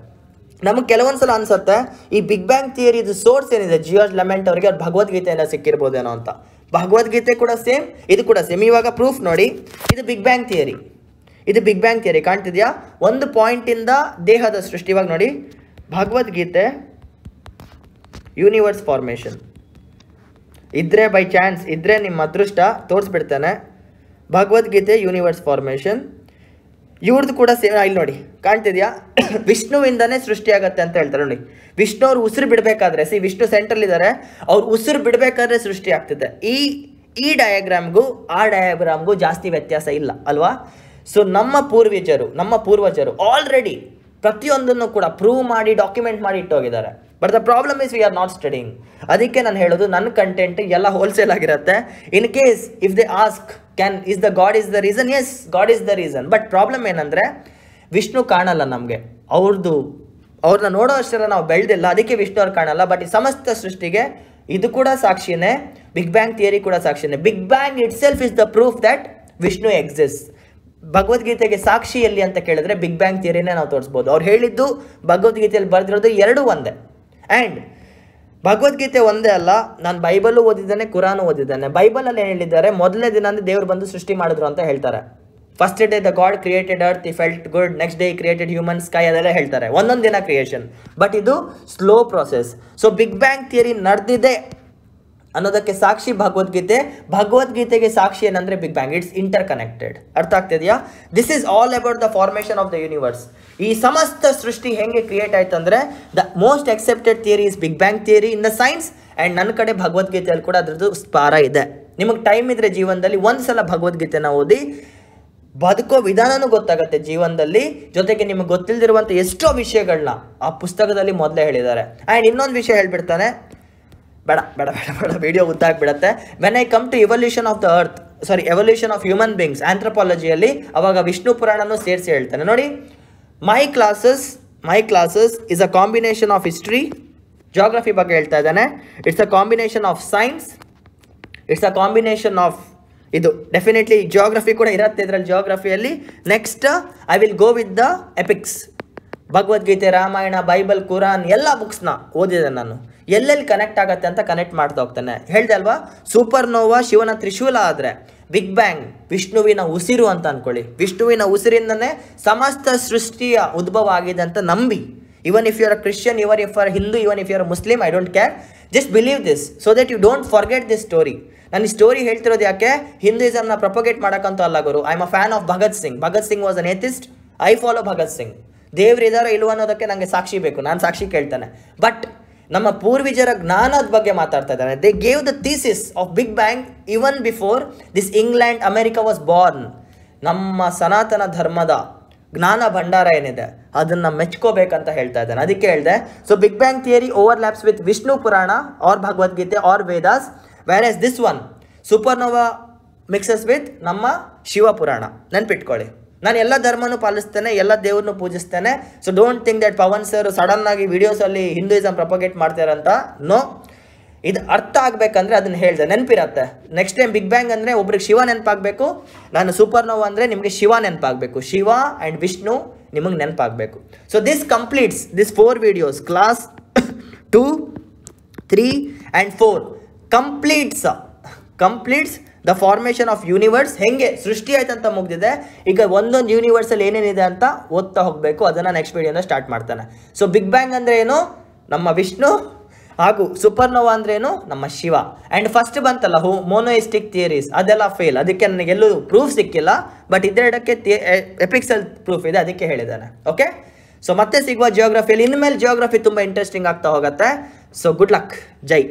ನಮಗೆ ಕೆಲವೊಂದ್ಸಲ ಅನ್ಸುತ್ತೆ ಈ ಬಿಗ್ ಬ್ಯಾಂಗ್ ಥಿಯರಿದು ಸೋರ್ಸ್ ಏನಿದೆ, ಜಾರ್ಜ್ ಲೆಮೆಂಟ್ ಅವರಿಗೆ ಅವ್ರು ಭಗವದ್ಗೀತೆಯಿಂದ ಸಿಕ್ಕಿರ್ಬೋದೇನೋ ಅಂತ. ಭಗವದ್ಗೀತೆ ಕೂಡ ಸೇಮ್, ಇದು ಕೂಡ ಸೇಮ್. ಇವಾಗ ಪ್ರೂಫ್ ನೋಡಿ, ಇದು ಬಿಗ್ ಬ್ಯಾಂಗ್ ಥಿಯರಿ ಕಾಣ್ತಿದ್ಯಾ? ಒಂದು ಪಾಯಿಂಟಿಂದ ದೇಹದ ಸೃಷ್ಟಿ. ಇವಾಗ ನೋಡಿ, ಭಗವದ್ಗೀತೆ ಯೂನಿವರ್ಸ್ ಫಾರ್ಮೇಷನ್ ಇದ್ರೆ, ಬೈ ಚಾನ್ಸ್ ಇದ್ರೆ ನಿಮ್ಮ ಅದೃಷ್ಟ ತೋರಿಸ್ಬಿಡ್ತಾನೆ. ಭಗವದ್ಗೀತೆ ಯೂನಿವರ್ಸ್ ಫಾರ್ಮೇಷನ್ ಇವ್ರದ್ದು ಕೂಡ ಸೇಮ್. ಇಲ್ಲಿ ನೋಡಿ, ಕಾಣ್ತಿದ್ಯಾ? ವಿಷ್ಣುವಿಂದನೇ ಸೃಷ್ಟಿಯಾಗತ್ತೆ ಅಂತ ಹೇಳ್ತಾರೆ ನೋಡಿ. ವಿಷ್ಣು ಅವ್ರು ಉಸಿರು ಬಿಡಬೇಕಾದ್ರೆ, ವಿಷ್ಣು ಸೆಂಟ್ರಲ್ ಇದ್ದಾರೆ, ಅವ್ರು ಉಸಿರು ಬಿಡಬೇಕಾದ್ರೆ ಸೃಷ್ಟಿ ಆಗ್ತಿದೆ. ಈ ಡಯಾಗ್ರಾಮ್ಗೂ ಆ ಡಯಾಗ್ರಾಮ್ಗೂ ಜಾಸ್ತಿ ವ್ಯತ್ಯಾಸ ಇಲ್ಲ ಅಲ್ವಾ? ಸೊ ನಮ್ಮ ಪೂರ್ವಜರು ಆಲ್ರೆಡಿ ಪ್ರತಿಯೊಂದನ್ನು ಕೂಡ ಪ್ರೂವ್ ಮಾಡಿ, ಡಾಕ್ಯುಮೆಂಟ್ ಮಾಡಿ ಇಟ್ಟೋಗಿದ್ದಾರೆ. But the problem is we are not studying. ಅದಕ್ಕೆ ನಾನು ಹೇಳೋದು, ನನ್ನ ಕಂಟೆಂಟ್ ಎಲ್ಲ ಹೋಲ್ಸೇಲ್ ಆಗಿರುತ್ತೆ. In case if they ask, God is the reason? Yes, God is the reason. But problem ಏನಂದರೆ, ವಿಷ್ಣು ಕಾಣಲ್ಲ ನಮಗೆ. ಅವ್ರನ್ನ ನೋಡೋ ಅಷ್ಟೆಲ್ಲ ನಾವು ಬೆಳೆದಿಲ್ಲ, ಅದಕ್ಕೆ ವಿಷ್ಣು ಅವ್ರು ಕಾಣಲ್ಲ. ಬಟ್ ಈ ಸಮಸ್ತ ಸೃಷ್ಟಿಗೆ ಇದು ಕೂಡ ಸಾಕ್ಷಿನೇ, ಬಿಗ್ ಬ್ಯಾಂಗ್ ಥಿಯರಿ ಕೂಡ ಸಾಕ್ಷಿನೇ. Big bang itself is the proof that Vishnu exist. ಭಗವದ್ಗೀತೆಗೆ ಸಾಕ್ಷಿ ಎಲ್ಲಿ ಅಂತ ಕೇಳಿದ್ರೆ ಬಿಗ್ ಬ್ಯಾಂಗ್ ಥಿಯರಿನೇ ನಾವು ತೋರಿಸ್ಬೋದು. ಅವ್ರು ಹೇಳಿದ್ದು ಭಗವದ್ಗೀತೆಯಲ್ಲಿ ಬರೆದಿರೋದು ಎರಡೂ ಒಂದೇ. ಆ್ಯಂಡ್ ಭಗವದ್ಗೀತೆ ಒಂದೇ ಅಲ್ಲ, ನಾನು ಬೈಬಲು ಓದಿದ್ದೇನೆ, ಕುರಾನು ಓದಿದ್ದೇನೆ. ಬೈಬಲಲ್ಲಿ ಏನು ಹೇಳಿದ್ದಾರೆ, ಮೊದಲನೇ ದಿನ ಅಂದರೆ ದೇವರು ಬಂದು ಸೃಷ್ಟಿ ಮಾಡಿದ್ರು ಅಂತ ಹೇಳ್ತಾರೆ. First day the god created earth, he felt good. Next day created human sky, ಅದೆಲ್ಲ ಹೇಳ್ತಾರೆ. ಒಂದೊಂದು ದಿನ ಕ್ರಿಯೇಷನ್. ಬಟ್ ಇದು slow process. So big bang theory ನಡೆದಿದೆ ಅನ್ನೋದಕ್ಕೆ ಸಾಕ್ಷಿ ಭಗವದ್ಗೀತೆ. ಭಗವದ್ಗೀತೆಗೆ ಸಾಕ್ಷಿ ಏನಂದ್ರೆ big bang. It's interconnected. ಅರ್ಥ ಆಗ್ತಿದೆಯಾ? This is all about the formation of the universe. ಈ ಸಮಸ್ತ ಸೃಷ್ಟಿ ಹೆಂಗೆ ಕ್ರಿಯೇಟ್ ಆಯ್ತು ಅಂದರೆ the most accepted theory is big bang theory in the science. And ನನ್ನ ಕಡೆ ಭಗವದ್ಗೀತೆಯಲ್ಲಿ ಕೂಡ ಅದ್ರದ್ದು ಸ್ಪಾರ ಇದೆ. ನಿಮಗೆ ಟೈಮ್ ಇದ್ರೆ ಜೀವನದಲ್ಲಿ ಒಂದ್ಸಲ ಭಗವದ್ಗೀತೆನ ಓದಿ, ಬದುಕೋ ವಿಧಾನನೂ ಗೊತ್ತಾಗುತ್ತೆ ಜೀವನದಲ್ಲಿ. ಜೊತೆಗೆ ನಿಮಗೆ ಗೊತ್ತಿಲ್ಲದಿರುವಂಥ ಎಷ್ಟೋ ವಿಷಯಗಳನ್ನ ಆ ಪುಸ್ತಕದಲ್ಲಿ ಮೊದಲೇ ಹೇಳಿದ್ದಾರೆ. ಆ್ಯಂಡ್ ಇನ್ನೊಂದು ವಿಷಯ ಹೇಳ್ಬಿಡ್ತಾನೆ, ಬೇಡ ಬೇಡ ಬೇಡ ಬೇಡ ವಿಡಿಯೋ ಉದ್ದಾಗ್ಬಿಡತ್ತೆ. When I come to evolution of the earth, evolution of human beings ಆಂಥ್ರೋಪಾಲಜಿಯಲ್ಲಿ ಅವಾಗ ವಿಷ್ಣು ಪುರಾಣನೂ ಸೇರಿಸಿ ಹೇಳ್ತಾನೆ. ನೋಡಿ, my classes is a combination of history, geography ಬಗ್ಗೆ ಹೇಳ್ತಾ ಇದ್ದಾನೆ. It's a combination of science, it's a combination of ಇದು. ಡೆಫಿನೆಟ್ಲಿ ಜಿಯೋಗ್ರಫಿ ಕೂಡ ಇರುತ್ತೆ ಇದರಲ್ಲಿ, ಜಿಯೋಗ್ರಫಿಯಲ್ಲಿ. Next I will go with the epics. Bhagavadgita, Ramayana, Bible, Quran ಎಲ್ಲ ಬುಕ್ಸ್ನ ಓದಿದೆ ನಾನು. ಎಲ್ಲೆಲ್ಲಿ ಕನೆಕ್ಟ್ ಆಗುತ್ತೆ ಅಂತ ಕನೆಕ್ಟ್ ಮಾಡ್ತಾ ಹೋಗ್ತಾನೆ. ಹೇಳ್ದೆ ಅಲ್ವಾ, ಸೂಪರ್ ನೋವಾ ಶಿವನ ತ್ರಿಶೂಲ ಆದರೆ ಬಿಗ್ ಬ್ಯಾಂಗ್ ವಿಷ್ಣುವಿನ ಉಸಿರು ಅಂತ ಅನ್ಕೊಳ್ಳಿ. ವಿಷ್ಣುವಿನ ಉಸಿರಿಂದನೇ ಸಮಸ್ತ ಸೃಷ್ಟಿಯ ಉದ್ಭವ ಆಗಿದೆ ಅಂತ ನಂಬಿ. Even if you are a Christian, even if are Hindu, even if you are Muslim, I don't care. Just believe this so that you don't forget this story. ನಾನು ಈ ಸ್ಟೋರಿ ಹೇಳ್ತಿರೋದು ಯಾಕೆ, ಹಿಂದೂಯಿಸಮ್ನ ಪ್ರೊಪಗೇಟ್ ಮಾಡೋಕ್ಕಂತೂ ಅಲ್ಲ ಗುರು. I am a fan of Bhagat Singh. Bhagat Singh was an atheist. I follow Bhagat Singh. ದೇವ್ರಿದಾರೋ ಇಲ್ವ ಅನ್ನೋದಕ್ಕೆ ನನಗೆ ಸಾಕ್ಷಿ ಬೇಕು, ನಾನು ಸಾಕ್ಷಿ ಕೇಳ್ತಾನೆ. ಬಟ್ ನಮ್ಮ ಪೂರ್ವಜರ ಜ್ಞಾನದ ಬಗ್ಗೆ ಮಾತಾಡ್ತಾ ಇದ್ದಾನೆ. They gave the thesis of big bang even before this England America was born. ನಮ್ಮ ಸನಾತನ ಧರ್ಮದ ಜ್ಞಾನ ಭಂಡಾರ ಏನಿದೆ ಅದನ್ನು ಮೆಚ್ಕೋಬೇಕಂತ ಹೇಳ್ತಾ ಇದ್ದಾನೆ. ಅದಕ್ಕೆ ಹೇಳಿದೆ, so big bang theory overlaps with Vishnu Purana or Bhagavadgita or Vedas, where as this one supernova mixes with ನಮ್ಮ ಶಿವ ಪುರಾಣ. ನೆನ್ಪಿಟ್ಕೊಳ್ಳಿ, ನಾನು ಎಲ್ಲ ಧರ್ಮನೂ ಪಾಲಿಸ್ತೇನೆ, ಎಲ್ಲ ದೇವ್ರನ್ನೂ ಪೂಜಿಸ್ತೇನೆ. So don't think that Pavan sir ಸಡನ್ನಾಗಿ ವಿಡಿಯೋಸಲ್ಲಿ ಹಿಂದೂಯಿಸಮ್ ಪ್ರೊಪಗೇಟ್ ಮಾಡ್ತಾರಂತ. ನೋ, ಇದು ಅರ್ಥ ಆಗಬೇಕಂದ್ರೆ ಅದನ್ನು ಹೇಳಿದೆ, ನೆನಪಿರತ್ತೆ. ನೆಕ್ಸ್ಟ್ ಟೈಮ್ ಬಿಗ್ ಬ್ಯಾಂಗ್ ಅಂದರೆ ಒಬ್ರಿಗೆ ಶಿವ ನೆನಪಾಗಬೇಕು, ನಾನು ಸೂಪರ್ನೋವಾ ಅಂದರೆ ನಿಮಗೆ ಶಿವ ನೆನಪಾಗಬೇಕು. ಶಿವ ಆ್ಯಂಡ್ ವಿಷ್ಣು ನಿಮಗೆ ನೆನಪಾಗಬೇಕು. So this completes this 4 videos, class 2, 3 and 4 completes the formation of universe. ಹೆಂಗೆ ಸೃಷ್ಟಿ ಆಯ್ತು ಅಂತ ಮುಗ್ದಿದೆ. ಈಗ ಒಂದೊಂದು ಯೂನಿವರ್ಸಲ್ಲಿ ಏನೇನಿದೆ ಅಂತ ಓದ್ತಾ ಹೋಗಬೇಕು. ಅದನ್ನು ನೆಕ್ಸ್ಟ್ ವಿಡಿಯೋನ ಸ್ಟಾರ್ಟ್ ಮಾಡ್ತಾನೆ. ಸೊ ಬಿಗ್ ಬ್ಯಾಂಗ್ ಅಂದರೆ ಏನು, ನಮ್ಮ ವಿಷ್ಣು, ಹಾಗೂ ಸೂಪರ್ನೋವಾ ಅಂದ್ರೆ ಏನು, ನಮ್ಮ ಶಿವ. ಆ್ಯಂಡ್ ಫಸ್ಟ್ ಬಂತಲ್ಲ ಮೋನೋಯಿಸ್ಟಿಕ್ ಥಿಯರೀಸ್, ಅದೆಲ್ಲ ಫೇಲ್. ಅದಕ್ಕೆ ನನಗೆ ಎಲ್ಲೂ ಪ್ರೂಫ್ ಸಿಕ್ಕಿಲ್ಲ. ಬಟ್ ಇದೆರಡಕ್ಕೆ ಎಪಿಕ್ಸಲ್ಲಿ ಪ್ರೂಫ್ ಇದೆ, ಅದಕ್ಕೆ ಹೇಳಿದ್ದಾನೆ. ಓಕೆ, ಸೊ ಮತ್ತೆ ಸಿಗುವ ಜಿಯೋಗ್ರಫಿಯಲ್ಲಿ. ಇನ್ಮೇಲೆ ಜಿಯೋಗ್ರಫಿ ತುಂಬ ಇಂಟ್ರೆಸ್ಟಿಂಗ್ ಆಗ್ತಾ ಹೋಗುತ್ತೆ. ಸೊ ಗುಡ್ ಲಕ್, ಜೈ.